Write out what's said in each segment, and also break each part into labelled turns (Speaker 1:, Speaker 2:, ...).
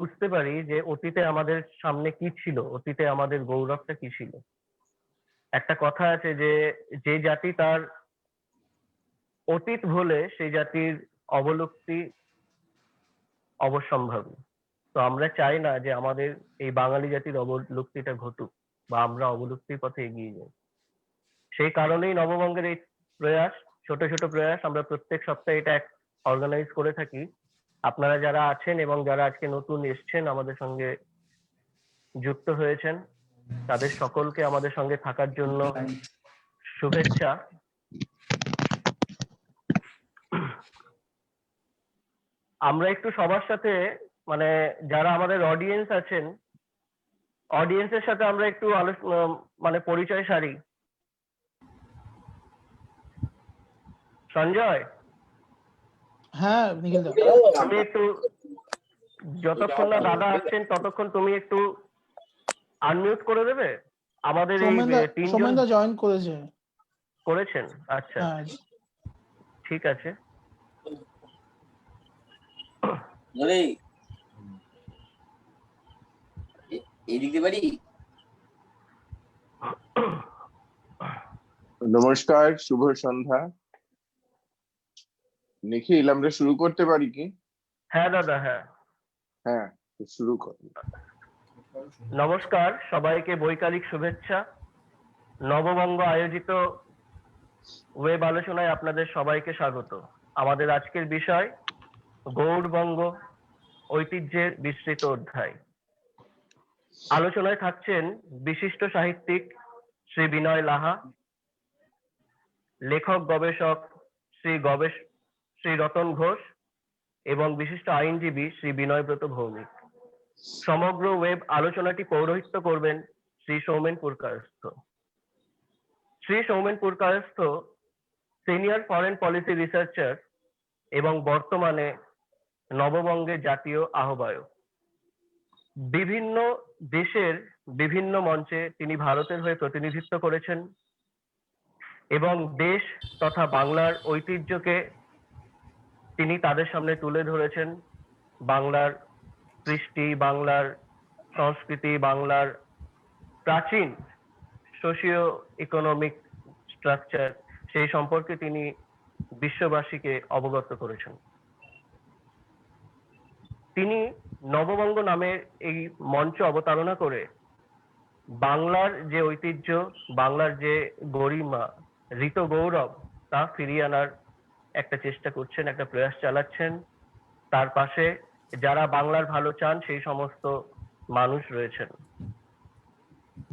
Speaker 1: বুঝতে পারি যে অতীতে আমাদের সামনে কি ছিল, অতীতে আমাদের গৌরবটা কি ছিল। একটা কথা আছে যে যে জাতি তার অতীত ভোলে সেই জাতির অবলুপ্তি অবশ্যম্ভাবী। তো আমরা চাই না যে আমাদের এই বাঙালি জাতির অবলুপ্তিটা ঘটুক বা আমরা অবলুপ্তির পথে এগিয়ে যাই। সেই কারণেই নববঙ্গের এই প্রয়াস, ছোট ছোট প্রয়াস আমরা প্রত্যেক সপ্তাহে এটা অর্গানাইজ করে থাকি। আপনারা যারা আছেন এবং যারা আজকে নতুন এসছেন আমাদের সঙ্গে যুক্ত হয়েছেন, তাদের সকলকে আমাদের সঙ্গে থাকার জন্য শুভেচ্ছা। আমরা একটু সবার সাথে, মানে যারা আমাদের অডিয়েন্স আছেন, অডিয়েন্সের সাথে আমরা একটু মানে পরিচয় সারি। সঞ্জয়,
Speaker 2: হ্যাঁ নিখিল দা,
Speaker 1: তুমি একটু, যতক্ষণ না দাদা আসছেন ততক্ষণ তুমি একটু আনমিউট করে দেবে। আমাদের এই তিনজন
Speaker 2: সোমেন দা জয়েন করেছে।
Speaker 1: করেছেন? আচ্ছা,
Speaker 2: হ্যাঁ
Speaker 1: ঠিক আছে।
Speaker 3: নমস্কার, শুভ সন্ধ্যা। নিখিল, আমরা শুরু করতে পারি কি?
Speaker 1: হ্যাঁ দাদা, হ্যাঁ
Speaker 3: হ্যাঁ, শুরু কর।
Speaker 1: নমস্কার সবাইকে, বৈকালিক শুভেচ্ছা। নববঙ্গ আয়োজিত ওয়েব আলোচনায় আপনাদের সবাইকে স্বাগত। আমাদের আজকের বিষয় গৌড়বঙ্গ, ঐতিহ্যের বিস্তৃত অধ্যায়। আলোচনায় থাকছেন বিশিষ্ট সাহিত্যিক শ্রী বিনয় লাহা, লেখক গবেষক শ্রী রতন ঘোষ এবং বিশিষ্ট আইনজীবী শ্রী বিনয়ব্রত ভৌমিক। সমগ্র ওয়েব আলোচনাটি পৌরোহিত্য করবেন Shri Soumen Purkayastha. Shri Soumen Purkayastha senior foreign policy researcher এবং বর্তমানে নববঙ্গের জাতীয় আহ্বায়ক। বিভিন্ন দেশের বিভিন্ন মঞ্চে তিনি ভারতের হয়ে প্রতিনিধিত্ব করেছেন এবং দেশ তথা বাংলার ঐতিহ্যকে তিনি তাদের সামনে তুলে ধরেছেন। বাংলার কৃষ্টি, বাংলার সংস্কৃতি, বাংলার প্রাচীন সোশিও ইকোনমিক স্ট্রাকচার, সেই সম্পর্কে তিনি বিশ্ববাসীকে অবগত করেছেন। তিনি নববঙ্গ নামের এই মঞ্চ অবতারণা করে বাংলার যে ঐতিহ্য, বাংলার যে গরিমা, ঋত গৌরব, তা ফিরিয়ে আনার একটা চেষ্টা করছেন, একটা প্রয়াস চালাচ্ছেন। তার পাশে যারা বাংলার ভালো চান সেই সমস্ত মানুষ রয়েছেন।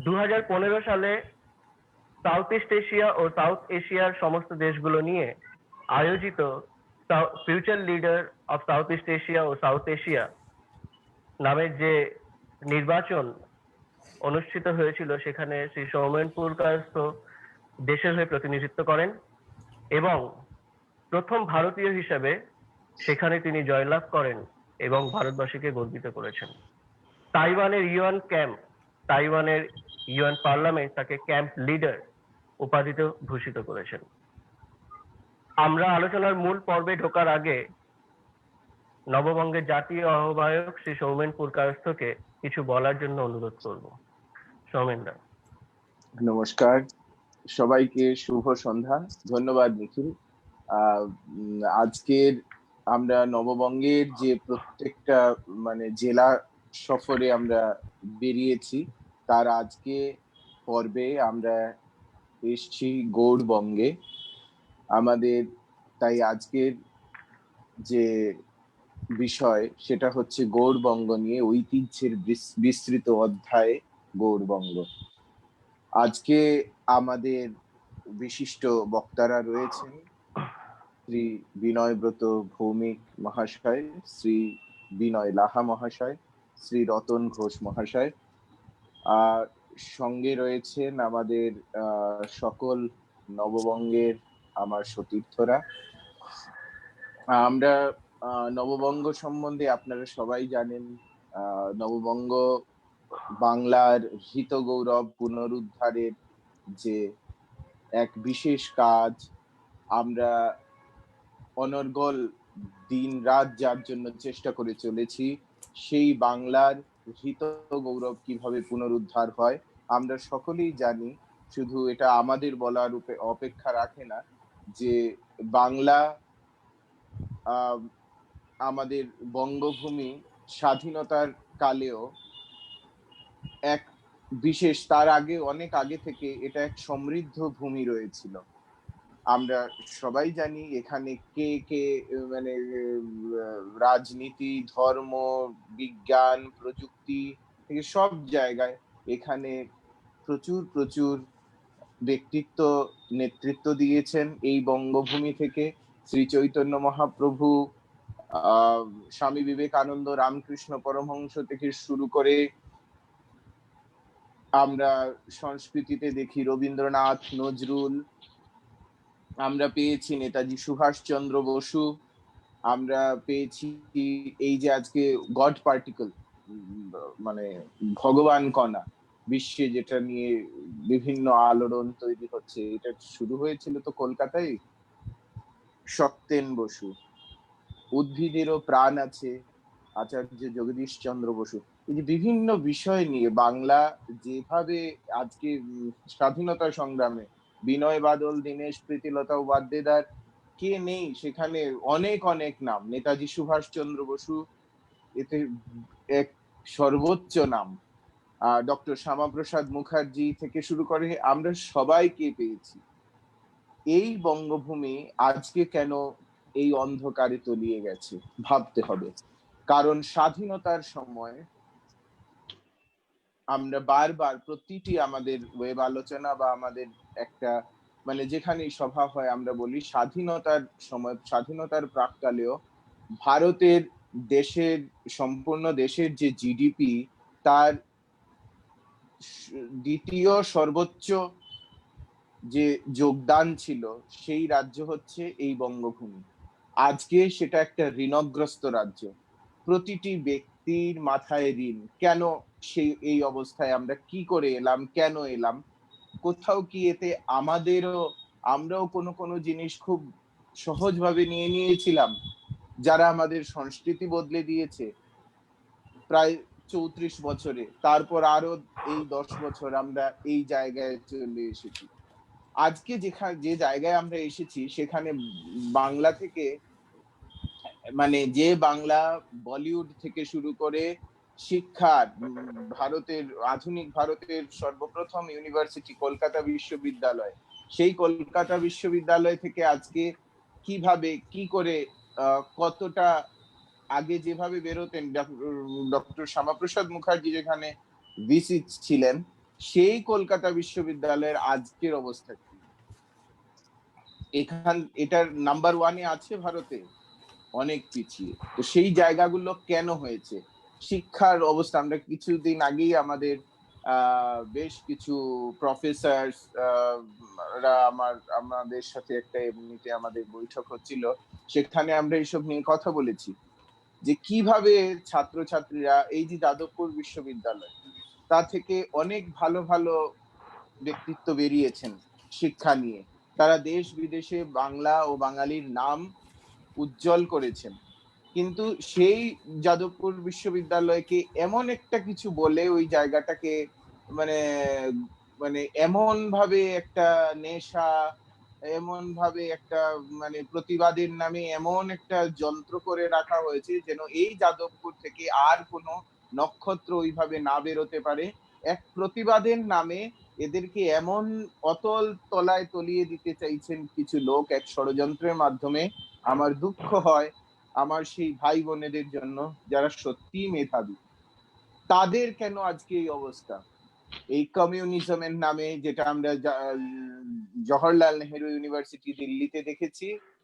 Speaker 1: 2015 সালে সাউথ ইস্ট এশিয়া ও সাউথ এশিয়ার সমস্ত দেশগুলো নিয়ে আয়োজিত future leader of south east Asia ও সাউথ এশিয়া নামের যে নির্বাচন অনুষ্ঠিত হয়েছিল, সেখানে শ্রী সৌমেন পুরকায়স্থ দেশের হয়ে প্রতিনিধিত্ব করেন এবং প্রথম ভারতীয় হিসেবে সেখানে তিনি জয়লাভ করেন এবং ভারতবাসীকে গর্বিত করেছেন। তাইওয়ানের ইউএন পার্লামেন্ট তাকে ক্যাম্প লিডার উপাধিতে ভূষিত করেছেন। আমরা আলোচনার মূল পর্বে ঢোকার আগে নববঙ্গের জাতীয় আহ্বায়ক শ্রী সৌমেন পুরকায়স্থকে কিছু বলার জন্য অনুরোধ করব। সৌমেন দা।
Speaker 3: নমস্কার সবাইকে, শুভ সন্ধ্যা। ধন্যবাদ নিখিল। আজকের আমরা নববঙ্গের যে প্রত্যেকটা জেলা সফরে আমরা বেরিয়েছি, তার আজকে পর্বে আমরা এসছি গৌড়বঙ্গে। আমাদের তাই আজকের যে বিষয় সেটা হচ্ছে গৌড়বঙ্গ নিয়ে ঐতিহ্যের বিস্তৃত অধ্যায় গৌড়বঙ্গ। আজকে আমাদের বিশিষ্ট বক্তারা রয়েছেন শ্রী বিনয়ব্রত ভৌমিক মহাশয়, শ্রী বিনয় লাহা মহাশয়, শ্রী রতন ঘোষ মহাশয়, আর সঙ্গে রয়েছেন আমাদের সকল নববঙ্গের আমার সতীর্থরা। আমরা নববঙ্গ সম্বন্ধে আপনারা সবাই জানেন। নববঙ্গ বাংলার হৃত গৌরব পুনরুদ্ধারের যে এক বিশেষ কাজ, আমরা অনর্গল দিন রাত যার জন্য চেষ্টা করে চলেছি, সেই বাংলার হৃত গৌরব কিভাবে পুনরুদ্ধার হয় আমরা সকলেই জানি। শুধু এটা আমাদের বলার অপেক্ষা রাখে না যে বাংলা আমাদের বঙ্গভূমি স্বাধীনতার কালেও এক বিশেষ, তার আগে অনেক আগে থেকে এটা এক সমৃদ্ধ ভূমি রয়েছিল। আমরা সবাই জানি এখানে কে কে মানে রাজনীতি, ধর্ম, বিজ্ঞান, প্রযুক্তি থেকে সব জায়গায় এখানে প্রচুর প্রচুর ব্যক্তিত্ব নেতৃত্ব দিয়েছেন এই বঙ্গভূমি থেকে। শ্রী চৈতন্য মহাপ্রভু, স্বামী বিবেকানন্দ, রামকৃষ্ণ পরমহংস থেকে শুরু করে আমরা সংস্কৃতিতে দেখি রবীন্দ্রনাথ, নজরুল, আমরা পেয়েছি নেতাজি সুভাষচন্দ্র বসু, আমরা পেয়েছি এই যে আজকে গড পার্টিকল মানে ভগবান কণা বিশ্বে যেটা নিয়ে বিভিন্ন আলোড়ন তৈরি হচ্ছে, এটা শুরু হয়েছিল তো কলকাতায়। সত্যেন বসু, উদ্ভিদেরও প্রাণ আছে, আচার্য জগদীশ চন্দ্র বসু। এই যে বিভিন্ন বিষয় নিয়ে বাংলা যেভাবে আজকে স্বাধীনতা সংগ্রামে বিনয় বাদল, দীনেশ, প্রীতিলতা উপাধ্যায় কে নেই সেখানে অনেক অনেক নাম। নেতাজি সুভাষচন্দ্র বসু এতে এক সর্বোচ্চ নাম। ডক্টর শ্যামাপ্রসাদ মুখার্জি থেকে শুরু করে আমরা সবাইকে পেয়েছি। এই বঙ্গভূমি আজকে কেন এই অন্ধকারে তলিয়ে গেছে ভাবতে হবে। কারণ স্বাধীনতার সময় আমরা বারবার প্রতিটি আমাদের ওয়েব আলোচনা বা আমাদের একটা মানে যেখানেই সভা হয় আমরা বলি স্বাধীনতার সময়, স্বাধীনতার প্রাক্কালেও ভারতের দেশের সম্পূর্ণ দেশের যে জিডিপি তার দ্বিতীয় সর্বোচ্চ যে যোগদান ছিল সেই রাজ্য হচ্ছে এই বঙ্গভূমি। আজকে সেটা একটা ঋণগ্রস্ত রাজ্য। প্রতিটি ব্যক্তির মাথায় ঋণ। কেন সেই এই অবস্থায় আমরা কি করে এলাম, কেন এলাম? কোথাও কি এতে আমরাও কোনো কোনো জিনিস খুব সহজভাবে নিয়ে নিয়েছিলাম যারা আমাদের সংস্কৃতি বদলে দিয়েছে প্রায় 34 বছরে, তারপর আরো এই 10 বছর আমরা এই জায়গায় চলে এসেছি। আজকে যে জায়গায় আমরা এসেছি সেখানে বাংলা থেকে মানে যে বাংলা বলিউড থেকে শুরু করে শিক্ষা, ভারতের আধুনিক ভারতের সর্বপ্রথম ইউনিভার্সিটি কলকাতা বিশ্ববিদ্যালয়, সেই কলকাতা বিশ্ববিদ্যালয় থেকে আজকে কিভাবে কি করে কতটা আগে যেভাবে বেরোতেন ডক্টর শ্যামাপ্রসাদ মুখার্জি যেখানে ভিসি ছিলেন, সেই কলকাতা বিশ্ববিদ্যালয়ের আজকের অবস্থা কি? এটার নাম্বার ওয়ানে আছে ভারতে, অনেক পিছিয়ে। তো সেই জায়গাগুলো কেন হয়েছে? শিক্ষার অবস্থা, আমরা কিছুদিন আগেই আমাদের বেশ কিছু প্রফেসর আমাদের সাথে একটা এমনিতে আমাদের বৈঠক হচ্ছিল, সেখানে আমরা এইসব নিয়ে কথা বলেছি যে কিভাবে ছাত্রছাত্রীরা এই যে যাদবপুর বিশ্ববিদ্যালয় তা থেকে অনেক ভালো ভালো ব্যক্তিত্ব বেরিয়েছেন শিক্ষা নিয়ে, তারা দেশ বিদেশে বাংলা ও বাঙালির নাম উজ্জ্বল করেছেন। কিন্তু সেই যাদবপুর বিশ্ববিদ্যালয়কে এমন একটা কিছু বলে ওই জায়গাটাকে মানে মানে এমন ভাবে একটা নেশা, এমন ভাবে একটা মানে প্রতিবাদের নামে এমন একটা যন্ত্র করে রাখা হয়েছে যেন এই যাদবপুর থেকে আর কোনো নক্ষত্র ওইভাবে না বেরোতে পারে। এক প্রতিবাদের নামে এদেরকে এমন অতল তলায় তলিয়ে দিতে চাইছেন কিছু লোক এক ষড়যন্ত্রের মাধ্যমে। আমার দুঃখ হয় আমার সেই ভাই বোনেদের জন্য যারা সত্যি মেধাবী, তাদের কেন আজকে এই অবস্থা? এই কমিউনিজমের নামে যেটা আমরা জওহরলাল নেহেরু ইউনিভার্সিটি দিল্লিতে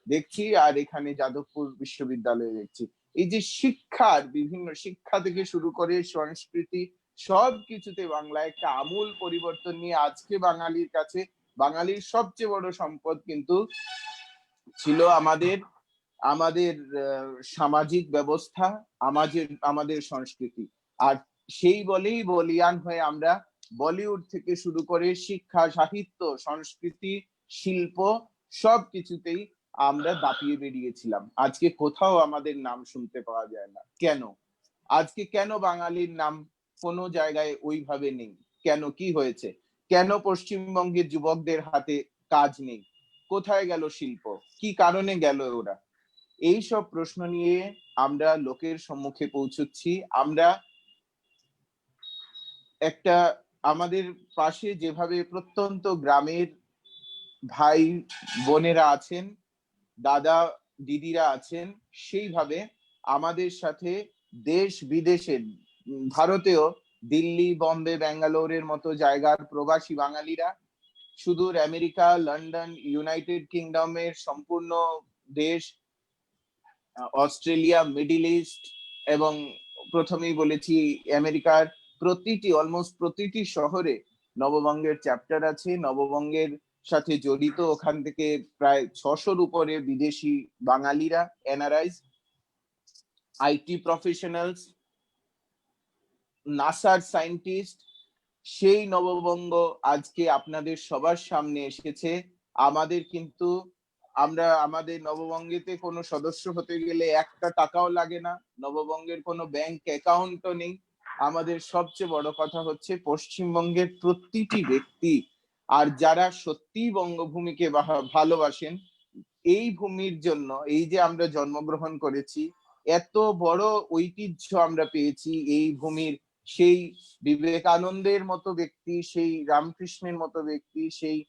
Speaker 3: দেখছি আর এখানে যাদবপুর বিশ্ববিদ্যালয়ে দেখছি। এই যে শিক্ষার বিভিন্ন শিক্ষা থেকে শুরু করে সংস্কৃতি সব কিছুতে বাংলা একটা আমূল পরিবর্তন নিয়ে আজকে বাঙালির কাছে বাঙালির সবচেয়ে বড় সম্পদ কিন্তু ছিল আমাদের সামাজিক ব্যবস্থা, আমাদের সংস্কৃতি। আর সেই বলেই বলিয়ান হয়ে আমরা বলিউড থেকে শুরু করে শিক্ষা, সাহিত্য, সংস্কৃতি, শিল্প সবকিছুতেই আমরা দাপিয়ে বেরিয়েছিলাম। আজকে কোথাও আমাদের নাম শুনতে পাওয়া যায় না। কেন? আজকে কেন বাঙালির নাম কোনো জায়গায় ওইভাবে নেই? কেন, কি হয়েছে? কেন পশ্চিমবঙ্গের যুবকদের হাতে কাজ নেই? কোথায় গেল শিল্প? কি কারণে গেল ওরা? এই সব প্রশ্ন নিয়ে আমরা লোকের সম্মুখে পৌঁছচ্ছি। আমরা একটা আমাদের পাশে যেভাবে প্রত্যন্ত গ্রামের ভাই বোনেরা আছেন, দাদা দিদিরা আছেন, সেইভাবে আমাদের সাথে দেশ বিদেশের ভারতেও দিল্লি, বম্বে, ব্যাঙ্গালোরের মতো জায়গার প্রবাসী বাঙালিরা, সুদূর আমেরিকা, লন্ডন, ইউনাইটেড কিংডমের সম্পূর্ণ দেশ, অস্ট্রেলিয়া, মিডল ইস্ট এবং প্রথমেই বলেছি আমেরিকার অলমোস্ট প্রতিটি শহরে নববঙ্গের চ্যাপ্টার আছে। নববঙ্গের সাথে জড়িত ওখান থেকে প্রায় 600-র উপরে বিদেশি বাঙালিরা, এনআরআইস, আইটি প্রফেশনালস, নাসার সায়েন্টিস্ট। সেই নববঙ্গ আজকে আপনাদের সবার সামনে এসেছে। আমাদের কিন্তু আমাদের নববঙ্গেতে কোনো সদস্য হতে গেলে একটা টাকাও লাগে না, নববঙ্গের কোনো ব্যাংক অ্যাকাউন্টও নেই। আমাদের সবচেয়ে বড় কথা হচ্ছে পশ্চিমবঙ্গের প্রতিটি ব্যক্তি আর যারা সত্যি বঙ্গভূমিকে ভালোবাসেন, এই ভূমির জন্য, এই যে আমরা জন্মগ্রহণ করেছি, এত বড় ঐতিহ্য আমরা পেয়েছি এই ভূমির, সেই বিবেকানন্দের মতো ব্যক্তি, সেই রামকৃষ্ণের মতো ব্যক্তি, সেই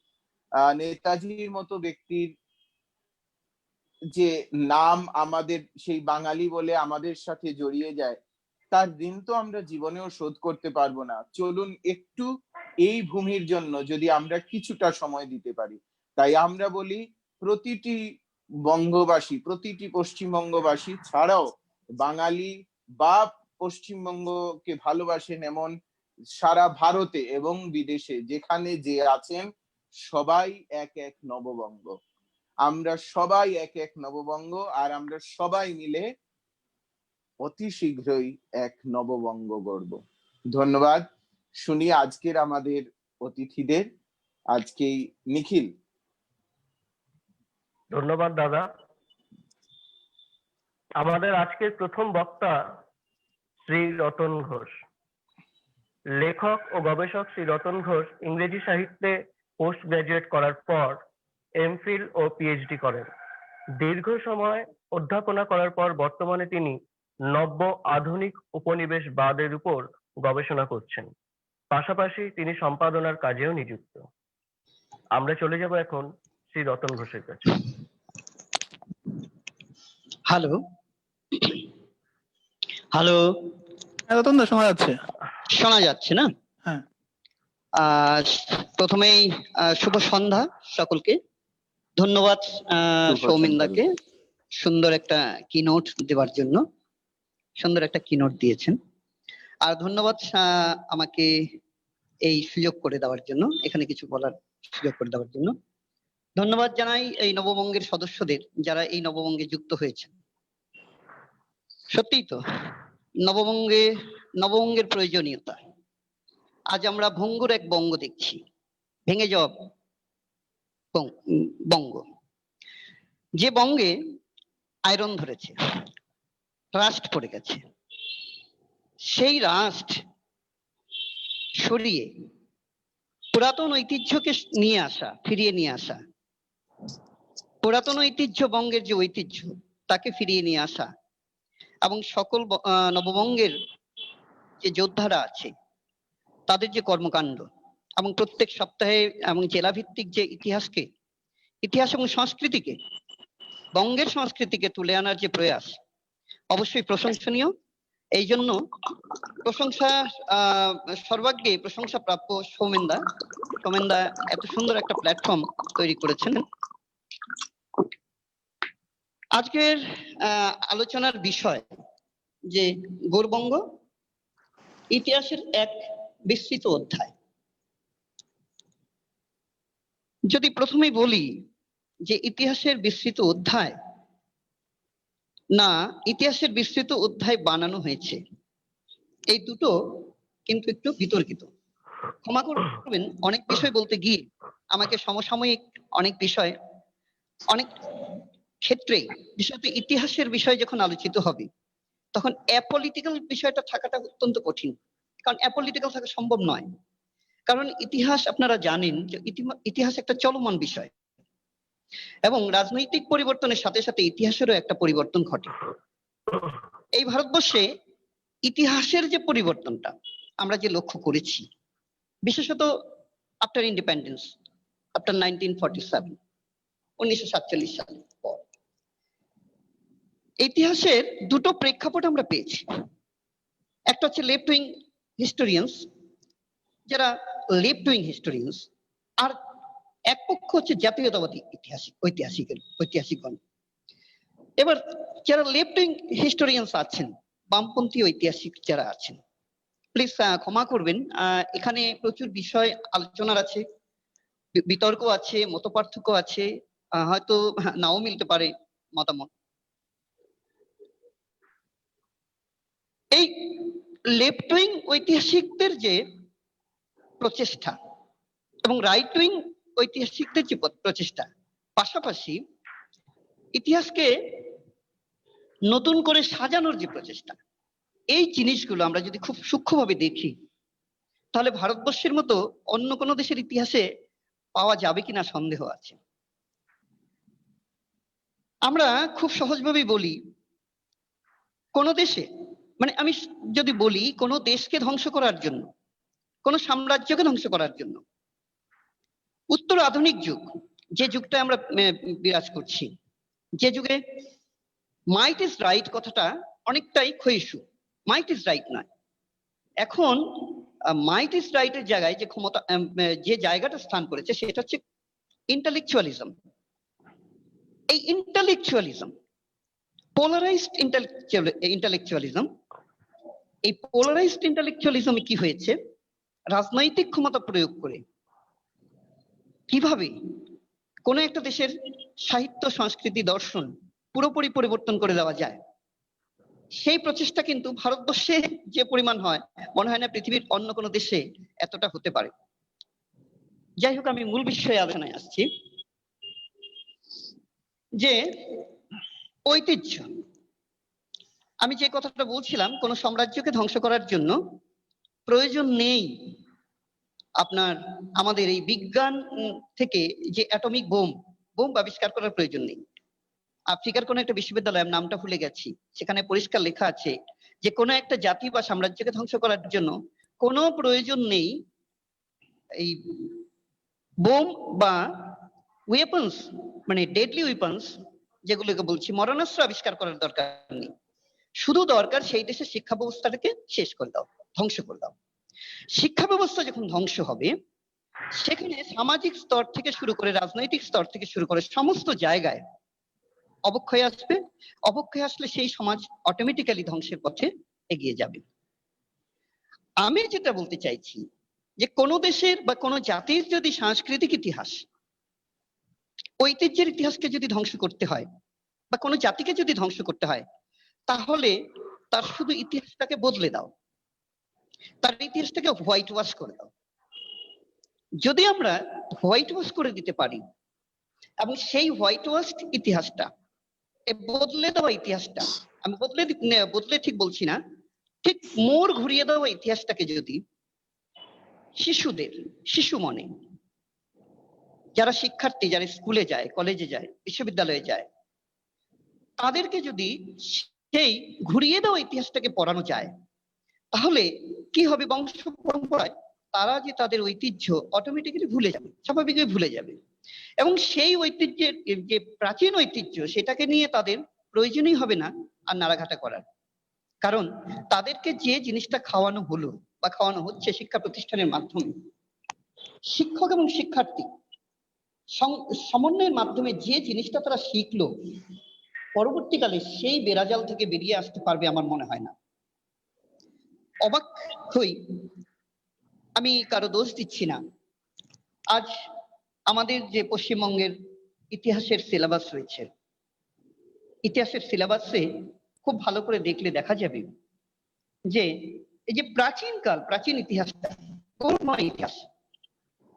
Speaker 3: নেতাজির মতো ব্যক্তির যে নাম আমাদের সেই বাঙালি বলে আমাদের সাথে জড়িয়ে যায়, তার ঋণ তো আমরা জীবনেও শোধ করতে পারবো না। চলুন একটু এই ভূমির জন্য যদি আমরা কিছুটা সময় দিতে পারি। তাই আমরা বলি প্রতিটি বঙ্গবাসী, প্রতিটি পশ্চিমবঙ্গবাসী ছাড়াও বাঙালি বা পশ্চিমবঙ্গকে ভালোবাসেন এমন সারা ভারতে এবং বিদেশে যেখানে যে আছেন, সবাই এক এক নববঙ্গ। আমরা সবাই এক এক নববঙ্গ, আর আমরা সবাই মিলে অতি শীঘ্রই এক নববঙ্গ গড়ব। ধন্যবাদ। শুনি আজকের আমাদের অতিথিদের। আজকে নিখিল।
Speaker 1: ধন্যবাদ দাদা। আমাদের আজকের প্রথম বক্তা শ্রী রতন ঘোষ। লেখক ও গবেষক শ্রী রতন ঘোষ ইংরেজি সাহিত্যে পোস্ট গ্রাজুয়েট করার পর এমফিল ও পিএইচডি করেন। দীর্ঘ সময় অধ্যাপনা করার পর বর্তমানে তিনি নব্য আধুনিক উপনিবেশবাদের উপর গবেষণা করছেন। পাশাপাশি তিনি সম্পাদনার কাজেও নিযুক্ত। আমরা চলে যাব এখন শ্রী রতন ঘোষের কাছে।
Speaker 4: হ্যালো হ্যালো,
Speaker 2: রতন দা শোনা যাচ্ছে?
Speaker 4: শোনা যাচ্ছে না?
Speaker 2: হ্যাঁ।
Speaker 4: প্রথমেই শুভ সন্ধ্যা সকলকে। ধন্যবাদ সৌমিনদাকে সুন্দর একটা কিনোট দেওয়ার জন্য। সুন্দর একটা কিনোট দিয়েছেন। আর ধন্যবাদ আমাকে এই সুযোগ করে দেওয়ার জন্য, এখানে কিছু বলার সুযোগ করে দেওয়ার জন্য। ধন্যবাদ জানাই এই নববঙ্গের সদস্যদের যারা এই নববঙ্গে যুক্ত হয়েছেন। সত্যিই তো নববঙ্গের প্রয়োজনীয়তা। আজ আমরা ভঙ্গুর এক বঙ্গ দেখছি, ভেঙে যাওয়া বঙ্গ, যে বঙ্গে আয়রন ধরেছে, রাস্ট পড়ে গেছে। সেই রাস্ট সরিয়ে পুরাতন ঐতিহ্যকে নিয়ে আসা, ফিরিয়ে নিয়ে আসা, পুরাতন ঐতিহ্য, বঙ্গের যে ঐতিহ্য তাকে ফিরিয়ে নিয়ে আসা, এবং সকল নববঙ্গের যে যোদ্ধারা আছে তাদের যে কর্মকাণ্ড, এবং প্রত্যেক সপ্তাহে এবং জেলা ভিত্তিক যে ইতিহাস এবং সংস্কৃতিকে, বঙ্গের সংস্কৃতিকে তুলে আনার যে প্রয়াস, অবশ্যই প্রশংসনীয়। এই জন্য প্রশংসা সর্বাগ্রে প্রশংসা প্রাপ্য সৌমেনদা এত সুন্দর একটা প্ল্যাটফর্ম তৈরি করেছেন। আজকের আলোচনার বিষয় যে গৌরবঙ্গ ইতিহাসের এক বিস্তৃত অধ্যায়। যদি প্রথমেই বলি যে ইতিহাসের বিস্তৃত অধ্যায় না ইতিহাসের বিস্তৃত অধ্যায় বানানো হয়েছে, এই দুটো কিন্তু একটু বিতর্কিত। ক্ষমা করবেন, অনেক বিষয় বলতে গিয়ে আমাকে সমসাময়িক অনেক বিষয়, অনেক ক্ষেত্রেই বিশেষত ইতিহাসের বিষয় যখন আলোচিত হবে তখন অ্যাপলিটিক্যাল বিষয়টা থাকাটা অত্যন্ত কঠিন, কারণ অ্যাপলিটিক্যাল থাকা সম্ভব নয়। কারণ ইতিহাস আপনারা জানেন যে ইতিহাস একটা চলমান বিষয়, এবং রাজনৈতিক পরিবর্তনের সাথে সাথে ইতিহাসেরও একটা পরিবর্তন ঘটে। এই ভারতবর্ষে ইতিহাসের যে পরিবর্তনটা আমরা যে লক্ষ্য করেছি, বিশেষত আফটার ইন্ডিপেন্ডেন্স, আফটার 1947, 1947 সালের পর, ইতিহাসের দুটো প্রেক্ষাপট আমরা পেয়েছি। একটা হচ্ছে লেফট উইং হিস্টোরিয়ান্স, যারা লেফট উইং হিস্টোরিয়ান্স, আর এক পক্ষ হচ্ছে জাতীয়তাবাদী ঐতিহাসিকগণ। এবার যারা লেফট উইং হিস্টোরিয়ান্স আছেন, বামপন্থী ঐতিহাসিক যারা আছেন, প্লিজ ক্ষমা করবেন, এখানে প্রচুর বিষয় আলোচনার আছে, বিতর্ক আছে, মতপার্থক্য আছে, হয়তো নাও মিলতে পারে মতামত। এই লেফট উইং ঐতিহাসিকদের যে প্রচেষ্টা এবং রাইট উইং ঐতিহাসিকদের যে প্রচেষ্টা, পাশাপাশি ইতিহাসকে নতুন করে সাজানোর যে প্রচেষ্টা, এই জিনিসগুলো আমরা যদি খুব সূক্ষ্মভাবে দেখি, তাহলে ভারতবর্ষের মতো অন্য কোনো দেশের ইতিহাসে পাওয়া যাবে কিনা সন্দেহ আছে। আমরা খুব সহজভাবেই বলি, কোন দেশে, মানে আমি যদি বলি, কোন দেশকে ধ্বংস করার জন্য, কোন সাম্রাজ্যকে ধ্বংস করার জন্য, উত্তর আধুনিক যুগ, যে যুগটা আমরা বিরাজ করছি, যে যুগে মাইট ইজ রাইট কথাটা অনেকটাই ক্ষয়িষ্ণু, মাইট ইজ রাইট নয়। এখন মাইট ইজ রাইটের জায়গায় যে ক্ষমতা, যে জায়গাটা স্থান করেছে, সেটা হচ্ছে ইন্টালেকচুয়ালিজম। এই ইন্টালেকচুয়ালিজম, পোলারাইজড ইন্টালেকচুয়ালিজম, এই পোলারাইজড ইন্টালেকচুয়ালিজম কি হয়েছে, রাজনৈতিক ক্ষমতা প্রয়োগ করে কিভাবে কোন একটা দেশের সাহিত্য, সংস্কৃতি, দর্শন পুরোপুরি পরিবর্তন করে দেওয়া যায়, সেই প্রচেষ্টা কিন্তু ভারতবর্ষে যে পরিমাণ হয়, মনে হয় না পৃথিবীর অন্য কোনো দেশে এতটা হতে পারে। যাই হোক, আমি মূল বিষয়ে আলোচনায় আসছি, যে ঐতিহ্য। আমি যে কথাটা বলছিলাম, কোন সাম্রাজ্যকে ধ্বংস করার জন্য প্রয়োজন নেই আপনার আমাদের এই বিজ্ঞান থেকে যে অ্যাটমিক বোম আবিষ্কার করার প্রয়োজন নেই। আফ্রিকার কোন একটা বিশ্ববিদ্যালয়, আমি নামটা ভুলে গেছি, সেখানে পরিষ্কার লেখা আছে যে কোন একটা জাতি বা সাম্রাজ্যকে ধ্বংস করার জন্য কোনো প্রয়োজন নেই এই বোম বা ওয়েপন্স, মানে ডেডলি ওয়েপন্স যেগুলোকে বলছি, মরণাস্ত্র আবিষ্কার করার দরকার নেই। শুধু দরকার সেই দেশের শিক্ষা ব্যবস্থাটাকে শেষ করে দাও, ধ্বংস করে দাও। শিক্ষা ব্যবস্থা যখন ধ্বংস হবে, সেখানে সামাজিক স্তর থেকে শুরু করে রাজনৈতিক স্তর থেকে শুরু করে সমস্ত জায়গায় অবক্ষয় আসবে। অবক্ষয় আসলে সেই সমাজ অটোমেটিক্যালি ধ্বংসের পথে এগিয়ে যাবে। আমি যেটা বলতে চাইছি, যে কোন দেশের বা কোন জাতির যদি সাংস্কৃতিক ইতিহাস, ঐতিহ্যের ইতিহাসকে যদি ধ্বংস করতে হয়, বা কোনো জাতিকে যদি ধ্বংস করতে হয়, তাহলে তার শুধু ইতিহাসটাকে বদলে দাও, তার ইতিহাসটাকে হোয়াইট ওয়াশ করে দাও। যদি আমরা হোয়াইট ওয়াশ করে দিতে পারি, এবং সেই হোয়াইট ওয়াশ ইতিহাসটা, বদলে দেওয়া ইতিহাসটা, আমি বদলে ঠিক বলছি না, ঠিক মোড় ঘুরিয়ে দেওয়া ইতিহাসটাকে যদি শিশু মনে, যারা শিক্ষার্থী, যারা স্কুলে যায়, কলেজে যায়, বিশ্ববিদ্যালয়ে যায়, তাদেরকে যদি সেই ঘুরিয়ে দেওয়া ইতিহাসটাকে পড়ানো যায়, তাহলে কি হবে, বংশ পরম্পরায় তারা যে তাদের ঐতিহ্য অটোমেটিক্যালি ভুলে যাবে, স্বাভাবিকভাবে ভুলে যাবে, এবং সেই ঐতিহ্যের যে প্রাচীন ঐতিহ্য, সেটাকে নিয়ে তাদের প্রয়োজনই হবে না আর নাড়াঘাটা করার। কারণ তাদেরকে যে জিনিসটা খাওয়ানো হলো বা খাওয়ানো হচ্ছে শিক্ষা প্রতিষ্ঠানের মাধ্যমে, শিক্ষক এবং শিক্ষার্থী সমন্বয়ের মাধ্যমে যে জিনিসটা তারা শিখলো, পরবর্তীকালে সেই বেড়াজাল থেকে বেরিয়ে আসতে পারবে আমার মনে হয় না। অবাক হই, আমি কারো দোষ দিচ্ছি না, আজ আমাদের যে পশ্চিমবঙ্গের ইতিহাসের সিলেবাস রয়েছে, ইতিহাসের সিলেবাসে খুব ভালো করে দেখলে দেখা যাবে যে এই যে প্রাচীন ইতিহাসটা, গৌরবময় ইতিহাস,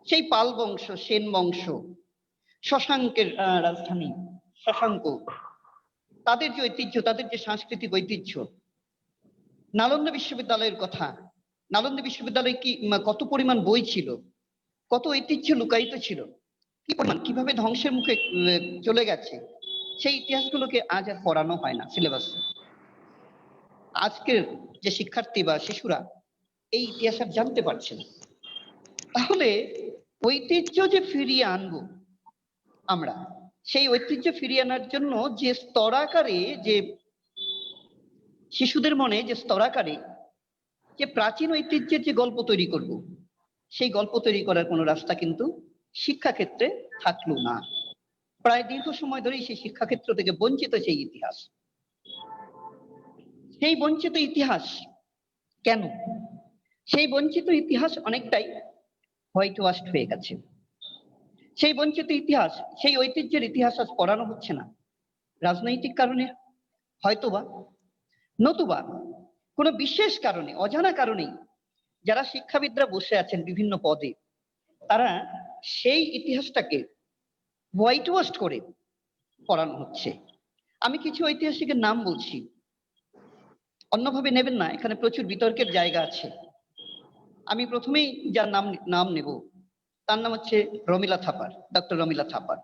Speaker 4: সেই পাল বংশ, সেন বংশ, শশাঙ্কের রাজধানী শশাঙ্ক, তাদের যে ঐতিহ্য, তাদের যে সাংস্কৃতিক ঐতিহ্য, নালন্দা বিশ্ববিদ্যালয়ের কথা, নালন্দা বিশ্ববিদ্যালয়ে কি কত পরিমাণ বই ছিল, কত ঐতিহ্য লুকায়িত ছিল, কি পরিমাণ কিভাবে ধ্বংসের মুখে চলে গেছে, সেই ইতিহাসগুলোকে আজ আর পড়ানো হয় না সিলেবাস। আজকের যে শিক্ষার্থী বা শিশুরা এই ইতিহাস আর জানতে পারছে না। তাহলে ঐতিহ্য যে ফিরিয়ে আনবো আমরা, সেই ঐতিহ্য ফিরিয়ে আনার জন্য যে স্তরাকারে, যে শিশুদের মনে যে স্তরাকারে যে প্রাচীন ঐতিহ্যের যে গল্প তৈরি করব, সেই গল্প তৈরি করার কোনো রাস্তা কিন্তু শিক্ষাক্ষেত্রে থাকলো না। প্রায় দীর্ঘ সময় ধরেই সেই শিক্ষাক্ষেত্র থেকে বঞ্চিত সেই ইতিহাস। সেই বঞ্চিত ইতিহাস কেন? সেই বঞ্চিত ইতিহাস অনেকটাই হোয়াইট ওয়াশড হয়ে গেছে। সেই বঞ্চিত ইতিহাস, সেই ঐতিহ্যের ইতিহাস আজ পড়ানো হচ্ছে না রাজনৈতিক কারণে হয়তোবা, নতুবা কোনো বিশেষ কারণে, অজানা কারণেই যারা শিক্ষাবিদরা বসে আছেন বিভিন্ন পদে, তারা সেই ইতিহাসটাকে হোয়াইট ওয়াশড করে পড়ানো হচ্ছে। আমি কিছু ঐতিহাসিকের নাম বলছি, অন্যভাবে নেবেন না, এখানে প্রচুর বিতর্কের জায়গা আছে। আমি প্রথমেই যার নাম নেব তার নাম হচ্ছে রমিলা থাপার, ডক্টর রমিলা থাপার,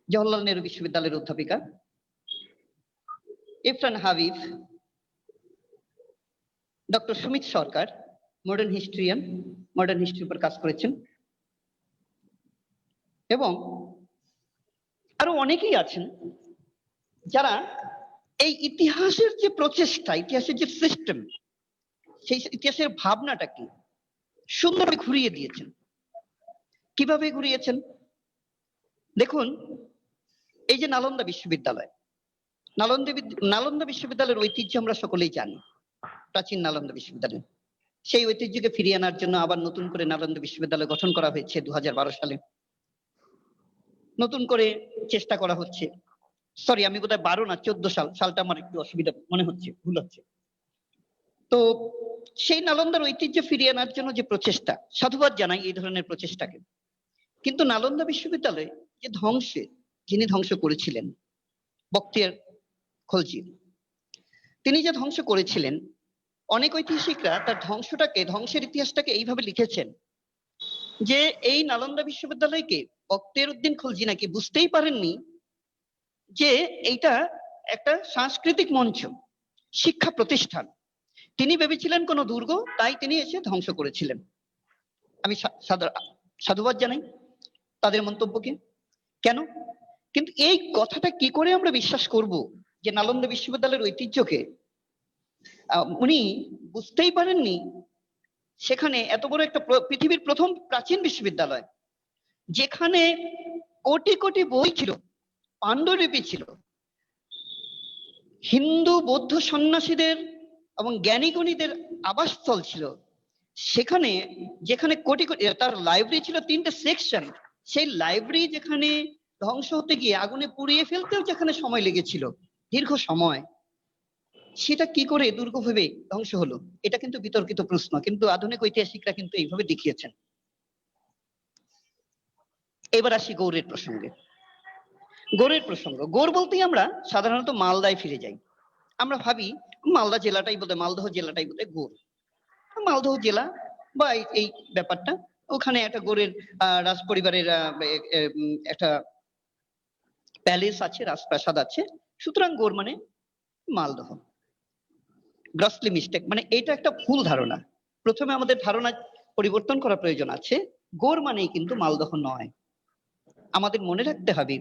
Speaker 4: জওহরলাল নেহরু বিশ্ববিদ্যালয়ের অধ্যাপিকা। ইরফান হাবিব, ডক্টর সুমিত সরকার, মডার্ন হিস্ট্রিয়ান, মডার্ন হিস্ট্রির উপর কাজ করেছেন, এবং আরো অনেকেই আছেন যারা এই ইতিহাসের যে প্রচেষ্টা, ইতিহাসের যে সিস্টেম, সেই ইতিহাসের ভাবনাটাকে সুন্দরভাবে ঘুরিয়ে দিয়েছেন। কিভাবে ঘুরিয়েছেন দেখুন। এই যে নালন্দা বিশ্ববিদ্যালয়, নালন্দা বিশ্ববিদ্যালয়ের ঐতিহ্য আমরা সকলেই জানি, প্রাচীন নালন্দা বিশ্ববিদ্যালয়। সেই ঐতিহ্যকে ফিরিয়ে আনার জন্য আবার নতুন করে নালন্দা বিশ্ববিদ্যালয় গঠন করা হয়েছে 2012 সালে। নতুন করে চেষ্টা করা হচ্ছে, সরি আমি বোধহয় 12 না 14 সালটা আমার একটু অসুবিধা মনে হচ্ছে, ভুল হচ্ছে। তো সেই নালন্দার ঐতিহ্য ফিরিয়ে আনার জন্য যে প্রচেষ্টা, সাধুবাদ জানাই এই ধরনের প্রচেষ্টাকে। কিন্তু নালন্দা বিশ্ববিদ্যালয়ে যে যিনি ধ্বংস করেছিলেন, বখতিয়ার খলজি, তিনি যে ধ্বংস করেছিলেন, অনেক ঐতিহাসিকরা তার ধ্বংসের ইতিহাসটাকে এইভাবে লিখেছেন যে এই নালন্দা বিশ্ববিদ্যালয়কে বখতিয়ার উদ্দিন খলজি নাকি বুঝতেই পারেননি যে এইটা একটা সাংস্কৃতিক মঞ্চ, শিক্ষা প্রতিষ্ঠান। তিনি ভেবেছিলেন কোনো দুর্গ, তাই তিনি এসে ধ্বংস করেছিলেন। আমি সাধুবাদ জানাই তাদের মন্তব্যকে। কেন? কিন্তু এই কথাটা কি করে আমরা বিশ্বাস করব যে নালন্দা বিশ্ববিদ্যালয়ের ঐতিহ্যকে উনি বুঝতেই পারেননি? সেখানে এত বড় একটা পৃথিবীর প্রথম প্রাচীন বিশ্ববিদ্যালয়, যেখানে কোটি কোটি বই ছিল, পাণ্ডুলিপি ছিল, হিন্দু বৌদ্ধ সন্ন্যাসীদের এবং জ্ঞানীগুণীদের আবাসস্থল ছিল, সেখানে যেখানে কোটি কোটি, তার লাইব্রেরি ছিল 3টে সেকশন, সেই লাইব্রেরি যেখানে ধ্বংস হতে গিয়ে আগুনে পুড়িয়ে ফেলতেও যেখানে সময় লেগেছিল দীর্ঘ সময়, সেটা কি করে দুর্গভাবে ধ্বংস হলো? এটা কিন্তু বিতর্কিত প্রশ্ন, কিন্তু আধুনিক ঐতিহাসিকরা কিন্তু এইভাবে দেখিয়েছেন। এবার আসি গৌড়ের প্রসঙ্গে। গৌড়ের প্রসঙ্গ, গৌড় বলতেই আমরা সাধারণত মালদায় ফিরে যাই। আমরা ভাবি মালদা জেলাটাই বোধহয়, মালদহ জেলাটাই বোধহয় গৌড়, মালদহ জেলা বা এই ব্যাপারটা, ওখানে একটা গৌড়ের রাজ পরিবারের একটা প্যালেস আছে, রাজপ্রাসাদ আছে, সুতরাং গৌড় মানে মালদহ। গ্রসলি মিস্টেক, মানে এটা একটা ভুল ধারণা। প্রথমে আমাদের ধারণা পরিবর্তন করা প্রয়োজন আছে। গৌড় মানেই কিন্তু মালদহ নয়। আমাদের মনে রাখতে হবে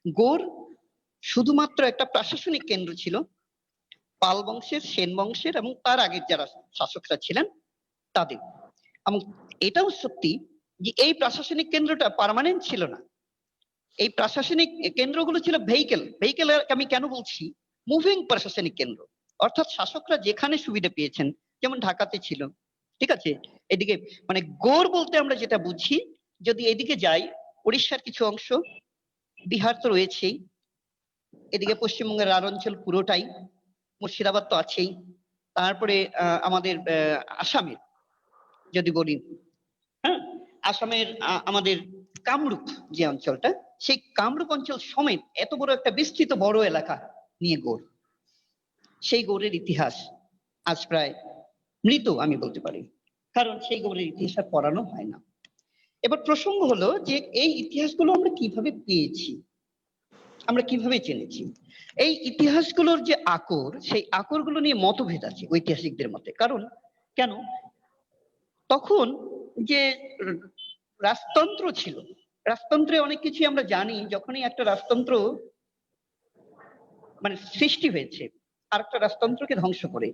Speaker 4: গৌড় শুধুমাত্র একটা প্রশাসনিক কেন্দ্র ছিল পাল বংশের, সেন বংশের এবং তার আগের যারা শাসকরা ছিলেন তাদের। এবং এটাও সত্যি যে এই প্রশাসনিক কেন্দ্রটা পার্মানেন্ট ছিল না। এই প্রশাসনিক কেন্দ্রগুলো ছিল ভেহিকেল। আমি কেন বলছি মুভিং প্রশাসনিক কেন্দ্র, অর্থাৎ শাসকরা যেখানে সুবিধা পেয়েছেন, যেমন ঢাকাতে ছিল, ঠিক আছে, এদিকে মানে গৌড় বলতে আমরা যেটা বুঝি, যদি এদিকে যাই উড়িষ্যার কিছু অংশ, বিহার তো রয়েছেই, এদিকে পশ্চিমবঙ্গের রাঢ় অঞ্চল পুরোটাই, মুর্শিদাবাদ তো আছেই, তারপরে আমাদের আসামের যদি বলি, হ্যাঁ, আসামের আমাদের কামরূপ যে অঞ্চলটা, সেই কামরূপ অঞ্চল সমেত এত বড় একটা বিস্তৃত বড় এলাকা নিয়ে গৌড়। সেই গৌড়ের ইতিহাস আজ প্রায় মৃত আমি বলতে পারি, কারণ সেই গৌড়ের ইতিহাস আর পড়ানো হয় না। এবার প্রসঙ্গ হলো যে এই ইতিহাসগুলো আমরা কিভাবে পেয়েছি, আমরা কিভাবে জেনেছি। এই ইতিহাসগুলোর যে আকর, সেই আকরগুলো নিয়ে মতভেদ আছে ঐতিহাসিকদের মতে। কারণ কেন, তখন যে রাজতন্ত্র ছিল, রাজতন্ত্রে অনেক কিছু আমরা জানি। যখনই একটা রাজতন্ত্র মানে সৃষ্টি হয়েছে আর একটা রাজতন্ত্রকে ধ্বংস করে,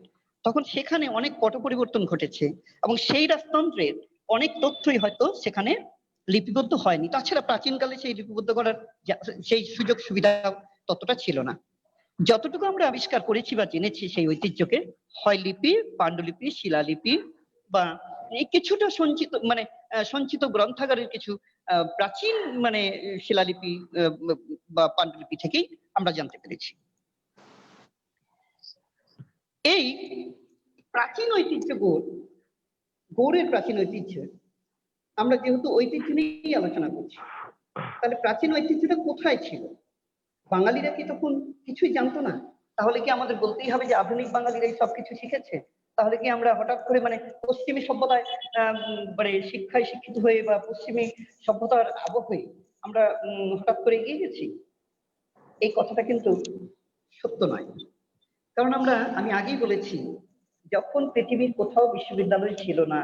Speaker 4: তখন সেখানে অনেক পট পরিবর্তন ঘটেছে এবং সেই রাজতন্ত্রের অনেক তথ্যই হয়তো সেখানে লিপিবদ্ধ হয়নি। তাছাড়া প্রাচীনকালে সেই লিপিবদ্ধ করার সেই সুযোগ সুবিধা ততটা ছিল না। যতটুকু আমরা আবিষ্কার করেছি বা জেনেছি সেই ঐতিহ্যকে, হয় লিপি, পাণ্ডুলিপি, শিলালিপি বা এই কিছুটা সঞ্চিত মানে সঞ্চিত গ্রন্থাগারের কিছু প্রাচীন মানে শিলালিপি বা পাণ্ডুলিপি থেকেই আমরা জানতে পেরেছি। এই প্রাচীন ঐতিহ্য গৌড়ের প্রাচীন ঐতিহ্য, আমরা যেহেতু ঐতিহ্য নিয়েই আলোচনা করছি, তাহলে প্রাচীন ঐতিহ্যটা কোথায় ছিল? বাঙালিরা কি তখন কিছুই জানতো না? তাহলে কি আমাদের বলতেই হবে যে আধুনিক বাঙালিরা এই সবকিছু শিখেছে? তাহলে কি আমরা হঠাৎ করে মানে পশ্চিমী সভ্যতায় মানে শিক্ষায় শিক্ষিত হয়ে বা পশ্চিমী সভ্যতার আবহে আমরা হঠাৎ করে এগিয়ে গেছি? এই কথাটা কিন্তু সত্য নয়। কারণ আমি আগেই বলেছি, যখন পৃথিবীর কোথাও বিশ্ববিদ্যালয় ছিল না,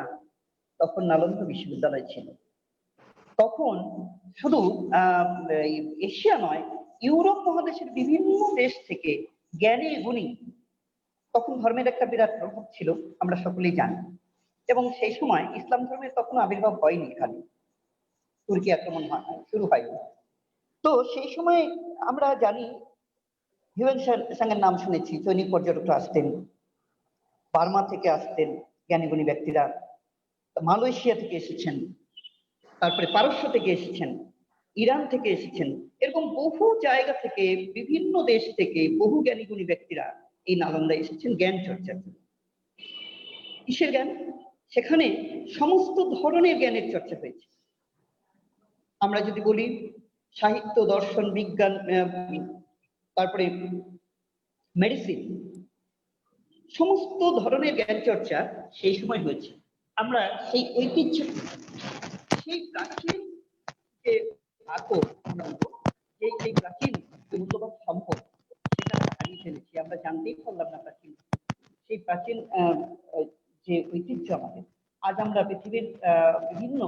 Speaker 4: তখন নালন্দা বিশ্ববিদ্যালয় ছিল। তখন শুধু এশিয়া নয়, ইউরোপ মহাদেশের বিভিন্ন দেশ থেকে জ্ঞানী গুণী, তখন ধর্মের একটা বিরাট প্রভাব ছিল, আমরা সকলেই জানি। এবং সেই সময় ইসলাম ধর্মের তখন আবির্ভাব হয়নি, এখানে তুর্কি আক্রমণ শুরু হয়নি। তো সেই সময় আমরা জানি হিউয়েন সাংয়ের নাম শুনেছি, চৈনিক পর্যটকরা আসতেন, বার্মা থেকে আসতেন জ্ঞানীগুণী ব্যক্তিরা, মালয়েশিয়া থেকে এসেছেন, তারপরে পারস্য থেকে এসেছেন, ইরান থেকে এসেছেন। এরকম বহু জায়গা থেকে, বিভিন্ন দেশ থেকে বহু জ্ঞানীগুণী ব্যক্তিরা এই নালন্দায় এসেছেন জ্ঞান চর্চার জন্য। কিসের জ্ঞান? সেখানে সমস্ত ধরনের জ্ঞানের চর্চা হয়েছে। আমরা যদি বলি সাহিত্য, দর্শন, বিজ্ঞান, তারপরে মেডিসিন, সমস্ত ধরনের জ্ঞান চর্চা সেই সময় হয়েছে। আমরা সেই ঐতিহ্য, সেই প্রাচীন যে আকর, সেই প্রাচীন মূল্যবান সম্পদ, সেটা আমরা হারিয়ে ফেলেছি, আমরা জানতেই পারলাম না প্রাচীন সেই প্রাচীন যে ঐতিহ্য আমাদের। আজ আমরা পৃথিবীর বিভিন্ন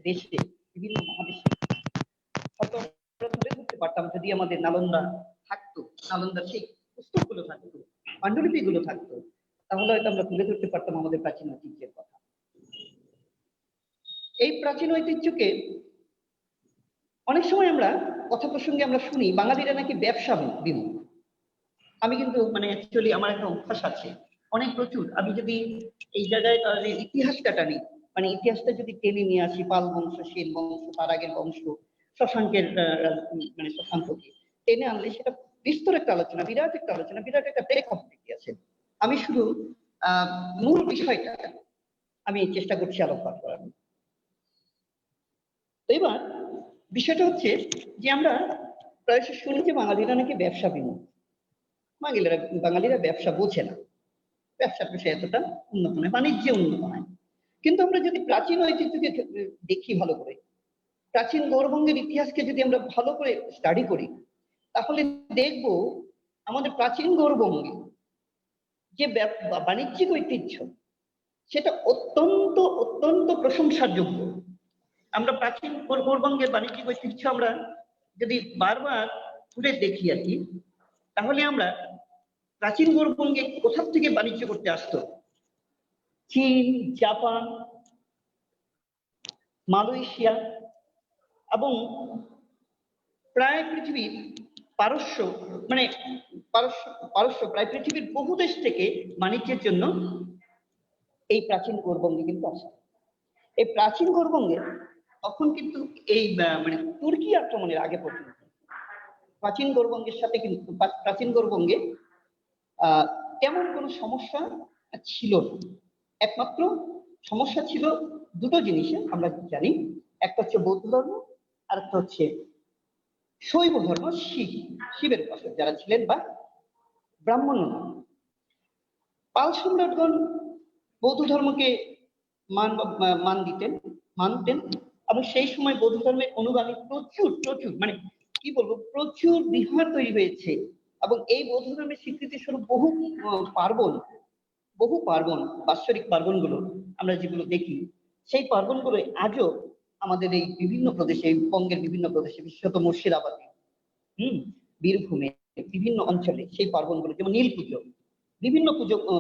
Speaker 4: দেশে, বিভিন্ন মহাদেশে হয়তো তুলে ধরতে পারতাম যদি আমাদের নালন্দা থাকতো, নালন্দার সেই পুস্তকগুলো থাকতো, পাণ্ডুলিপিগুলো থাকতো, তাহলে হয়তো আমরা তুলে ধরতে পারতাম আমাদের প্রাচীন ঐতিহ্যের কথা। এই প্রাচীন ঐতিহ্যকে অনেক সময় আমরা কথা প্রসঙ্গে আমরা শুনি বাঙালিরা নাকি ব্যবসা বিমুখ। আমি কিন্তু মানে অ্যাকচুয়ালি আমার একটা অভ্যাস আছে, অনেক প্রচুর। আমি যদি এই জায়গায় ইতিহাসটা টানি, মানে ইতিহাসটা যদি টেনে নিয়ে আসি, পাল বংশ, সেন বংশ, তার আগের বংশ, শশাঙ্কের মানে শশাঙ্ককে টেনে আনলে সেটা বিস্তর একটা আলোচনা, বিরাট একটা আলোচনা, বিরাট একটা প্রেক্ষাপট আছে। আমি শুধু মূল বিষয়টা আমি চেষ্টা করছি আলোকপাত করার। এবার বিষয়টা হচ্ছে যে আমরা প্রায়শ শুনি যে বাঙালিরা নাকি ব্যবসা বিমুখ, বাঙালিরা ব্যবসা বোঝে না, ব্যবসার বিষয়ে এতটা উন্নত নয়, বাণিজ্যে উন্নত নয়। কিন্তু আমরা যদি প্রাচীন ঐতিহ্যকে দেখি ভালো করে, প্রাচীন গৌরবঙ্গের ইতিহাসকে যদি আমরা ভালো করে স্টাডি করি, তাহলে দেখব আমাদের প্রাচীন গৌরবঙ্গে যে বাণিজ্যিক ঐতিহ্য, সেটা অত্যন্ত অত্যন্ত প্রশংসার যোগ্য। আমরা প্রাচীন গৌরবঙ্গের বাণিজ্যিক ঐতিহ্য আমরা যদি বারবার ঘুরে দেখি আর কি, তাহলে আমরা প্রাচীন গৌরবঙ্গে কোথা থেকে বাণিজ্য করতে আসতো? চীন, জাপান, মালয়েশিয়া এবং প্রায় পৃথিবীর পারস্য, মানে পারস্য প্রায় পৃথিবীর বহু দেশ থেকে বাণিজ্যের জন্য এই প্রাচীন গৌরবঙ্গে কিন্তু আসে। এই প্রাচীন গৌরবঙ্গে তখন কিন্তু এই মানে তুর্কি আক্রমণের আগে পর্যন্ত প্রাচীন গৌরবঙ্গের সাথে কিন্তু প্রাচীন গৌরবঙ্গে তেমন কোনো সমস্যা ছিল না। একমাত্র সমস্যা ছিল দুটো জিনিসে আমরা জানি, একটা হচ্ছে বৌদ্ধ ধর্ম, আর একটা হচ্ছে শৈব ধর্ম, শিবের উপাসক যারা ছিলেন বা ব্রাহ্মণ। পাল সম্রাটগণ বৌদ্ধ ধর্মকে মানতেন, এবং সেই সময় বৌদ্ধ ধর্মের অনুগামী প্রচুর প্রচুর মানে কি বলবো প্রচুর বিহার তৈরি হয়েছে, এবং এই বৌদ্ধ ধর্মের স্বীকৃতি স্বরূপ বহু পার্বণ বাৎসরিক পার্বণগুলো আমরা যেগুলো দেখি, সেই পার্বণগুলো আজও আমাদের এই বিভিন্ন প্রদেশে, এই বঙ্গের বিভিন্ন প্রদেশে, বিশেষত মুর্শিদাবাদে, বীরভূমে, বিভিন্ন অঞ্চলে সেই পার্বণগুলো, যেমন নীল পুজো, বিভিন্ন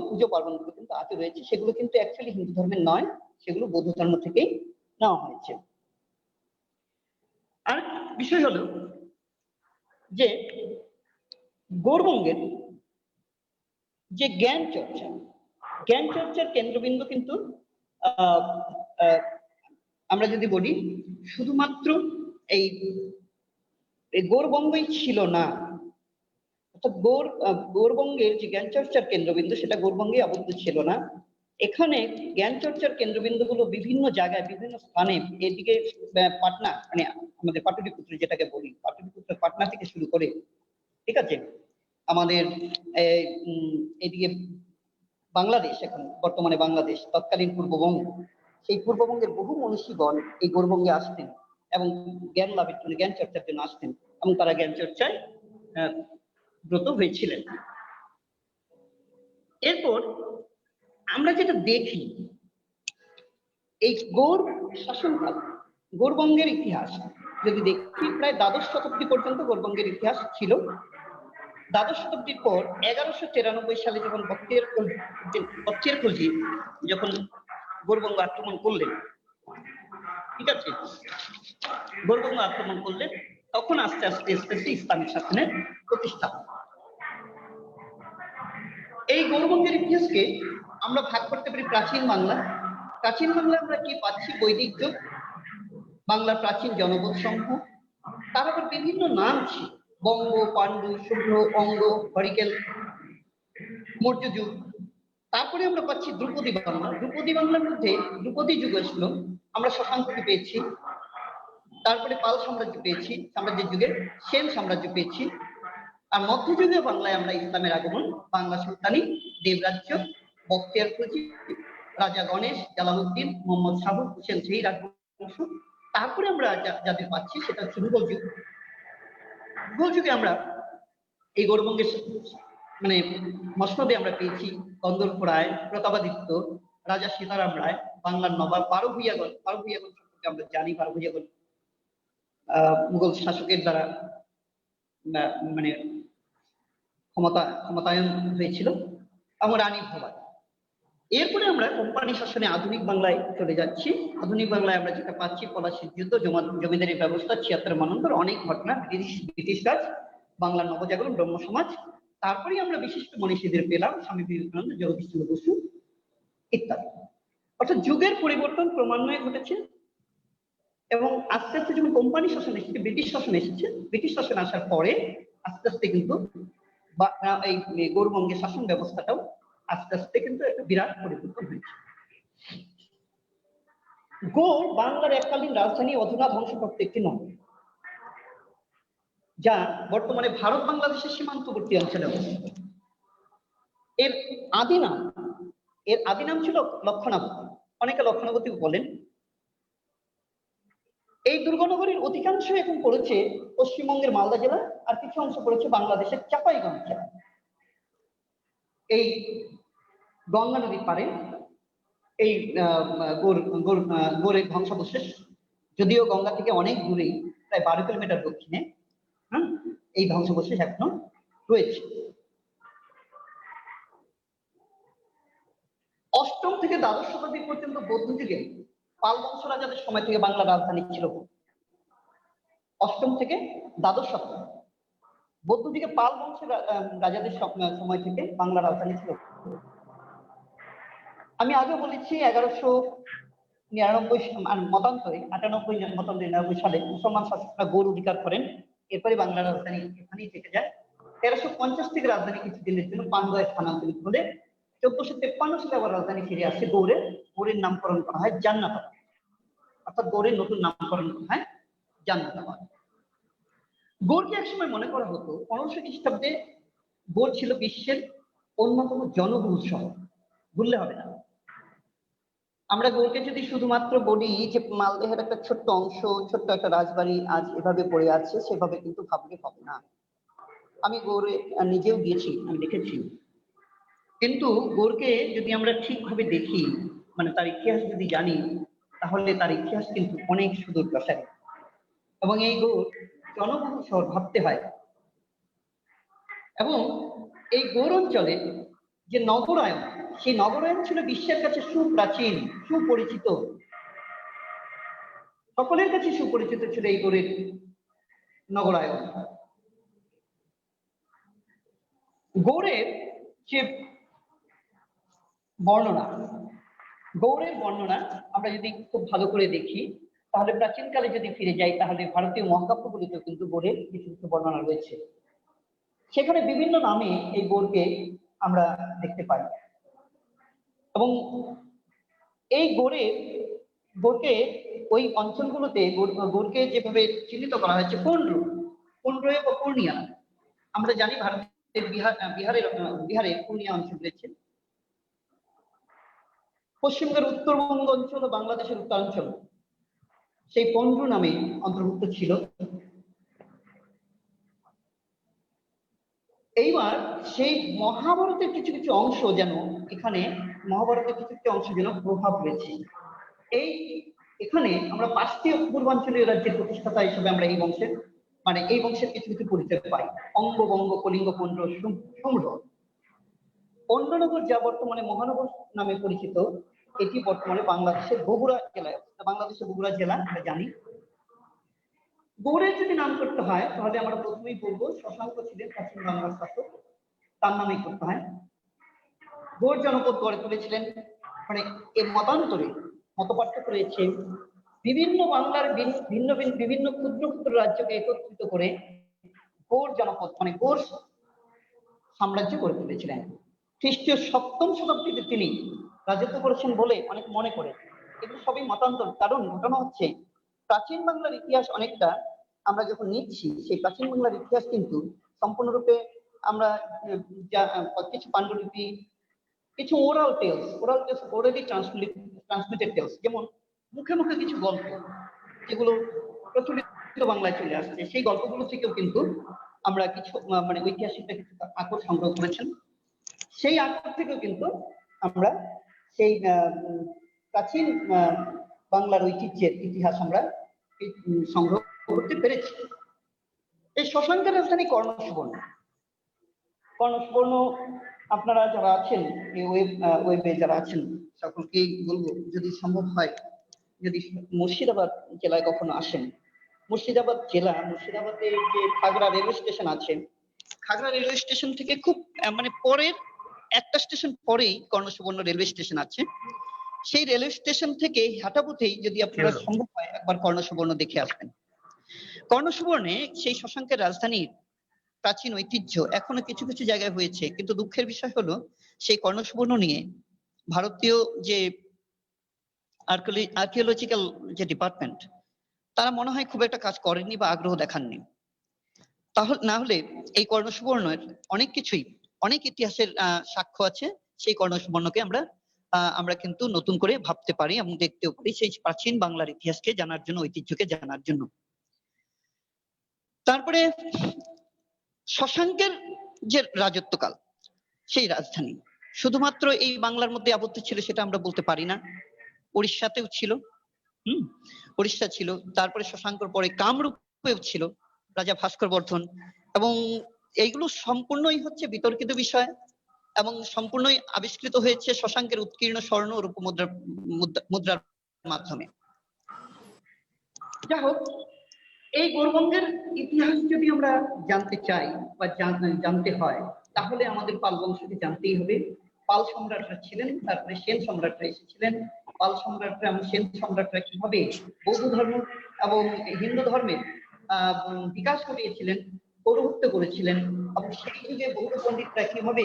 Speaker 4: পুজো পার্বণগুলো কিন্তু আজও রয়েছে। সেগুলো কিন্তু অ্যাকচুয়ালি হিন্দু ধর্মের নয়, সেগুলো বৌদ্ধ ধর্ম থেকেই নেওয়া হয়েছে। আর বিষয় হলো যে গৌড়বঙ্গের যে জ্ঞান চর্চার কেন্দ্রবিন্দু কিন্তু আমরা যদি বলি শুধুমাত্র এই গৌড়বঙ্গই ছিল না, অর্থাৎ গৌড়বঙ্গের যে জ্ঞান চর্চার কেন্দ্রবিন্দু সেটা গৌড়বঙ্গে আবদ্ধ ছিল না। এখানে জ্ঞান চর্চার কেন্দ্রবিন্দুগুলো বিভিন্ন জায়গায়, বিভিন্ন স্থানে, এদিকে পাটনা মানে আমাদের পাটলিপুত্র যেটাকে বলি, পাটলিপুত্র পাটনা থেকে শুরু করে, ঠিক আছে, আমাদের এদিকে বাংলাদেশ, এখন বর্তমানে বাংলাদেশ, তৎকালীন পূর্ববঙ্গ, সেই পূর্ববঙ্গের বহু মনীষীগণ এই গৌড়বঙ্গে আসতেন এবং জ্ঞান লাভের জন্য, জ্ঞান চর্চার জন্য আসতেন, এবং তারা জ্ঞান চর্চায় ব্রত হয়েছিলেন। এরপর আমরা যেটা দেখি, এই গৌড় শাসনকাল, গৌড়বঙ্গের ইতিহাস যদি দেখি, প্রায় দ্বাদশ শতাব্দী পর্যন্ত গৌড়বঙ্গের ইতিহাস ছিল। দ্বাদশ শতাব্দীর পর 1193 সালে যখন বখতিয়ার খলজি যখন গৌড়বঙ্গ আক্রমণ করলেন, ঠিক আছে, গৌড়বঙ্গ আক্রমণ করলেন, তখন আস্তে আস্তে ইসলামিক শাসনের প্রতিষ্ঠা। এই গৌড়বঙ্গের ইতিহাসকে আমরা ভাগ করতে পারি প্রাচীন বাংলায় আমরা কি পাচ্ছি? বৈদিক যুগ, বাংলার প্রাচীন জনপদ সমূহ, তার আবার বিভিন্ন নাম ছিল, বঙ্গ, পাণ্ডু, শুভ্র, অঙ্গ, হরিকেল, মৌর্য যুগ। তারপরে আমরা পাচ্ছি ধ্রুপদী বাংলার মধ্যে ধ্রুপদী যুগ আসলো, আমরা শশাঙ্ককে পেয়েছি, তারপরে পাল সাম্রাজ্য পেয়েছি, সাম্রাজ্যের যুগে সেন সাম্রাজ্য পেয়েছি, আর মধ্যযুগীয় বাংলায় আমরা ইসলামের আগমন, বাংলা সুলতানি, দেবরাজ্য, বখতিয়ার খলজি, রাজা গণেশ, জালালউদ্দিন, মোহাম্মদ শাহ হোসেন, সেই রাজবংশ। তারপরে আমরা যাদের পাচ্ছি সেটা হচ্ছে মুঘল যুগ। মুঘল যুগে আমরা এই গৌড়বঙ্গের মানে মসনদে আমরা পেয়েছি কন্দর্প রায়, প্রতাপাদিত্য, রাজা সীতারাম রায়, বাংলার নবাব, বারো ভূঁইয়াগণ সম্পর্কে আমরা জানি। বারো ভূঁইয়াগণ মুঘল শাসকের দ্বারা মানে ক্ষমতায়ন হয়েছিল, এবং রানী ভবানী। এরপরে আমরা কোম্পানি শাসনে আধুনিক বাংলায় চলে যাচ্ছি। আধুনিক বাংলায় আমরা যেটা পাচ্ছি, পলাশির যুদ্ধ, জমিদারি ব্যবস্থা, ৭৬ মন্বন্তর, অনেক ঘটনা, ব্রিটিশ রাজ, বাংলার নবজাগরণ, ব্রহ্ম সমাজ। তারপরে আমরা বিশিষ্ট মনীষীদের পেলাম, স্বামী বিবেকানন্দ, জগদীশচন্দ্র বসু ইত্যাদি। অর্থাৎ যুগের পরিবর্তন ক্রমান্বয়ে ঘটেছে, এবং আস্তে আস্তে যখন কোম্পানি শাসন এসেছে, ব্রিটিশ শাসন এসেছে, ব্রিটিশ শাসন আসার পরে আস্তে আস্তে কিন্তু এই গৌড়বঙ্গের শাসন ব্যবস্থাটাও আস্তে আস্তে কিন্তু একটা বিরাট পরিবর্তন হয়েছে। গৌড় বাংলার এককালীন রাজধানী, অধুনা ধ্বংসপ্রাপ্ত একটি নগর, যা বর্তমানে ভারত বাংলাদেশের সীমান্তবর্তী অঞ্চলে অবস্থিত। এর আদি নাম ছিল লক্ষণাবতী, অনেকে লক্ষণাবতী বলেন। এই দুর্গনগরীর অধিকাংশ এখন পড়েছে পশ্চিমবঙ্গের মালদা জেলা, আর কিছু অংশ পড়েছে বাংলাদেশের চাঁপাইগঞ্জ জেলা। এই গঙ্গা নদীর পারে এই গৌড়ের ধ্বংসাবশেষ, যদিও গঙ্গা থেকে অনেক দূরে, প্রায় 12 কিলোমিটার দক্ষিণে, এই ধ্বংসাবশেষ এখনো রয়েছে। অষ্টম থেকে দ্বাদশ শতাব্দী পর্যন্ত বৌদ্ধ যুগে পাল বংশ রাজাদের সময় থেকে বাংলার রাজধানী ছিল। অষ্টম থেকে দ্বাদশ শতাব্দী বৌদ্ধ যুগে পাল বংশের রাজাদের সময় থেকে বাংলা রাজধানী ছিল। আমি আগে বলেছি 1199 মতান্তরে 99 সালে মুসলমান শাসকরা গৌড় অধিকার করেন, এরপরে বাংলা রাজধানী এখানেই থেকে যায়। 1350 থেকে রাজধানী কিছুদিনের জন্য পান্ডুয়ায় স্থানান্তরিত হলে 1453 সালে আবার রাজধানী ফিরে আসে গৌড়ের নামকরণ করা হয় জান্নাতাবাদ, অর্থাৎ গৌড়ের নতুন নামকরণ করা হয় জান্নাতাবাদ। গৌড়কে একসময় মনে করা হতো 1500 খ্রিস্টাব্দে গৌড় ছিল বিশ্বের অন্যতম জনবহুল শহর। ভুললে হবে না। আমরা গৌরকে যদি শুধুমাত্র বলি যে মালদহের একটা ছোট্ট অংশ, ছোট্ট একটা রাজবাড়ি আজ এভাবে পড়ে আছে, সেভাবে কিন্তু ভাবলে হবে না। আমি গৌড়ে নিজেও গিয়েছি, আমি দেখেছি। কিন্তু গৌড়কে যদি আমরা ঠিকভাবে দেখি, মানে তার ইতিহাস যদি জানি, তাহলে তার ইতিহাস কিন্তু অনেক সুদূর প্রসারী। এবং এই গৌড় জনবহুল শহর ভাবতে হয়। এবং এই গৌড় অঞ্চলে যে নগরায়ন, সেই নগরায়ন ছিল বিশ্বের কাছে সুপ্রাচীন, সুপরিচিত, সকলের কাছে সুপরিচিত ছিল এই গৌড়ের নগরায়ন। গৌড়ের যে বর্ণনা, গৌড়ের বর্ণনা আমরা যদি খুব ভালো করে দেখি, তাহলে প্রাচীনকালে যদি ফিরে যাই, তাহলে ভারতীয় মহাকাব্যগুলিতেও কিন্তু গৌড়ের কিছু কিছু বর্ণনা রয়েছে। সেখানে বিভিন্ন নামে এই গৌড়কে আমরা দেখতে পাই। এবং এই গৌড়কে ওই অঞ্চলগুলোতে গৌড়কে যেভাবে চিহ্নিত করা হয়েছে কোন্ড্রয় বা পূর্ণিয়া। আমরা জানি ভারতের বিহারে পূর্ণিয়া অঞ্চল রয়েছে। পশ্চিমবঙ্গের উত্তরবঙ্গ অঞ্চল ও বাংলাদেশের উত্তরাঞ্চল সেই পন্ড্র নামে অন্তর্ভুক্ত ছিল। এইবার সেই মহাভারতের কিছু কিছু অংশ যেন এখানে, মহাভারতের কিছু কিছু অংশ যেন প্রভাব রয়েছে। এখানে আমরা 5টি পূর্বাঞ্চলীয় রাজ্যের প্রতিষ্ঠাতা হিসেবে আমরা এই বংশের কিছু কিছু পরিচয় পাই। অঙ্গ, বঙ্গ, কলিঙ্গ, পন্ড্র, শুম্র। পন্ডনগর যা বর্তমানে মহানগর নামে পরিচিত, এটি বর্তমানে বাংলাদেশের বগুড়া জেলায়, বাংলাদেশের বগুড়া জেলা আমরা জানি। গৌড়ের যদি নাম করতে হয়, তাহলে আমরা প্রথমেই বলবো শশাঙ্ক ছিলেন প্রাচীন বাংলার শাসক, তার নামেই করতে হয়। গৌড় জনপদ গড়ে তুলেছিলেন, মানে এর মতান্তরে মতপার্থক্য রয়েছে। বিভিন্ন বাংলার বিভিন্ন ক্ষুদ্র ক্ষুদ্র রাজ্যকে একত্রিত করে গৌড় জনপদ, মানে গৌড় সাম্রাজ্য গড়ে তুলেছিলেন। খ্রিস্টীয় 7ম শতাব্দীতে তিনি রাজত্ব করেছেন বলে অনেক মনে করে। এগুলো সবই মতান্তর। কারণ ঘটনা হচ্ছে, প্রাচীন বাংলার ইতিহাস অনেকটা আমরা যখন নিচ্ছি, সেই প্রাচীন বাংলার ইতিহাস কিন্তু সম্পূর্ণরূপে আমরা কিছু পাণ্ডুলিপি, কিছু oral tales orally transmitted tales, যেমন মুখে মুখে কিছু গল্প যেগুলো প্রচলিত বাংলায় চলে আসছে, সেই গল্পগুলো থেকেও কিন্তু আমরা কিছু মানে ঐতিহাসিকরা কিছু আকর সংগ্রহ করেছেন। সেই আকর থেকেও কিন্তু আমরা সেই প্রাচীন বাংলার ঐতিহ্যের ইতিহাস আমরা সংগ্রহ করতে পেরেছি। এই শশাঙ্কের রাজধানী কর্ণসুবর্ণ। আপনারা যারা আছেন এই ওয়েবে যারা আছেন, সকলকেই বলবো, যদি সম্ভব হয়, যদি মুর্শিদাবাদ জেলায় কখনো আসেন, মুর্শিদাবাদের যে খাগড়া রেলওয়ে স্টেশন আছে, খাগড়া রেলওয়ে স্টেশন থেকে খুব মানে পরের একটা স্টেশন পরেই কর্ণসুবর্ণ রেলওয়ে স্টেশন আছে। সেই রেলওয়ে স্টেশন থেকে হাঁটা পথেই যদি আপনারা সম্ভব হয় একবার কর্ণসুবর্ণ দেখে আসবেন। কর্ণসুবর্ণে সেই শশাঙ্কের রাজধানীর প্রাচীন ঐতিহ্য এখনো কিছু কিছু জায়গায় হয়েছে, কিন্তু দুঃখের বিষয় হলো সেই কর্ণসুবর্ণ নিয়ে ভারতীয় যে আর্কিওলজিক্যাল যে ডিপার্টমেন্ট, তারা মনে হয় খুব একটা কাজ করেননি বা আগ্রহ দেখাননি। তাহলে না হলে এই কর্ণসুবর্ণের অনেক কিছুই, অনেক ইতিহাসের সাক্ষ্য আছে। সেই কর্ণসুবর্ণকে আমরা কিন্তু নতুন করে ভাবতে পারি এবং দেখতেও পারি, সেই প্রাচীন বাংলার ইতিহাসকে জানার জন্য, ঐতিহ্যকে জানার জন্য। তারপরে শশাঙ্কের যে রাজত্বকাল, সেই রাজধানী শুধুমাত্র এই বাংলার মধ্যে আবদ্ধ ছিল সেটা আমরা বলতে পারি না। উড়িষ্যাতেও ছিল, উড়িষ্যা ছিল। তারপরে শশাঙ্কর পরে কামরূপেও ছিল রাজা ভাস্কর বর্ধন। এবং এইগুলো সম্পূর্ণই হচ্ছে বিতর্কিত বিষয় এবং সম্পূর্ণই আবিষ্কৃত হয়েছে শশাঙ্কের উৎকীর্ণ স্বর্ণ ও রূপ মুদ্রার মাধ্যমে। যাই হোক, এই গৌরবঙ্গের ইতিহাস যদি আমরা জানতে চাই বা জানতে হয়, তাহলে আমাদের পাল বংশকে জানতেই হবে। পাল সম্রাটরা ছিলেন, তারপরে সেন সম্রাটরা এসেছিলেন। পাল সম্রাটরা এবং সেন সম্রাটরা কিভাবে বৌদ্ধ ধর্ম এবং হিন্দু ধর্মের বিকাশ ঘটিয়েছিলেন, পৌরোহিত্য করেছিলেন, এবং সেই যুগে বৌদ্ধ পণ্ডিতরা কিভাবে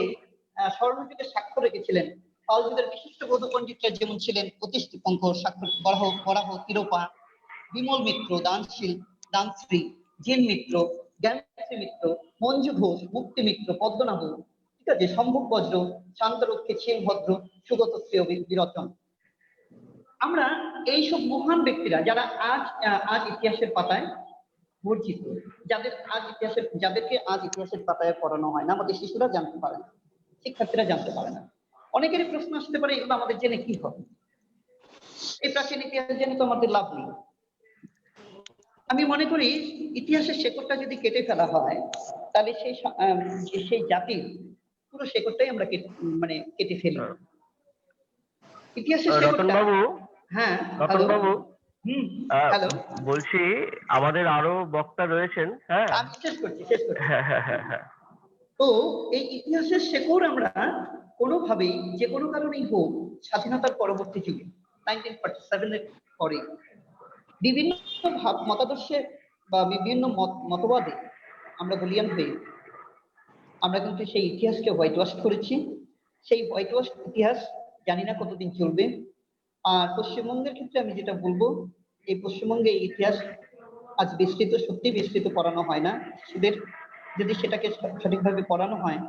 Speaker 4: স্বর্ণযুগের সাক্ষ্য রেখেছিলেন। পাল যুগের বিশিষ্ট বৌদ্ধ পণ্ডিতরা যেমন ছিলেন অতীশ দীপঙ্কর, বরাহ, তিরোপা, বিমল মিত্র, দানশ্রী, জিন মিত্র, জ্ঞানশ্রী মিত্র, মঞ্জু ঘোষ, মুক্তি মিত্র, পদ্মনাভ, ঠিক আছে, সম্ভব বজ্র, শান্তরক্ষে ক্ষীণ ভদ্র, সুগত শ্রেয় বিরচন। আমরা এইসব মহান ব্যক্তিরা যারা আজ ইতিহাসের পাতায় বর্জিত, যাদেরকে আজ ইতিহাসের পাতায় পড়ানো হয় না, আমাদের শিশুরা জানতে পারে না, শিক্ষার্থীরা জানতে পারে না। অনেকেরই প্রশ্ন আসতে পারে, এগুলো আমাদের জেনে কি হবে? এই প্রাচীন ইতিহাস জেনে তো আমাদের লাভ নেই। আমি মনে করি ইতিহাসের শেকড়টা যদি কেটে ফেলা হয়, তাহলে সেই জাতির পুরো শেকড়টাই আমরা কেটে ফেলি। ইতিহাসের
Speaker 1: রতন
Speaker 4: শেকড়টা,
Speaker 1: বাবু,
Speaker 4: হ্যাঁ
Speaker 1: রতন বাবু,
Speaker 4: হ্যালো,
Speaker 1: বলছি আমাদের আরো বক্তা রয়েছেন। হ্যাঁ,
Speaker 4: আমি শেষ করছি।
Speaker 1: হ্যাঁ।
Speaker 4: তো এই ইতিহাসের শেকড় আমরা কোনোভাবেই, যে কোনো কারণেই হোক, স্বাধীনতার পরবর্তী যুগে 1947 এর পরে বিভিন্ন মতাদর্শে বা বিভিন্ন মতবাদে আমরা বলিয়ান হয়ে আমরা কিন্তু সেই ইতিহাসকে হোয়াইট ওয়াশ করেছি। সেই হোয়াইট ওয়াশ ইতিহাস জানি না কতদিন চলবে। আর পশ্চিমবঙ্গের ক্ষেত্রে আমি যেটা বলবো, এই পশ্চিমবঙ্গে এই ইতিহাস আজ সত্যি বিস্তৃত পড়ানো হয় না শিশুদের। যদি সেটাকে সঠিকভাবে পড়ানো হয়,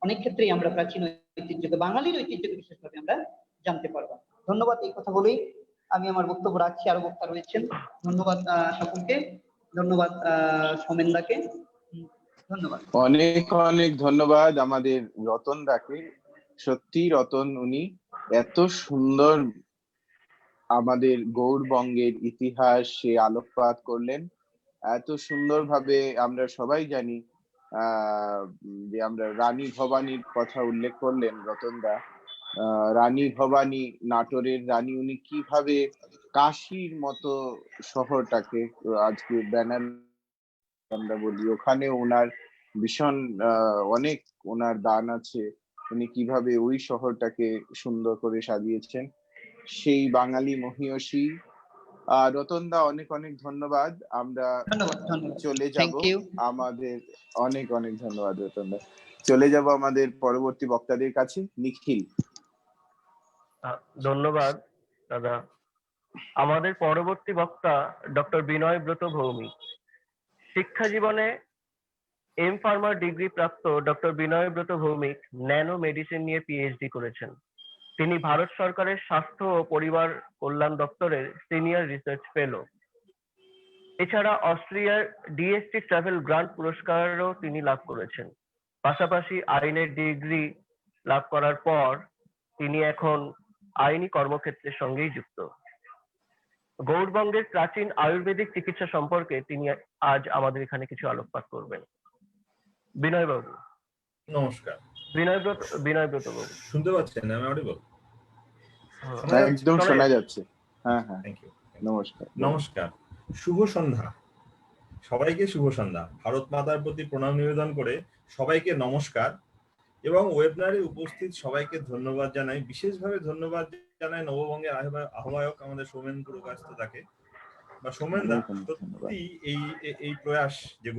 Speaker 4: অনেক ক্ষেত্রেই আমরা প্রাচীন ঐতিহ্যকে, বাঙালির ঐতিহ্যকে বিশেষভাবে আমরা জানতে পারবো। ধন্যবাদ। এই কথা বলেই আমি আমার বক্তব্য রাখছি। আরো বক্তা রয়েছেন। ধন্যবাদ সকলকে। ধন্যবাদ সৌমেনদাকে। ধন্যবাদ।
Speaker 3: অনেক অনেক ধন্যবাদ আমাদের রতন দাকে। সত্যি রতন, উনি এত সুন্দর আমাদের গৌড়বঙ্গের ইতিহাস সে আলোকপাত করলেন। এত সুন্দরভাবে আমরা সবাই জানি যে আমরা রানী ভবানীর কথা উল্লেখ করলেন রতনদা। রানী ভবানী, নাটোরের রানী, উনি কিভাবে কাশীর মতো শহরটাকে, আজকে ব্যানার আমরা বলি, ওখানে ওনার ভীষণ অনেক ওনার দান আছে। উনি কিভাবে ওই শহরটাকে সুন্দর করে সাজিয়েছেন, সেই বাঙালি মহীয়সী। রতন দা, অনেক অনেক ধন্যবাদ। আমরা চলে যাব আমাদের, অনেক অনেক ধন্যবাদ রতন দা। চলে যাব আমাদের পরবর্তী বক্তাদের কাছে। নিখিল।
Speaker 1: ধন্যবাদ দাদা। আমাদের পরবর্তী বক্তা ডক্টর বিনয় ব্রত ভৌমিক। শিক্ষা জীবনে এম.ফার্মা ডিগ্রি প্রাপ্ত ডক্টর বিনয় ব্রত ভৌমিক ন্যানো মেডিসিন নিয়ে পিএইচডি করেছেন। তিনি ভারত সরকারের স্বাস্থ্য ও পরিবার কল্যাণ দপ্তরের সিনিয়র রিসার্চ ফেলো। এছাড়া অস্ট্রিয়ার ডিএসটি ট্রাভেল গ্রান্ট পুরস্কারও তিনি লাভ করেছেন। পাশাপাশি আইনের ডিগ্রি লাভ করার পর তিনি এখন আইনি কর্মক্ষেত্রের সঙ্গেই যুক্ত। গৌড়বঙ্গের প্রাচীন আয়ুর্বেদিক চিকিৎসা সম্পর্কে তিনি আজ আমাদের এখানে কিছু আলোকপাত করবেন। বিনয় বাবু।
Speaker 5: নমস্কার।
Speaker 1: বিনয় ব্রত বাবু,
Speaker 5: শুনতে পাচ্ছেন? আমি অডিবল?
Speaker 3: একদম শোনা যাচ্ছে। হ্যাঁ,
Speaker 5: থ্যাংক ইউ।
Speaker 3: নমস্কার।
Speaker 5: শুভ সন্ধ্যা সবাইকে। শুভ সন্ধ্যা। ভারত মাতার প্রতি প্রণাম নিবেদন করে সবাইকে নমস্কার, এবং ওয়েবিনারে উপস্থিত সবাইকে ধন্যবাদ জানাই। বিশেষভাবে ধন্যবাদ জানাই নববঙ্গের আহ্বায়ক আমাদের সৌমেন পুরকায়স্থ তাকে, বা সৌমেন দা। সত্যি এই প্রয়াস যে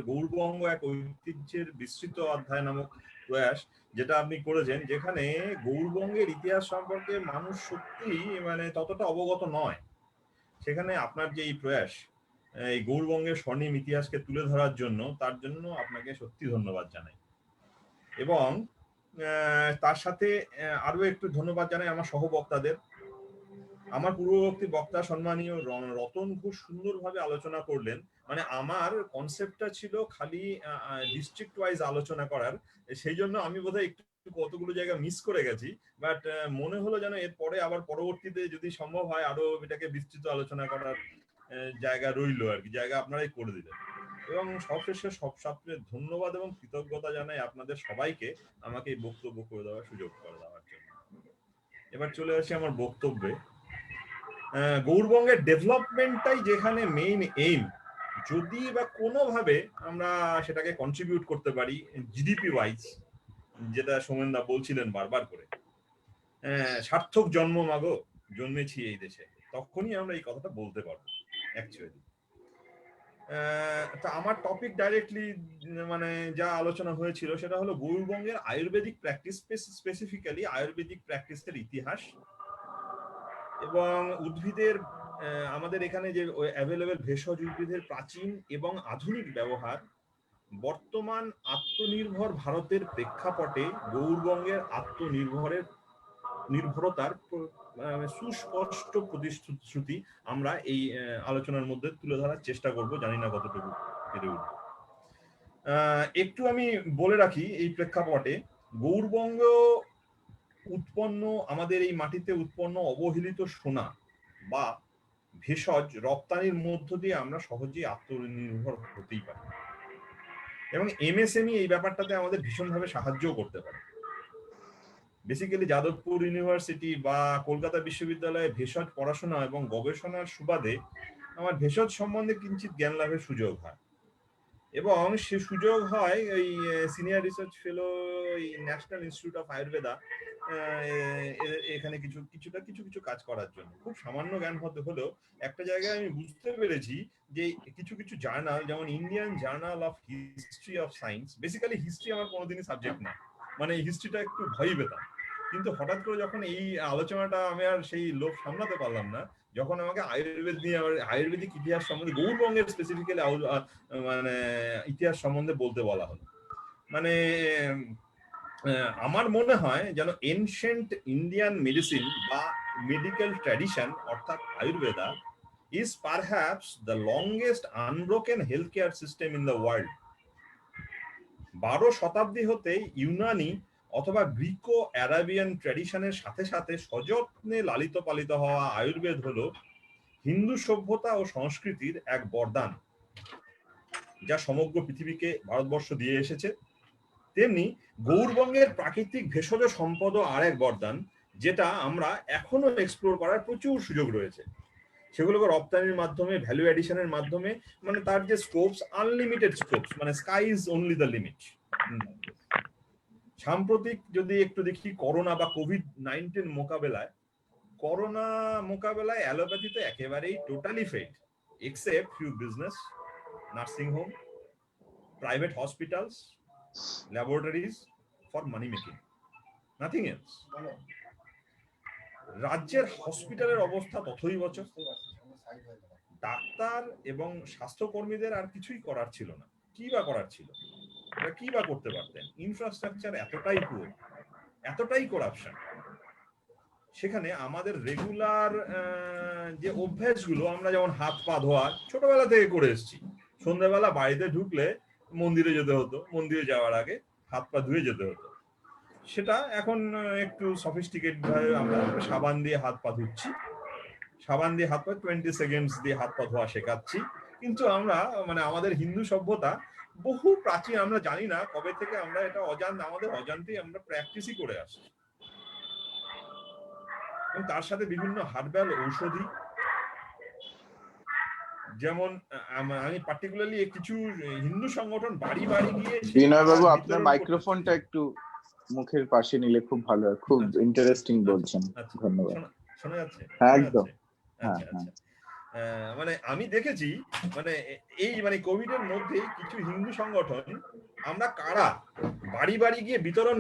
Speaker 5: গৌড়বঙ্গ এক ঐতিহ্যের বিস্তৃত অধ্যায় নামক প্রয়াস যেটা আপনি করেছেন, যেখানে গৌড়বঙ্গের ইতিহাস সম্পর্কে মানুষ সত্যি ততটা অবগত নয়, সেখানে আপনার যে এই প্রয়াস এই গৌড়বঙ্গের স্বর্ণিম ইতিহাসকে তুলে ধরার জন্য, তার জন্য আপনাকে সত্যি ধন্যবাদ জানাই। এবং তার সাথে আরো একটু ধন্যবাদ জানাই আমার সহবক্তাদের। আমার পূর্ববর্তী বক্তা সম্মানীয় রতন খুব সুন্দরভাবে আলোচনা করলেন। আমার কনসেপ্টটা ছিল খালি ডিস্ট্রিক্ট ওয়াইজ আলোচনা করার, সেই জন্য আমি বোধহয় একটু কতগুলো জায়গা মিস করে গেছি। বাট মনে হলো যেন এরপরে আবার পরবর্তীতে যদি সম্ভব হয় আরো এটাকে বিস্তৃত আলোচনা করার জায়গা রইলো আর কি, জায়গা আপনারাই করে দিলেন। এবং সবশেষে সব ছাত্রের ধন্যবাদ এবং কৃতজ্ঞতা জানাই আপনাদের সবাইকে আমাকে এই বক্তব্য করে দেওয়ার সুযোগ করে দেওয়ার জন্য। এবার চলে আসি আমার বক্তব্যে। গৌড়বঙ্গের ডেভেলপমেন্টটাই যেখানে মেইন এইম, যদি বা কোনোভাবে আমরা সেটাকে কন্ট্রিবিউট করতে পারি জিডিপি ওয়াইজ, যেটা সৌমেনদা বলছিলেন বারবার করে, সার্থক জন্ম মাগো, জন্মেছি এই দেশে, তখনই আমরা এই কথাটা বলতে পারবো অ্যাকচুয়ালি। তা আমার টপিক ডাইরেক্টলি যা আলোচনা হয়েছিল সেটা হলো গৌড়বঙ্গের আয়ুর্বেদিক প্র্যাকটিস, স্পেসিফিক্যালি আয়ুর্বেদিক প্র্যাকটিসের ইতিহাস এবং উদ্ভিদের, আমাদের এখানে যে অ্যাভেলেবেল ভেষজ উদ্ভিদের প্রাচীন এবং আধুনিক ব্যবহার, বর্তমান আত্মনির্ভর ভারতের প্রেক্ষাপটে গৌরবঙ্গের নির্ভরতার সুস্পষ্ট প্রতিশ্রুতি আমরা এই আলোচনার মধ্যে তুলে ধরার চেষ্টা করব, জানি না কতটুকু পেরে উঠব। একটু আমি বলে রাখি এই প্রেক্ষাপটে গৌরবঙ্গ উৎপন্ন, আমাদের এই মাটিতে উৎপন্ন অবহেলিত সোনা বা ভেষজ রপ্তানির মধ্য দিয়ে আমরা সহজেই আত্মনির্ভর হতেই পারি, এবং এমএসএমই এই ব্যাপারটাতে আমাদের ভীষণভাবে সাহায্য করতে পারে। বেসিক্যালি যাদবপুর ইউনিভার্সিটি বা কলকাতা বিশ্ববিদ্যালয়ে ভেষজ পড়াশোনা এবং গবেষণার সুবাদে আমার ভেষজ সম্বন্ধে কিঞ্চিত জ্ঞান লাভের সুযোগ হয়, এবং সে সুযোগ হয় ওই senior research fellow national institute of Ayurveda এখানে কিছু কাজ করার জন্য। খুব সামান্য জ্ঞান হলেও একটা জায়গায় আমি বুঝতে পেরেছি যে কিছু জার্নাল, যেমন Indian journal of history of science, basically history আমার কোনোদিনই সাবজেক্ট না, মানে এই হিস্ট্রিটা একটু ভয়ই পেতাম, কিন্তু হঠাৎ করে যখন এই আলোচনাটা আমি আর সেই লোভ সামলাতে পারলাম না, যখন আমাকে আয়ুর্বেদ নিয়ে আয়ুর্বেদিক ইতিহাস সম্বন্ধে গৌরবঙ্গের স্পেসিফিক্যালি মানে ইতিহাস সম্বন্ধে বলতে বলা হলো, মানে আমার মনে হয় যেন এনশিয়েন্ট ইন্ডিয়ান মেডিসিন বা মেডিকেল ট্র্যাডিশন অর্থাৎ Ayurveda is perhaps the longest unbroken healthcare system in the world. 12 শতাব্দী হতে ইউনানি অথবা গ্রিকো অ্যারাবিয়ান ট্র্যাডিশনের সাথে সাথে সযত্নে লালিত পালিত হওয়া আয়ুর্বেদ হলো হিন্দু সভ্যতা ও সংস্কৃতির এক বরদান, যা সমগ্র পৃথিবীকে ভারতবর্ষ দিয়ে এসেছে। তেমনি গৌরবঙ্গের প্রাকৃতিক ভেষজ সম্পদও আরেক বরদান, যেটা আমরা এখনো এক্সপ্লোর করার প্রচুর সুযোগ রয়েছে। সেগুলোকে রপ্তানির মাধ্যমে, ভ্যালু এডিশনের মাধ্যমে, মানে তার যে স্কোপস, আনলিমিটেড স্কোপস, মানে sky is only the limit. সাম্প্রতিক যদি একটু দেখি করোনা বা কোভিড-19 মোকাবেলায় অ্যালোপ্যাথি তো একেবারেই totally fade, except few business, nursing home, private hospitals, laboratories for money making, nothing else. রাজ্যের হসপিটালের অবস্থা তথৈবচ। ডাক্তার এবং স্বাস্থ্যকর্মীদের আর কিছুই করার ছিল না, কি বা করার ছিল, কি বা করতে পারতেন? ইনফ্রাস্ট্রাকচার এতটাই পুরো, এতটাই করাপশন। সেখানে আমাদের রেগুলার যে অভ্যাসগুলো, আমরা যেমন হাত পা ধোয়া ছোটবেলা থেকে করে এসেছি, সন্ধ্যাবেলা বাড়িতে ঢুকলে মন্দিরে যেতে হতো, মন্দিরে যাওয়ার আগে হাত পা ধুয়ে যেতে হতো, সেটা এখন একটু সফিস্টিকেট ভাবে আমরা সাবান দিয়ে হাত পা ধুচ্ছি, সাবান দিয়ে হাত পা 20 সেকেন্ডস দিয়ে হাত পা ধোয়া শেখাচ্ছি। কিন্তু আমরা, মানে আমাদের হিন্দু সভ্যতা বহু প্রাচীন, আমরা জানি না কবে থেকে আমরা এটা আমাদের অজান্তেই আমরা প্র্যাকটিসই করে আসছি। এবং তার সাথে বিভিন্ন হার্বাল ঔষধি, যেমন আমি পার্টিকুলারলি কিছু হিন্দু সংগঠন বাড়ি বাড়ি গিয়ে।
Speaker 3: বিনয় বাবু, আপনার মাইক্রোফোনটা একটু মুখের পাশে নিলে খুব ভালো হয়, খুব ইন্টারেস্টিং বলছেন। ধন্যবাদ।
Speaker 5: শোনা যাচ্ছে?
Speaker 3: একদম।
Speaker 5: আচ্ছা আচ্ছা। মানে আমি দেখেছি, মানে এই মানে কোভিড এর মধ্যে কিছু হিন্দু সংগঠন আমরা কারা বাড়ি বাড়ি গিয়ে বিতরণ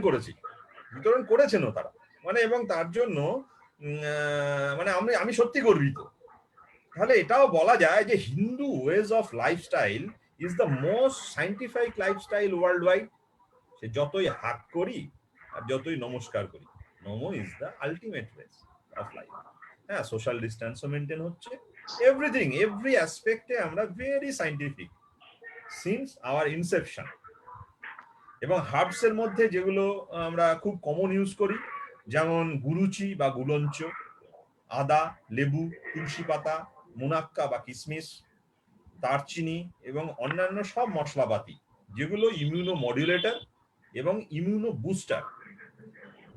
Speaker 5: করেছেন তারা, মানে, এবং তার জন্য মানে আমি সত্যি গর্বিত। তাহলে এটাও বলা যায় যে Hindu ways of lifestyle is the most scientific lifestyle world wide. সে যতই হাত করি আর যতই নমস্কার করি, নমো is the ultimate ways of life. হ্যাঁ, সোশ্যাল ডিস্টেন্সও মেনটেন হচ্ছে, এভরিথিং, এভরি অ্যাসপেক্টে আমরা very scientific since our inception. এবং হার্বস এর মধ্যে যেগুলো আমরা খুব কমন ইউজ করি, যেমন গুরুচি বা গুলঞ্চ, আদা, লেবু, তুলসী পাতা, মুনাক্কা বা কিশমিশ, দারচিনি এবং অন্যান্য সব মশলাপাতি, যেগুলো ইমিউনো মডুলেটর এবং ইমিউনো বুস্টার,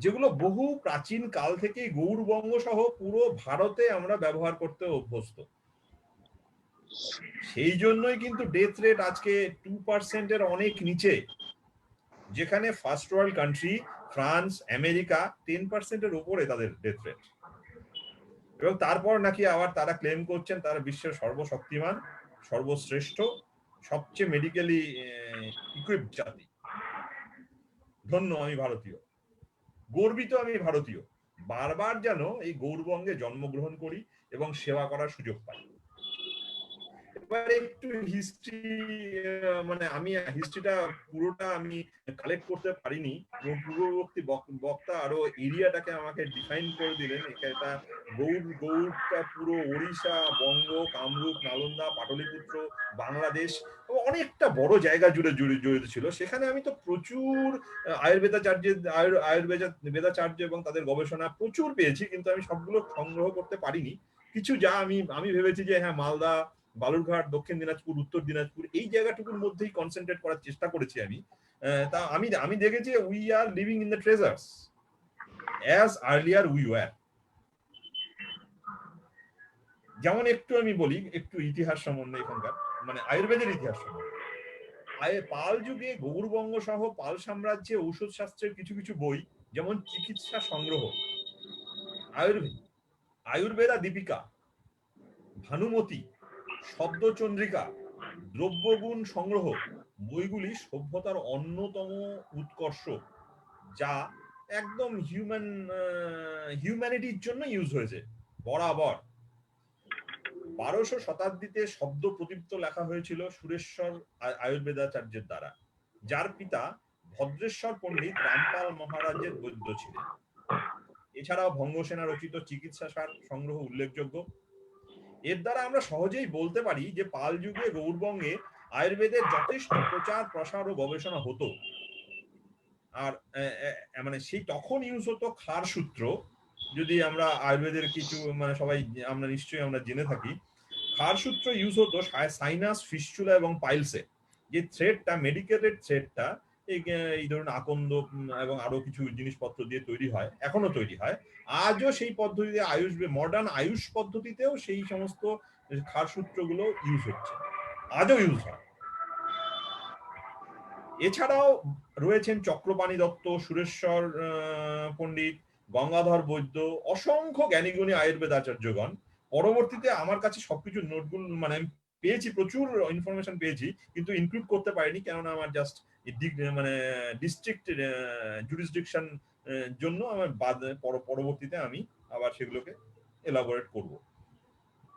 Speaker 5: যেগুলো বহু প্রাচীন কাল থেকে গৌরবঙ্গ সহ পুরো ভারতে আমরা ব্যবহার করতে অভ্যস্ত। সেই জন্যই কিন্তু ডেথ রেট আজকে 2% এর অনেক নিচে, যেখানে first world country France, America 10% এর উপরে তাদের ডেথ রেট। এবং তারপর নাকি আবার তারা ক্লেম করছেন তারা বিশ্বের সর্বশক্তিমান, সর্বশ্রেষ্ঠ, সবচেয়ে মেডিকেলি ইকুইপড জাতি। ধন্য আমি ভারতীয়, গর্বিত আমি ভারতীয়, বারবার যেন এই গৌরবঙ্গে জন্মগ্রহণ করি এবং সেবা করার সুযোগ পাই। এবার একটু হিস্ট্রি, মানে আমি হিস্ট্রিটা পুরোটা আমি কালেক্ট করতে পারিনি এবং পূর্ববর্তী বক্তা আরো এরিয়াটাকে আমাকে ডিফাইন করে দিলেন। এটা গৌড়টা পুরো ওড়িশা, বঙ্গ, কামরূপ, নালন্দা, পাটলিপুত্র, বাংলাদেশ অনেকটা বড় জায়গা জুড়ে জড়িত ছিল। সেখানে আমি তো প্রচুর আয়ুর্বেদাচার্য এবং তাদের গবেষণা প্রচুর পেয়েছি, কিন্তু আমি সবগুলো সংগ্রহ করতে পারিনি। কিছু যা আমি ভেবেছি যে হ্যাঁ, মালদা, বালুরঘাট, দক্ষিণ দিনাজপুর, উত্তর দিনাজপুর এই জায়গাটুকুর মধ্যেই কনসেন্ট্রেট করার চেষ্টা করেছি আমি। তা আমি দেখেছি we are living in the treasures as earlier we were. যেমন একটু আমি বলি একটু ইতিহাস সম্বন্ধে, এখানকার মানে আয়ুর্বেদের ইতিহাস সম্বন্ধে। পাল যুগে গৌড়বঙ্গ সহ পাল সাম্রাজ্যে ঔষধ শাস্ত্রের কিছু কিছু বই, যেমন চিকিৎসা সংগ্রহ, আয়ুর্বেদা দীপিকা, ভানুমতি, শব্দচন্দ্রিকা, দ্রব্যগুণ সংগ্রহ বইগুলি সভ্যতার অন্যতম উৎকর্ষ, যা একদম হিউম্যানিটির জন্য ইউজ হয়েছে বরাবর। 1200 শতাব্দীতে শব্দ প্রদীপ্ত লেখা হয়েছিল সুরেশ্বর আয়ুর্বেদাচার্যের দ্বারা, যার পিতা ভদ্রেশ্বর পণ্ডিত রামপাল মহারাজের বৈদ্য ছিলেন। এছাড়াও ভঙ্গসেনা রচিত চিকিৎসা সার সংগ্রহ উল্লেখযোগ্য। এর দ্বারা আমরা সহজেই বলতে পারি যে পাল যুগে গৌড়বঙ্গে আয়ুর্বেদের যথেষ্ট প্রচার প্রসার ও গবেষণা হতো। আর মানে সেই তখন ইউজ হতো খার সূত্র। যদি আমরা আয়ুর্বেদের কিছু মানে সবাই আমরা নিশ্চয়ই আমরা জেনে থাকি, খার সূত্র ইউজ হতো সাইনাস, ফিস্চুলা এবং পাইলসে। যে থ্রেডটা, মেডিকেটেড থ্রেডটা এই ধরুন আকন্দ এবং আরো কিছু জিনিসপত্র দিয়ে তৈরি হয়, এখনো তৈরি হয়। আজও সেই পদ্ধতিতে মডার্ন আয়ুষ পদ্ধতিতেও সেই সমস্ত খার সূত্রগুলো ইউজ হচ্ছে, আজও ইউজ হয়। এছাড়াও রয়েছেন চক্রপাণি দত্ত, সুরেশ্বর পণ্ডিত, গঙ্গাধর বৈদ্য, অসংখ্য জ্ঞানীগুণী আয়ুর্বেদ আচার্যগণ। পরবর্তীতে আমার কাছে সবকিছু নোটগুলো মানে আমি পেয়েছি, প্রচুর ইনফরমেশন পেয়েছি, কিন্তু ইনক্লুড করতে পারিনি, কেননা আমার জাস্ট মানে ডিস্ট্রিক্ট জুরিসডিকশন জন্য আমার পরবর্তীতে আমি আবার সেগুলোকে এলাবোরেট করব।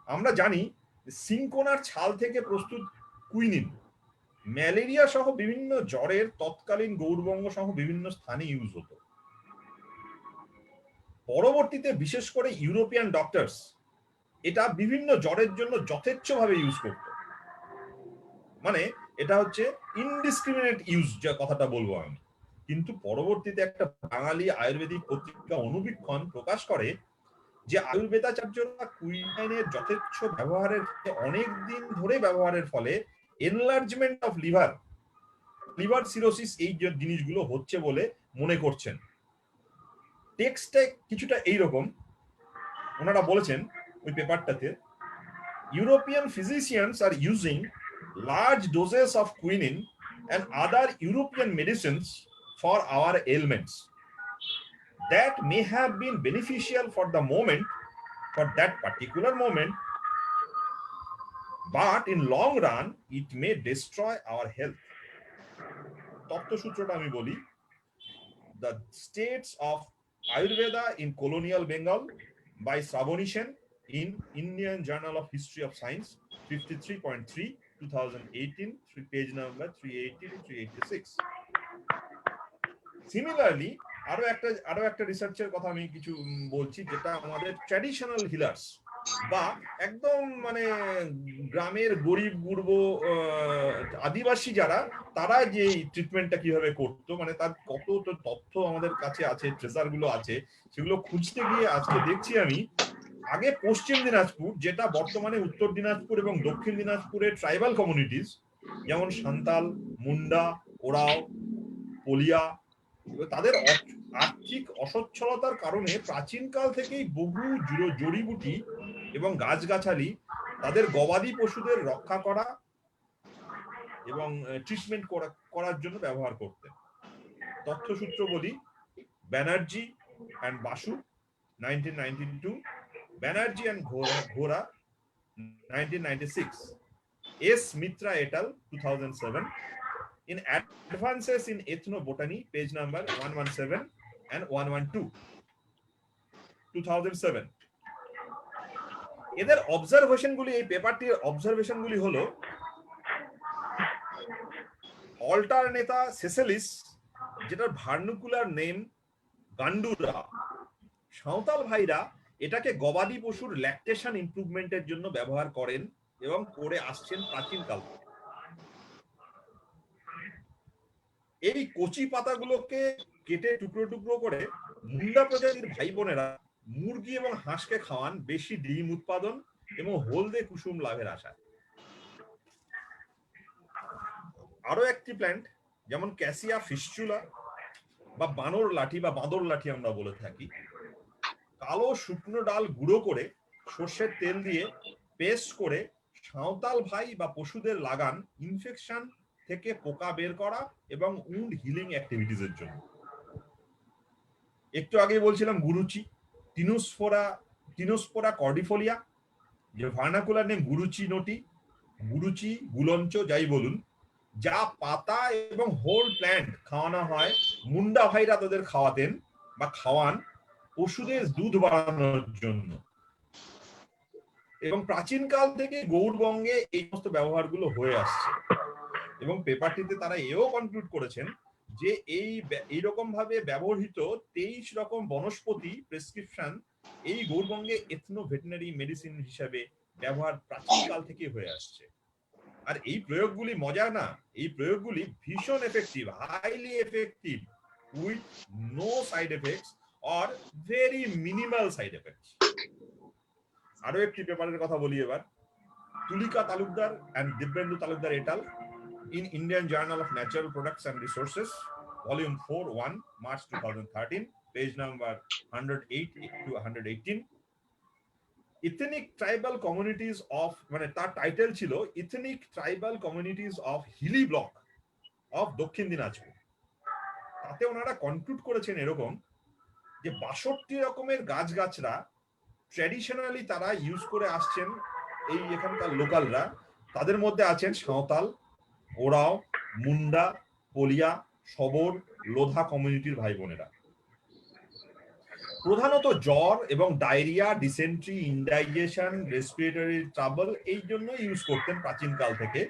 Speaker 5: আমরা জানি সিনকোনার ছাল থেকে প্রস্তুত কুইনিন ম্যালেরিয়া সহ বিভিন্ন জ্বরের তৎকালীন গৌড়বঙ্গ সহ বিভিন্ন স্থানে ইউজ হতো। পরবর্তীতে বিশেষ করে ইউরোপিয়ান ডক্টরস এটা বিভিন্ন জ্বরের জন্য যথেচ্ছভাবে ইউজ করত। মানে এটা হচ্ছে ইনডিসক্রিমিনেট ইউজ, যে কথাটা বলবো আমি। কিন্তু পরবর্তীতে একটা বাঙালি আয়ুর্বেদিক পত্রিকা অনুবীক্ষণ প্রকাশ করে যে আয়ুর্বেদাচার্যরা কুইনাইনের যথেচ্ছ ব্যবহারের অনেক দিন ধরে ব্যবহারের ফলে এনলার্জমেন্ট অফ লিভার সিরোসিস এই যে জিনিসগুলো হচ্ছে বলে মনে করছেন। টেক্সটে কিছুটা এইরকম ওনারা বলেছেন ওই পেপারটাতে, European physicians are using large doses of quinine and other European medicines for our ailments that may have been beneficial for the moment, for that particular moment, but in long run it may destroy our health. তত্ত্বসূত্রটা আমি বলি, the states of Ayurveda in colonial Bengal by Sravani Sen in Indian Journal of History of Science 53.3 2018, page number 380 to 386. Similarly, আরো একটা রিসার্চের কথা আমি কিছু বলছি, যেটা আমাদের ট্র্যাডিশনাল হিলার্স বা একদম মানে গ্রামের গরিব গুরব আদিবাসী যারা, তারা যে ট্রিটমেন্টটা কিভাবে করতো, মানে তার কত তথ্য আমাদের কাছে আছে, ট্রেজার গুলো আছে, সেগুলো খুঁজতে গিয়ে আজকে দেখছি আমি আগে পশ্চিম দিনাজপুর, যেটা বর্তমানে উত্তর দিনাজপুর এবং দক্ষিণ দিনাজপুরের ট্রাইবাল কমিউনিটিস যেমন সান্তাল, মুন্ডা, ওরাও, পলিয়া, তাদের আর্থিক অসচ্ছলতার কারণে প্রাচীনকাল থেকেই বহু জড়িবুটি এবং গাছগাছালি তাদের গবাদি পশুদের রক্ষা করা এবং ট্রিটমেন্ট করার জন্য ব্যবহার করতেন। তথ্যসূত্র বলি, ব্যানার্জি অ্যান্ড বাসু 1992, ব্যানার্জি অ্যান্ড ঘোরা 1996, S Mitra এটাল 2007, in Advances in Ethnobotany, page number 117 and 112, 2007. এদের অবজারভেশন গুলি, এই পেপারটির অবজারভেশন গুলি হলো অল্টারনেতা সেসেলিস, যেটার ভার্নাকুলার নেম গান্ডুরা, সাঁওতাল ভাইরা এটাকে গবাদি পশুর ল্যাকটেশন ইমপ্রুভমেন্টের জন্য ব্যবহার করেন এবং করে আসছেন প্রাচীনকাল থেকে। এই কচি পাতাগুলোকে কেটে টুকরো টুকরো করে মুন্ডা প্রজাতির ভাই বোনেরা মুরগি এবং হাঁসকে খাওয়ান বেশি ডিম উৎপাদন এবং হলদে কুসুম লাভের আশায়। আরো একটি প্ল্যান্ট যেমন ক্যাসিয়া ফিস্চুলা বা বানর লাঠি বা বাঁদর লাঠি আমরা বলে থাকি, কালো শুকনো ডাল গুঁড়ো করে সর্ষের তেল দিয়ে পেস্ট করে সাঁওতাল ভাই বা পশুদের লাগান ইনফেকশন থেকে পোকা বের করা এবং উন্ড হিলিং অ্যাক্টিভিটিজের জন্য। একটু আগে বলছিলাম গুরুচি, টিনোস্পোরা কর্ডিফোলিয়া, যে ভার্নাকুলার নেম গুরুচি নটি, গুরুচি গুলঞ্চ যাই বলুন, যা পাতা এবং হোল প্ল্যান্ট খাওয়ানো হয়, মুন্ডা ভাইরা তাদের খাওয়াতেন বা খাওয়ান পশুদের দুধ বাড়ানোর জন্য। এবং প্রাচীনকাল থেকে গৌড়বঙ্গে এই সমস্ত ব্যবহারগুলো হয়ে আসছে। এবং পেপারটিতে তারা এও কনক্লুড করেছেন যে এইরকম ভাবে ব্যবহৃত 23 রকম বনস্পতি প্রেসক্রিপশন এই গৌড়বঙ্গে এথনো ভেটেরিনারি মেডিসিন হিসাবে ব্যবহার প্রাচীনকাল থেকে হয়ে আসছে। আর এই প্রয়োগগুলি মজা না, এই প্রয়োগগুলি ভীষণ effective, highly effective, with no side effects or very minimal side effects. আরো একটি পেপারের কথা বলি এবার, Tulika Talukdar and Dibyendu Talukdar et al in Indian Journal of Natural Products and Resources, Volume 4, 1, March 2013, page number 108 to 118. Ethnic tribal communities of, মানে তার title ছিল Ethnic Tribal Communities of Hilly Block of দক্ষিণ দিনাজপুর। তাতে ওনারা কনক্লুড করেছেন এরকম যে 62 রকমের গাছগাছরা ট্র্যাডিশনালি তারা ইউজ করে আসছেন এই এখানকার লোকালরা। তাদের মধ্যে আছেন সাঁওতাল, ওরাও, মুন্ডা, পলিয়া, সবর, লোধা কমিউনিটির ভাই বোনেরা। প্রধানত জ্বর এবং diarrhoea, dysentery, indigestion, respiratory trouble এই জন্য ইউজ করতেন প্রাচীনকাল থেকে।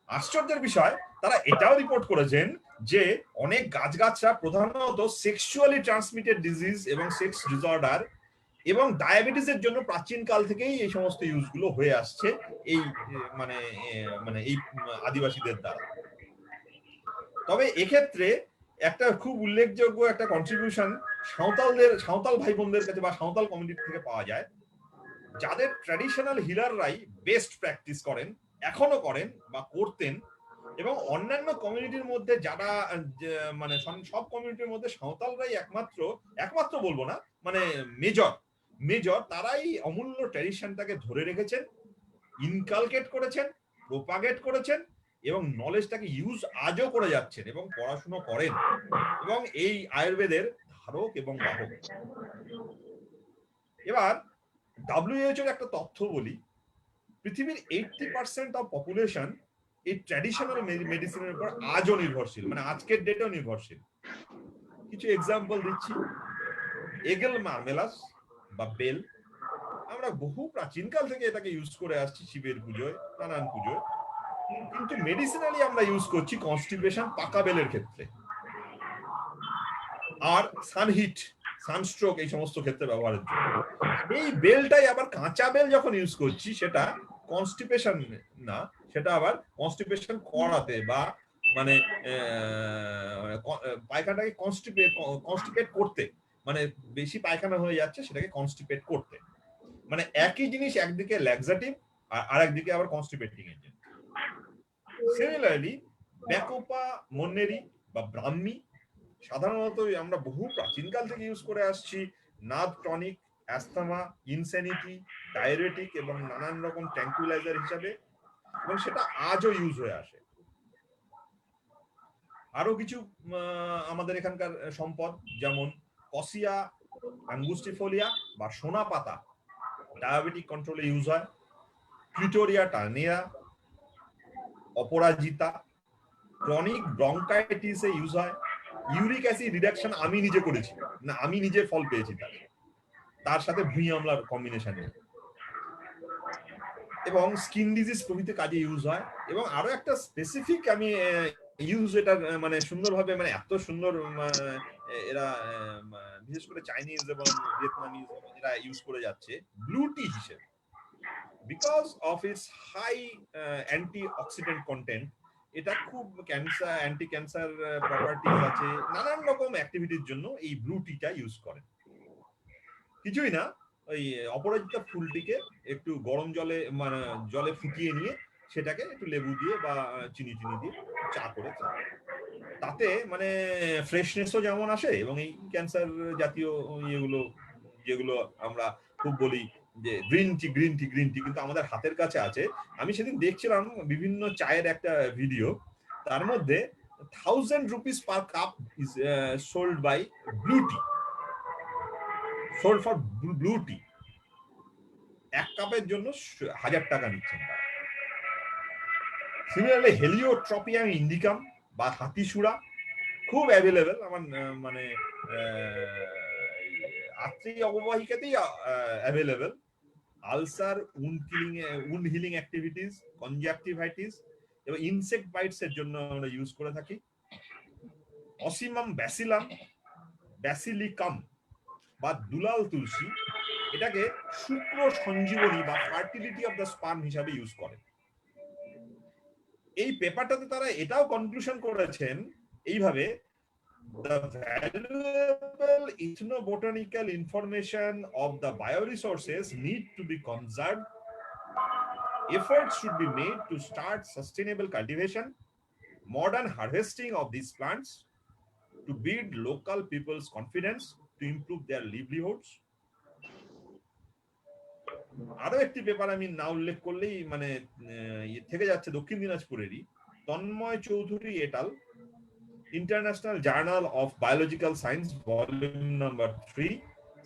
Speaker 5: আশ্চর্যের বিষয়, তারা এটাও রিপোর্ট করেছেন যে অনেক গাছগাছরা প্রধানত সেক্সুয়ালি ট্রান্সমিটেড ডিজিজ এবং সেক্স ডিসঅর্ডার এবং ডায়াবেটিসের জন্য প্রাচীনকাল থেকেই এই সমস্ত ইউজগুলো হয়ে আসছে এই মানে এই আদিবাসীদের দ্বারা। তবে এক্ষেত্রে একটা খুব উল্লেখযোগ্য একটা কন্ট্রিবিউশন সাঁওতাল ভাই বোনদের কাছে বা সাঁওতাল কমিউনিটি থেকে পাওয়া যায়, যাদের ট্র্যাডিশনাল হিলাররাই বেস্ট প্র্যাকটিস করেন, এখনো করেন বা করতেন। এবং অন্যান্য কমিউনিটির মধ্যে যারা মানে সব কমিউনিটির মধ্যে সাঁওতালরাই একমাত্র বলবো না, মানে মেজর তারাই অমূল্য ট্র্যাডিশনটাকে ধরে রেখেছেন, ইনকালকেট করেছেন, প্রোপাগেট করেছেন এবং নলেজটাকে ইউজ আজও করে যাচ্ছেন এবং পড়াশুনো করেন এবং এই আয়ুর্বেদের ধারক এবং বাহক। এবার WHO এর একটা তথ্য বলি, পৃথিবীর 80% অফ পপুলেশন এই ট্র্যাডিশনাল মেডিসিনের উপর আজও নির্ভরশীল, মানে আজকের ডেটেও নির্ভরশীল। কিছু এক্সাম্পল দিচ্ছি। এগেল মার্মেলাস বা বেল, আমরা বহু প্রাচীনকাল থেকে এটাকে ইউজ করে আসছি শিবের পুজোয়, নানান পুজোয়, কিন্তু মেডিসিনালি আমরা ইউজ করছি কনস্টিপেশন, পাকা বেলের ক্ষেত্রে। আর সানহিট, সানস্ট্রোক এই সমস্ত ক্ষেত্রে ব্যবহারের জন্য এই বেলটাই আবার কাঁচা বেল যখন ইউজ করছি সেটা কনস্টিপেশন না, সেটা আবার কনস্টিপেশন করাতে বা মানে পায়খানাটাকে কনস্টিপেট করতে, মানে বেশি পায়খানা হয়ে যাচ্ছে সেটাকে কনস্টিপেট করতে। মানে একই জিনিস একদিকে ল্যাক্সাটিভ আর আরেকদিকে আবার কনস্টিপেটিং এজেন্ট। সিমিলারলি ব্যাকোপা মন্নেরি বা ব্রাহ্মী সাধারণত আমরা বহু প্রাচীনকাল থেকে ইউজ করে আসছি nerve tonic, asthma, insanity, diuretic এবং নানান রকম ট্র্যাঙ্কুইলাইজার হিসাবে, এবং সেটা আজও ইউজ হয়ে আসে। আরো কিছু আমাদের এখানকার সম্পদ যেমন কসিয়া আঙ্গুস্টিফোলিয়া বা সোনা পাতা ডায়াবেটিক কন্ট্রোলে ইউজ হয়, ক্লিটোরিয়া টার্নিয়া, অপরাজিতা ক্রনিক ব্রঙ্কাইটিসে ইউজ হয়, ইউরিক অ্যাসিড রিডাকশন আমি নিজে করেছি, না আমি নিজে ফল পেয়েছি তার সাথে ভুঁই আমলার কম্বিনেশনে। এবং স্কিন ডিজিজ প্রভৃতি কাজে ইউজ হয়। এবং আরো একটা স্পেসিফিক আমি ইউজ এটা মানে সুন্দরভাবে মানে এত সুন্দর এরা বিশেষ করে চাইনিজ এবং ভিয়েতনামিজ এরা ইউজ করে যাচ্ছে ব্লু টি হিসেবে, because of its high antioxidant content. এটা খুব ক্যান্সার, অ্যান্টি ক্যান্সার প্রপার্টিজ আছে, নানান রকম অ্যাক্টিভিটির জন্য এই ব্লু টিটা ইউজ করে। কিছুই না, ওই অপরাজিতা ফুলটিকে একটু গরম জলে মানে জলে ফুটিয়ে নিয়ে সেটাকে একটু লেবু দিয়ে বা চিনি দিয়ে চা করে চা, তাতে মানে ফ্রেশনেসও যেমন আসে এবং এই ক্যান্সার জাতীয় ইয়েগুলো যেগুলো আমরা খুব বলি যে গ্রিন টি কিন্তু আমাদের হাতের কাছে আছে। আমি সেদিন দেখছিলাম বিভিন্ন চায়ের একটা ভিডিও, তার মধ্যে 1000 rupees per cup is sold by blue tea, sold for blue tea। এক কাপের জন্য 1000 টাকা নিচ্ছেন তারা। সিমিলারলি হেলিওট্রপিয়াম ইন্ডিকাম বা হাতিসুরা খুব অ্যাভেলেবেল আমার মানে আত্রি অববাহিকাতেই available. Ulcer, wound healing activities, conjunctivitis এবং ইনসেক্ট বাইটস এর জন্য আমরা ইউজ করে থাকি। অসিমাম ব্যাসিলিকাম বা দুলাল তুলসী, এটাকে শুক্র সঞ্জীবনী বা ফার্টিলিটি অফ দ্য স্পার্ম হিসাবে ইউজ করে। এই পেপারটাতে তারা এটাও কনক্লুশন করেছেন এইভাবে, the valuable ethnobotanical information of the bioresources need to be conserved. Efforts should be made to start sustainable cultivation, modern harvesting of these plants to build local people's confidence to improve their livelihoods. আরো একটি paper আমি না উল্লেখ করলেই মানে থেকে যাচ্ছে দক্ষিণ দিনাজপুরেরই, Tanmoy Chowdhury এটাল, International Journal of Biological Science, volume number 3,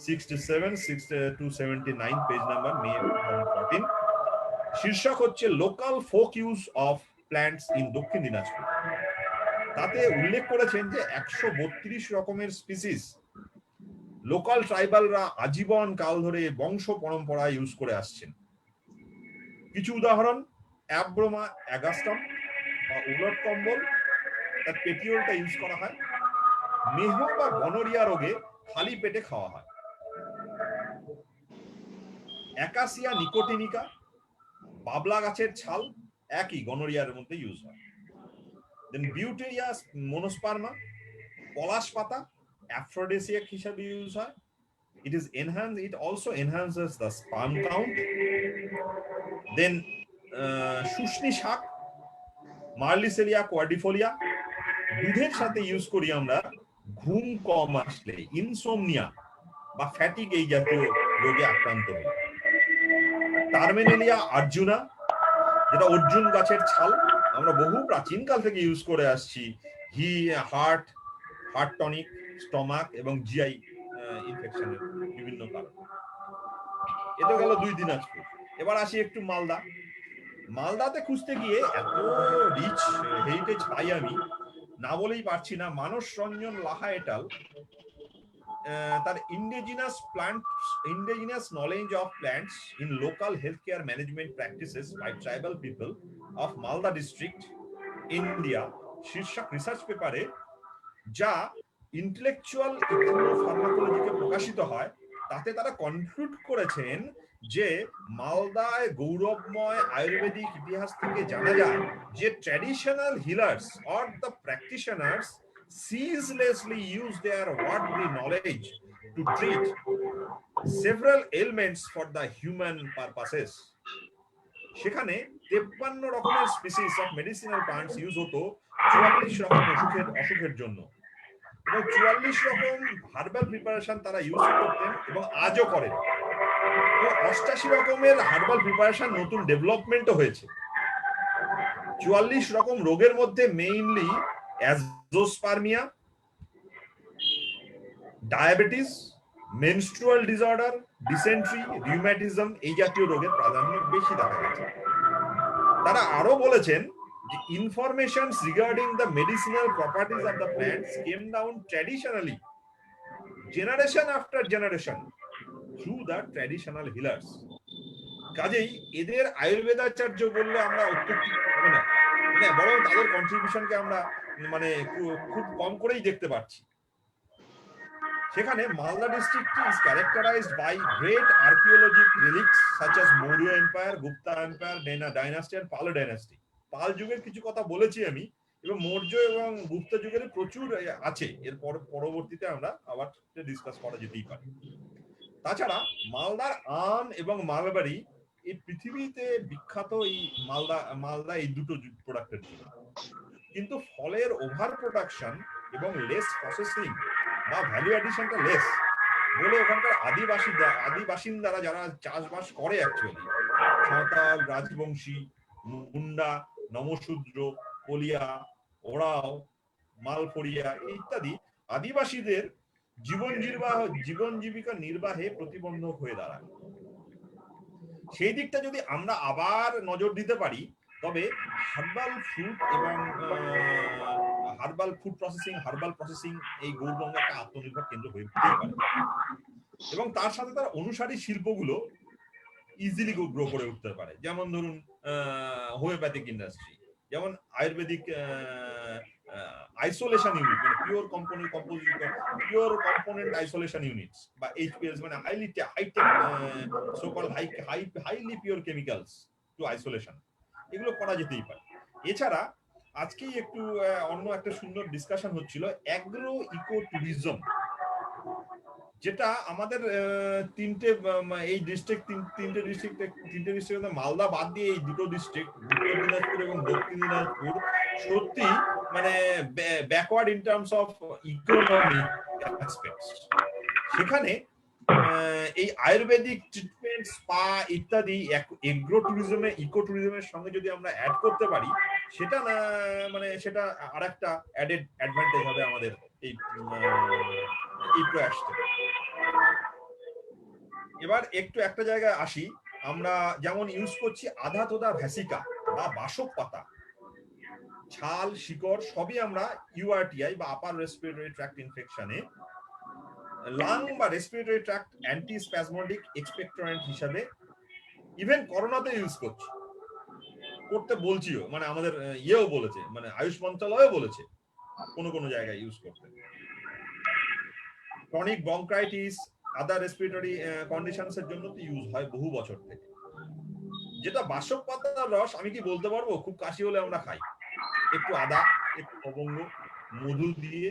Speaker 5: 67-279, page number May 2014। শীর্ষক হচ্ছে local folk use of plants in দক্ষিণ দিনাজপুর। তাতে উল্লেখ করেছেন যে 132 রকমের স্পিসিস লোকাল ট্রাইবালরা আজীবন কাল ধরে বংশ পরম্পরা ইউজ করে আসছেন। কিছু উদাহরণ: অ্যাব্রোমা অ্যাগাস্টাম বা উলট কম্বল, তার পেটিওলটা ইউজ করা হয়। মেহ বা গনোরিয়া রোগে খালি পেটে খাওয়া হয়। অ্যাকাসিয়া নিকোটিনিকা, বাবলা গাছের ছাল, একই গনোরিয়ার মধ্যে ইউজ হয়। দেন বিউটেরিয়া মোনোস্পার্মা, পলাশ পাতা অ্যাফ্রোডিসিয়াক হিসাবে ইউজ হয়। It also enhances the sperm count. Then শুষ্নি শাক, মার্লিসেলিয়া কোয়ার্ডিফোলিয়া, দুধের সাথে ইউজ করি আমরা ঘুম কম আসলে, ইনসোমনিয়া বা ফ্যাটিক এই জাতীয় রোগে আক্রান্ত হলে। টার্মিনেলিয়া আর্জুনা, যেটা অর্জুন গাছের ছাল, আমরা বহু প্রাচীনকাল থেকে ইউজ করে আসছি হার্ট টনিক, স্টমাক এবং জিআই ইনফেকশনের বিভিন্ন কারণ। এটা গেল 2 দিনাজপুর। এবার আসি একটু মালদাতে খুঁজতে গিয়ে এত রিচ হেরিটেজ পাই আমি, না বলেই পারছি না। মানস রঞ্জন লাহা এটাল তার indigenous knowledge of plants in local healthcare management practices by tribal people of Malda district, India শীর্ষক রিসার্চ পেপারে, যা ইন্টেলেকচুয়াল ইথনোফার্মাকোলজিতে প্রকাশিত হয়, তাতে তারা কনক্লুড করেছেন যে মালদায় গৌরবময় আয়ুর্বেদিক ইতিহাস থেকে জানা যায় যে traditional healers or the practitioners ceaselessly use their worldly knowledge to treat several ailments for the human purposes. সেখানে 53 রকমের species of medicinal plants use হতো 44 রকম অসুখের জন্য, এবং 44 রকম হার্বাল প্রিপারেশন তারা ইউজ করতেন এবং আজও করেন। 88 রকমের হার্বাল প্রিপারেশন নতুন ডেভেলপমেন্টও হয়েছে। 44 রকম রোগের মধ্যে mainly azoospermia, diabetes, menstrual disorder, dysentery, rheumatism এই জাতীয় রোগের প্রাধান্য বেশি দেখা গেছে। তারা আরো বলেছেন যে informations regarding the medicinal properties of the plants came down traditionally generation after generation through the traditional healers. কাজেই এদের আয়ুর্বেদাচার্য বললে আমরা অত্যুক্তি হবে না, মানে বরং তাদের কন্ট্রিবিউশনকে আমরা মানে খুব কম করেই দেখতে পাচ্ছি। সেখানে Malda district is characterised by great archaeologic relics such as Maurya empire, Gupta empire, dynasty and Pala dynasty. Pala যুগের কিছু কথা বলেছি আমি, এবং মৌর্য এবং গুপ্ত যুগের প্রচুর আছে, এর পরবর্তীতে আমরা আবার ডিসকাস করা যেতেই পারে। তাছাড়া মালদার আম এবং মালবাড়ি এই পৃথিবীতে বিখ্যাত, এই মালদা এই দুটো প্রোডাক্টের জন্য। কিন্তু ফলের ওভার প্রোডাকশন এবং লেস প্রসেসিং বা ভ্যালু অ্যাডিশনটা লেস বলে ওখানকার আদিবাসিন্দারা যারা চাষবাস করে অ্যাকচুয়ালি, সাঁওতাল, রাজবংশী, মুন্ডা, নমশূদ্র, কলিয়া, ওরাও, মালপড়িয়া ইত্যাদি আদিবাসীদের জীবন জীবিকা নির্বাহে প্রতিবন্ধক হয়ে দাঁড়ায়। সেই দিকটা যদি আমরা আবার নজর দিতে পারি, তবে হার্বাল ফ্রুট এবং হার্বাল ফুড প্রসেসিং এই গৌরবঙ্গে একটা আত্মনির্ভর কেন্দ্র হয়ে উঠতেই পারে, এবং তার সাথে তার অনুসারী শিল্পগুলো ইজিলি গ্রো করে উঠতে পারে। যেমন ধরুন হোমিওপ্যাথিক ইন্ডাস্ট্রি, যেমন আয়ুর্বেদিক আইসোলেশন ইউনিট, মানে পিওর কম্পোনেন্ট আইসোলেশন ইউনিটস বা এইচপিএস, মানে highly pure chemicals to isolation, এগুলো করা যেতেই পারে। এছাড়া আজকেই একটু অন্য একটা সুন্দর ডিসকাশন হচ্ছিল অ্যাগ্রো ইকো ট্যুরিজম, যেটা আমাদের তিনটে ডিস্ট্রিক্ট মালদা বাদ দিয়ে এই দুটো ডিস্ট্রিক্ট উত্তর দিনাজপুর এবং দক্ষিণ দিনাজপুর সত্যি মানে backward in terms of economic aspects. সেখানে এই আয়ুর্বেদিক ট্রিটমেন্ট, স্পা ইত্যাদি ইকো ট্যুরিজমের সঙ্গে যদি আমরা অ্যাড করতে পারি, সেটা সেটা আরেকটা অ্যাডেড অ্যাডভান্টেজ হবে আমাদের এই প্রয়াস থেকে। এবার একটু একটা জায়গায় আসি, আমরা যেমন ইউজ করছি আধা তোদা ভ্যাসিকা বা বাসক পাতা, ছাল, শিকড় সবই আমরা ইউআরটিআই বা আপার রেসপিরেটরি ট্র্যাক্ট ইনফেকশনে লাং বা রেসপিরেটরি ট্র্যাক্ট অ্যান্টি স্প্যাজমোডিক এক্সপেক্টরেন্ট হিসাবে ইভেন করোনাতে ইউজ করতে বলছিও, মানে আমাদের ইয়েও বলেছে, মানে আয়ুষ মন্ত্রণালয়ও বলেছে কোনো জায়গায় ইউজ করতে। ক্রনিক ব্রঙ্কাইটিস, আদার রেসপিরেটরি কন্ডিশনস এর জন্য তো ইউজ হয় বহু বছর থেকে। যেটা বাসক পাতার রস, আমি কি বলতে পারবো, খুব কাশি হলে আমরা খাই, একটু আদা, একটু লবঙ্গ, মধু দিয়ে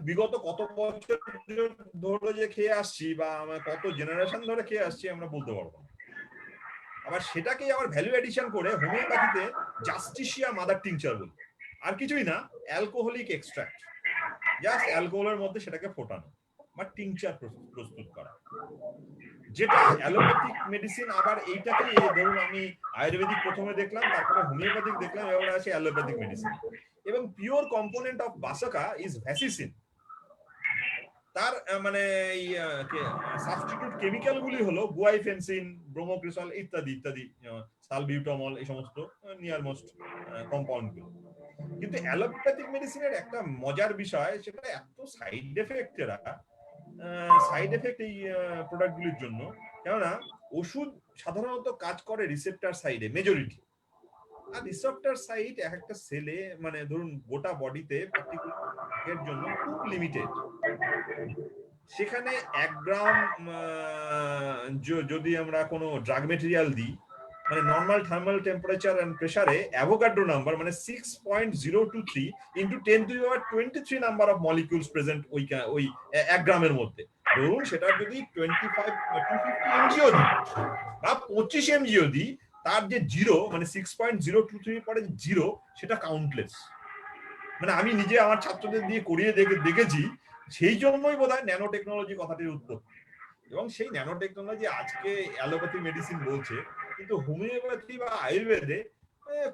Speaker 5: বিগত কত বছর ধরে যে খেয়ে আসছি বা কত জেনারেশন ধরে খেয়ে আসছি আমরা বলতে পারবো না। আবার সেটাকেই আবার ভ্যালু এডিশন করে হোমিওপ্যাথিতে জাস্টিসিয়া মাদার টিংচার বলি, আর কিছুই না, অ্যালকোহলিক এক্সট্রাক্ট, জাস্ট অ্যালকোহলের মধ্যে সেটাকে ফোটানো বা টিংচার প্রস্তুত করা, যেটা অ্যালোপ্যাথিক মেডিসিন। আবার এইটাকে ধরুন আমি আয়ুর্বেদিক প্রথমে দেখলাম, তারপরে হোমিওপ্যাথিক দেখলাম, এবার আছে অ্যালোপ্যাথিক মেডিসিন। এবং পিওর কম্পোনেন্ট অফ বাসাকা ইজ ভ্যাসিসিন। তার মানে এই সাবস্টিটিউট কেমিক্যাল গুলি হলো গুয়াইফেনসিন, ব্রোমোক্রিসল ইত্যাদি ইত্যাদি, সালবিউটামল, এই সমস্ত নিয়ার মোস্ট কম্পাউন্ড গুলো। কিন্তু অ্যালোপ্যাথিক মেডিসিনের একটা মজার বিষয়, সেটা এত সাইড এফেক্ট এই প্রোডাক্ট গুলির জন্য, কেননা ওষুধ সাধারণত কাজ করে রিসেপ্টর সাইডে মেজরিটি, আর রিসেপ্টর সাইট এক একটা সেলে, মানে ধরুন গোটা বডিতে পার্টিকুলার জন্য খুব লিমিটেড। সেখানে 1 গ্রাম যদি আমরা কোনো ড্রাগ মেটেরিয়াল দিই, মানে নর্মাল থার্মাল টেম্পারেচার এন্ড প্রেসারে অ্যাভোগাড্রো নাম্বার মানে 6.023 into 10⁻23 number of molecules present ওই 1 গ্রামের মধ্যে। ধরুন সেটা যদি 250 এমজিও দিই বা 25 এমজিও দিই, তার যে জিরো মানে 6.023 পরে জিরো, সেটা কাউন্টলেস। মানে আমি নিজে আমার ছাত্রদের দিয়ে করিয়ে দেখেছি, সেই জন্যই বোধহয় ন্যানো টেকনোলজি কথাটির উৎপত্তি। এবং সেই ন্যানো টেকনোলজি আজকে অ্যালোপ্যাথি মেডিসিন বলছে, কিন্তু হোমিওপ্যাথি বা আয়ুর্বেদে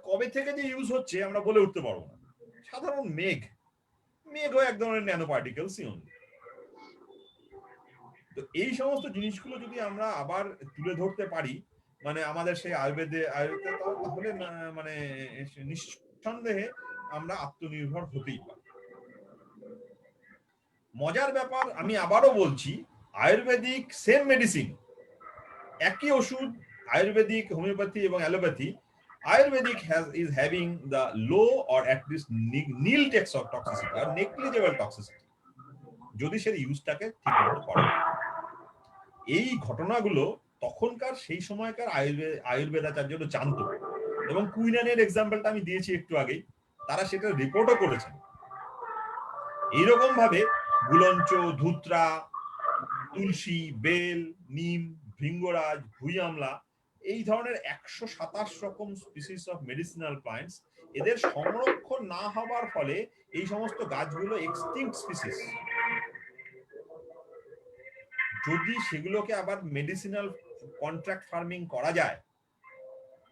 Speaker 5: কবে থেকে যে ইউজ হচ্ছে আমরা বলে উঠতে পারবো না। সাধারণ মেঘও এক ধরনের ন্যানো পার্টিকেলসই অনলি। তো এই সমস্ত জিনিসগুলো যদি আমরা আবার তুলে ধরতে পারি, মানে আমাদের সেই আয়ুর্বেদে তাহলে মানে নিঃসন্দেহে আমরা আত্মনির্ভর হতেই পারি। মজার ব্যাপার, আমি আবারও বলছি, আয়ুর্বেদিক সেম মেডিসিন, একই ওষুধ Ayurvedic, homeopathy এবং allopathy, Ayurvedic is having the low or at least nil toxicity or negligible toxicity যদি সে ইউজটাকে ঠিকমতো করে। এই ঘটনাগুলো তখনকার সেই সময়কার আয়ুর্বেদাচার্যরা জানতো, এবং কুইনানের এক্সাম্পলটা আমি দিয়েছি একটু আগেই, তারা সেটা রিপোর্টও করেছেন। এইরকম ভাবে গুলঞ্চ, ধুত্রা, তুলসী, বেল, নিম, ভৃঙ্গরাজ, ভুঁই আমলা, এই ধরনের 127 রকম স্পিসিস অফ মেডিসিনাল প্লান্টস, এদের সংরক্ষণ না হওয়ার ফলে এই সমস্ত গাছগুলো এক্সটিংক্ট স্পিসিস। যদি সেগুলোকে আবার মেডিসিনাল কন্ট্রাক্ট ফার্মিং করা যায়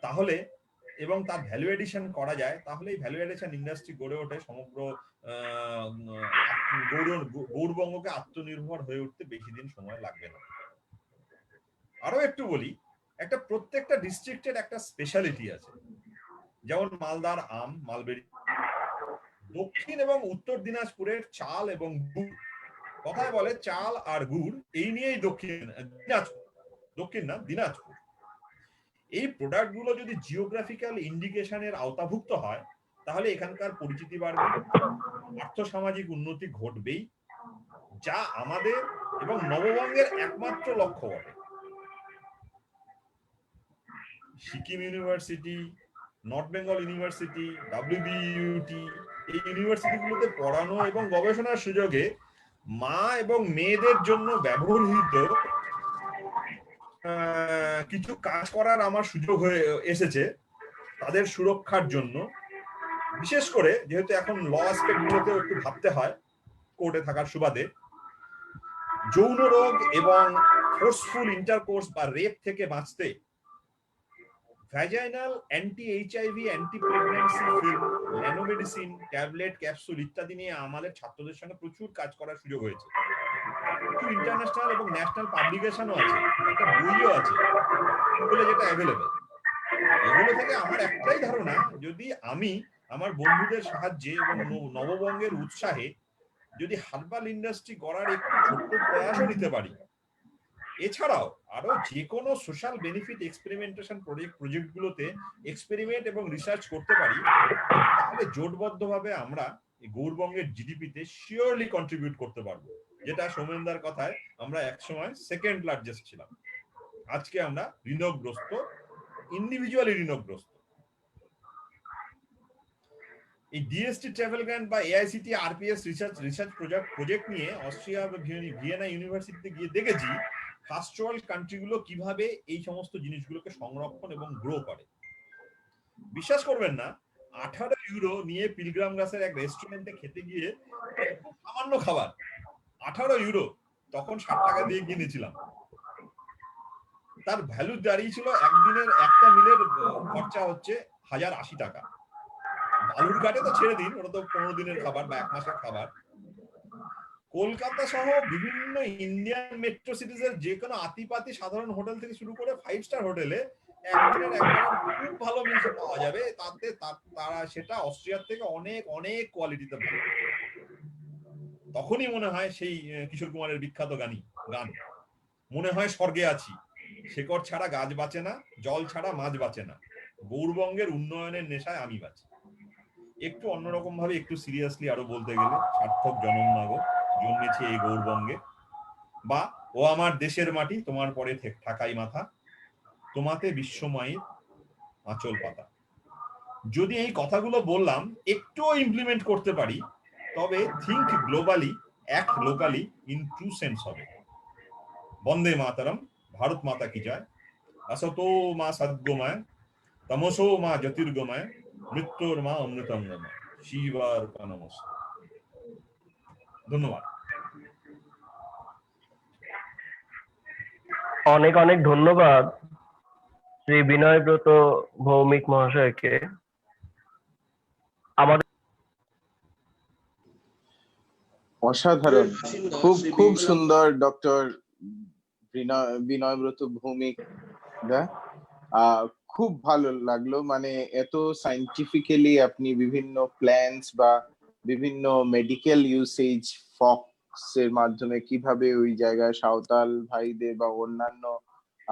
Speaker 5: তাহলে, এবং তার ভ্যালু এডিশন করা যায়, তাহলে এই ভ্যালু এডিশন ইন্ডাস্ট্রি গড়ে ওঠে। সমগ্র গৌরবঙ্গকে আত্মনির্ভর হয়ে উঠতে বেশি দিন সময় লাগবে না। আরো একটু বলি, একটা প্রত্যেকটা ডিস্ট্রিক্টের একটা স্পেশালিটি আছে, যেমন মালদার আম, মালবেরি। দক্ষিণ এবং উত্তর দিনাজপুরের চাল এবং গুড়, কথায় বলে চাল আর গুড়, এই নিয়েই দিনাজপুর। এই প্রোডাক্ট গুলো যদি জিওগ্রাফিক্যাল ইন্ডিকেশনের আওতাভুক্ত হয় তাহলে এখানকার পরিচিতি বাড়বে, আর্থসামাজিক উন্নতি ঘটবেই, যা আমাদের এবং নববঙ্গের একমাত্র লক্ষ্য বটে। Sikkim university, north Bengal university, WBUT, এই ইউনিভার্সিটিগুলোতে পড়ানো এবং গবেষণার সুযোগে মা এবং মেয়েদের জন্য ব্যবহৃত কিছু কাজ করার আমার সুযোগ হয়ে এসেছে তাদের সুরক্ষার জন্য। বিশেষ করে যেহেতু এখন ল অ্যাসপেক্ট গুলোতেও একটু ভাবতে হয় কোর্টে থাকার সুবাদে, যৌন রোগ এবং ফোর্সফুল ইন্টারকোর্স বা রেপ থেকে বাঁচতে vaginal anti HIV, anti pregnancy film, nanomedicine, tablet, capsule ইত্যাদি নিয়ে আমাদের ছাত্রদের সঙ্গে প্রচুর কাজ করার সুযোগ হয়েছে। কিছু ইন্টারন্যাশনাল এবং ন্যাশনাল পাবলিকেশনও আছে, একটা বইও আছে বলে যেটা অ্যাভেলেবেল। এগুলো থেকে আমার একটাই ধারণা, যদি আমি আমার বন্ধুদের সাহায্যে এবং নববঙ্গের উৎসাহে যদি হার্বাল ইন্ডাস্ট্রি গড়ার একটু ছোট্ট প্রয়াসও নিতে পারি, এছাড়াও আরো যে কোনো সোশ্যাল বেনিফিট এক্সপেরিমেন্টেশন প্রজেক্টগুলোতে এক্সপেরিমেন্ট এবং রিসার্চ করতে পারি, তাহলে জোটবদ্ধভাবে আমরা গৌরবঙ্গের জিডিপিতে শিওরলি কন্ট্রিবিউট করতে পারবো, যেটা সৌমেনদার কথায় আমরা একসময় সেকেন্ড লার্জেস্ট ছিলাম। আজকে আমরা ঋণগ্রস্ত, ইন্ডিভিজুয়ালি ঋণগ্রস্ত। এই ডিএসটি ট্রাভেল গ্র্যান্ট বা AICTE RPS রিসার্চ প্রজেক্ট নিয়ে অস্ট্রিয়া বা ভিয়েনা ইউনিভার্সিটিতে গিয়ে দেখেছি ফার্স্ট ওয়ার্ল্ড কান্ট্রিগুলো কিভাবে এই সমস্ত জিনিসগুলোকে সংরক্ষণ এবং গ্রো করে। বিশ্বাস করবেন না, 18 ইউরো নিয়ে পিলগ্রাম গ্রাসের এক রেস্টুরেন্টে খেতে গিয়ে সামান্য খাবার 18 ইউরো, তখন 60 টাকা দিয়ে কিনেছিলাম। তার ভ্যালু দাঁড়িয়েছিল একদিনের একটা মিলের খরচা হচ্ছে 1080 টাকা। বালুরঘাটে তো ছেড়ে দিন, ওটা তো 15 দিনের খাবার বা 1 মাসের খাবার। কলকাতা সহ বিভিন্ন ইন্ডিয়ান মেট্রো সিটিজের যে কোনো আতিপাতি সাধারণ হোটেল থেকে শুরু করে 5 স্টার হোটেলে একদিনের একবার খুব ভালো মিলস পাওয়া যাবে। তাতে তারা সেটা অস্ট্রিয়ার থেকে অনেক অনেক কোয়ালিটিতে ভালো। তখনই মনে হয় সেই কিশোর কুমারের বিখ্যাত গান মনে হয় স্বর্গে আছি। শেকড় ছাড়া গাছ বাঁচে না, জল ছাড়া মাছ বাঁচে না, গৌরবঙ্গের উন্নয়নের নেশায় আমি বাঁচি। একটু অন্যরকম ভাবে, একটু সিরিয়াসলি আরো বলতে গেলে, সার্থক জনম মাগো, জন্মেছে এই গৌরবঙ্গে, বা ও আমার দেশের মাটি, তোমার পরে ঠাকাই মাথা, তোমাতে বিশ্বমায়ের আঁচল পাতা। যদি এই কথাগুলো বললাম একটুও ইমপ্লিমেন্ট করতে পারি, তবে think globally, act locally in true sense হবে। বন্দে মাতরম, ভারত মাতা কি জয়। असतो মা সদ্গময়, তমসো মা জ্যোতির্গময়, মৃত্যুর মা অমৃতঙ্গময়, শিবার নমস্কার। ধন্যবাদ।
Speaker 1: অনেক অনেক ধন্যবাদ শ্রী বিনয়ব্রত ভৌমিক মহাশয়কে। আমাদের
Speaker 3: অসাধারণ, খুব খুব সুন্দর ডক্টর বিনয়ব্রত ভৌমিক দা, খুব ভালো লাগলো। মানে এত সাইন্টিফিক্যালি আপনি বিভিন্ন প্ল্যান্টস বা বিভিন্ন মেডিকেল ইউসেজ ফক্স এর মাধ্যমে কিভাবে ওই জায়গায় সাঁওতাল ভাইদের বা অন্যান্য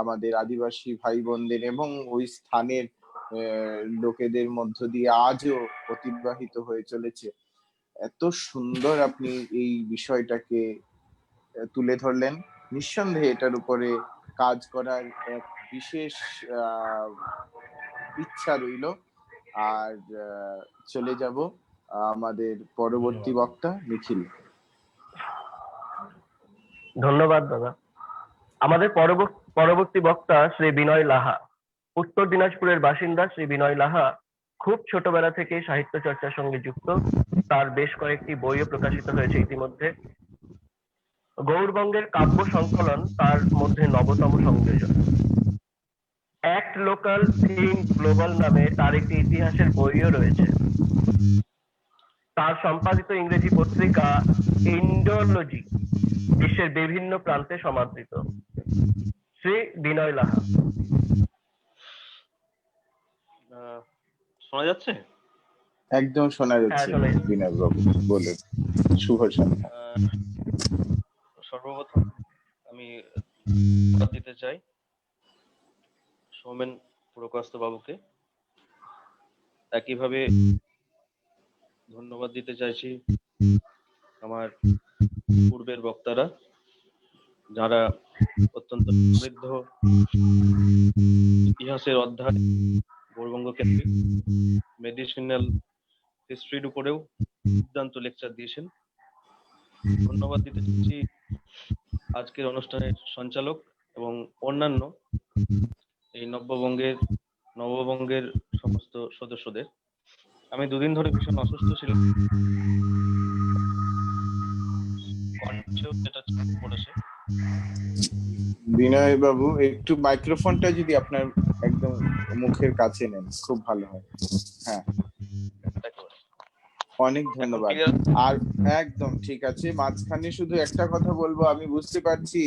Speaker 3: আমাদের আদিবাসী ভাই বোনদের এবং ওই স্থানের লোকেদের মধ্য দিয়ে আজও অতিবাহিত হয়ে চলেছে। এত সুন্দর আপনি এই বিষয়টাকে তুলে ধরলেন। নিঃসন্দেহে এটার উপরে কাজ করার এক বিশেষ ইচ্ছা রইল। আর চলে যাব আমাদের পরবর্তী বক্তা নিখিল।
Speaker 1: ধন্যবাদ দাদা। আমাদের পরবর্তী বক্তা শ্রী বিনয় লাহা। উত্তর দিনাজপুরের বাসিন্দা শ্রী বিনয় লাহা খুব ছোটবেলা থেকে সাহিত্য চর্চার সঙ্গে যুক্ত। তার বেশ কয়েকটি বইও প্রকাশিত হয়েছে ইতিমধ্যে। গৌরবঙ্গের কাব্য সংকলন তার মধ্যে নবতম সংযোজন। অ্যাক্ট লোকাল থিঙ্ক গ্লোবাল নামে তার একটি ইতিহাসের বইও রয়েছে। তার সম্পাদিত ইংরেজি পত্রিকা ইন্ডোলজি বিশ্বের বিভিন্ন প্রান্তে সমাদৃত। শ্রী বিনয় লাহা।
Speaker 6: শোনা যাচ্ছে?
Speaker 3: একদম শোনা যাচ্ছে বিনয় বাবু, বলুন। শুভ সন্ধ্যা।
Speaker 6: সর্বপ্রথম আমি ধন্যবাদ দিতে চাই সৌমেন পুরকাস্ত বাবুকে। একইভাবে ধন্যবাদ দিতে চাইছি আমার পূর্বের বক্তারা, যারা অত্যন্ত সমৃদ্ধ ইতিহাসের অধ্যায় গৌরবঙ্গ কেন্দ্রিক মেডিসিনাল হিস্ট্রির উপরেও দুর্দান্ত লেকচার দিয়েছেন। ধন্যবাদ দিতে চাইছি আজকের অনুষ্ঠানের সঞ্চালক এবং অন্যান্য এই নববঙ্গের সমস্ত সদস্যদের। আমি দুদিন ধরে ভীষণ অসুস্থ ছিলাম, যেটা পড়েছে।
Speaker 3: বিনয় বাবু একটু মাইক্রোফোনটা যদি আপনার একদম মুখের কাছে নেন খুব ভালো হয়। হ্যাঁ, অনেক ধন্যবাদ। আর একদম ঠিক আছে। মাঝখানে শুধু একটা কথা বলবো, আমি বুঝতে পারছি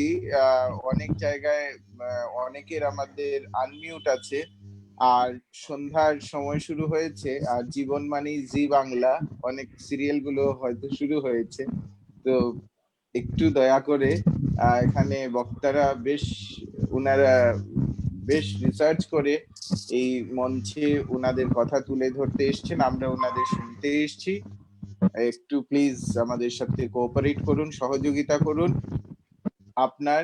Speaker 3: অনেক জায়গায় অনেকের আমাদের আনমিউট আছে, আর সন্ধ্যার সময় শুরু হয়েছে, আর জীবন মানেই জি বাংলা, অনেক সিরিয়াল গুলো হয়তো শুরু হয়েছে। তো একটু দয়া করে এখানে বক্তারা উনারা বেশ রিসার্চ করে এই মঞ্চে উনাদের কথা তুলে ধরতে এসছেন, আমরা উনাদের শুনতে এসছি। একটু প্লিজ আমাদের সাথে কোঅপারেট করুন, সহযোগিতা করুন। আপনার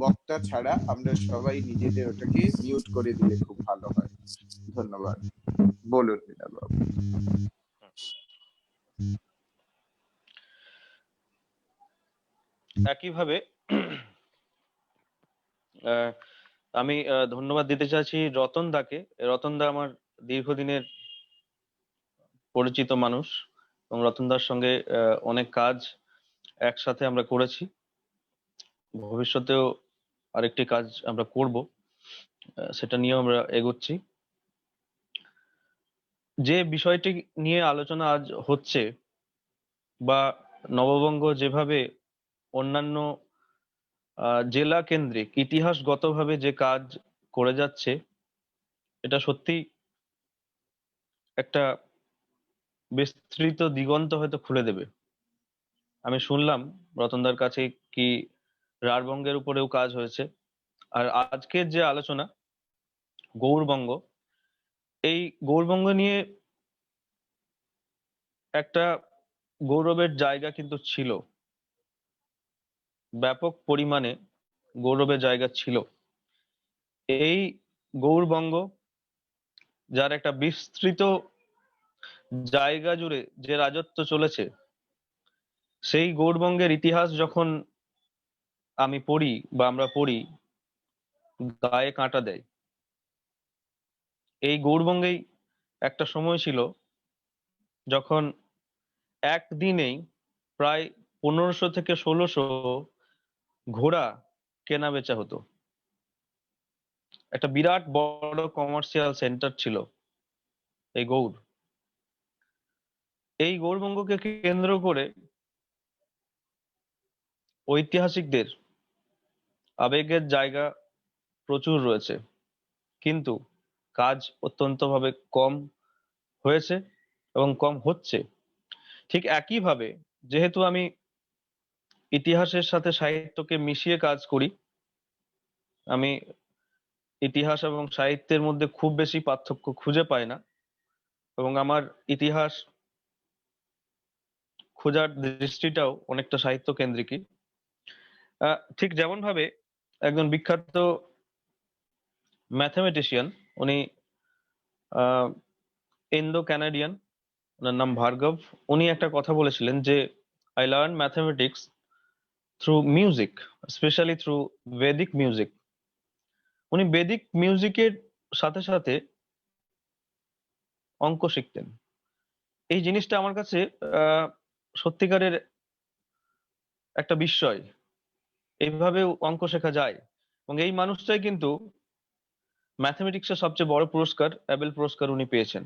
Speaker 3: বক্তা ছাড়া আমরা সবাই নিজেদের ওটাকে মিউট করে দিলে খুব ভালো হয়। ধন্যবাদ। বলুন বিনয় বাবু।
Speaker 6: একইভাবে আমি ধন্যবাদ দিতে চাইছি রতন দাকে। রতন দা আমার দীর্ঘদিনের পরিচিত মানুষ এবং রতন দার সঙ্গে অনেক কাজ একসাথে আমরা করেছি, ভবিষ্যতেও আরেকটি কাজ আমরা করব, সেটা নিয়েও আমরা এগোচ্ছি। যে বিষয়টি নিয়ে আলোচনা আজ হচ্ছে, বা নববঙ্গ যেভাবে অন্যান্য জেলা কেন্দ্রিক ইতিহাসগতভাবে যে কাজ করে যাচ্ছে, এটা সত্যি একটা বিস্তৃত দিগন্ত হয়তো খুলে দেবে। আমি শুনলাম রতনদার কাছে কি রাঢ়বঙ্গের উপরেও কাজ হয়েছে। আর আজকের যে আলোচনা গৌরবঙ্গ, এই গৌরবঙ্গ নিয়ে একটা গৌরবের জায়গা কিন্তু ছিল, ব্যাপক পরিমাণে গৌরবের জায়গা ছিল। এই গৌরবঙ্গ, যার একটা বিস্তৃত জায়গা জুড়ে যে রাজত্ব চলেছে, সেই গৌরবঙ্গের ইতিহাস যখন আমি পড়ি বা আমরা পড়ি, গায়ে কাঁটা দেয়। এই গৌরবঙ্গেই একটা সময় ছিল যখন একদিনেই প্রায় 1500 থেকে 1600 ঘোড়া কেনা বেচা হতো। একটা বিরাট বড় কমার্শিয়াল সেন্টার ছিল এই গৌর। এই গৌরবঙ্গকে কেন্দ্র করে ঐতিহাসিকদের আবেগের জায়গা প্রচুর রয়েছে, কিন্তু কাজ অত্যন্তভাবে কম হয়েছে এবং কম হচ্ছে। ঠিক একইভাবে, যেহেতু আমি ইতিহাসের সাথে সাহিত্যকে মিশিয়ে কাজ করি, আমি ইতিহাস এবং সাহিত্যের মধ্যে খুব বেশি পার্থক্য খুঁজে পাই না, এবং আমার ইতিহাস খোঁজার দৃষ্টিটাও অনেকটা সাহিত্য কেন্দ্রিকই। ঠিক যেমন ভাবে একজন বিখ্যাত ম্যাথমেটিশিয়ান, উনি ইন্দো ক্যানাডিয়ান, ওনার নাম ভার্গব, উনি একটা কথা বলেছিলেন যে I learn mathematics through music, specially through Vedic music. উনি বেদিক মিউজিকের সাথে সাথে অঙ্ক শিখতেন। এই জিনিসটা আমার কাছে সত্যিকারের একটা বিস্ময়, এইভাবেও অঙ্ক শেখা যায়। এবং এই মানুষটাই কিন্তু ম্যাথমেটিক্সের সবচেয়ে বড় পুরস্কার, অ্যাবেল পুরস্কার, উনি পেয়েছেন।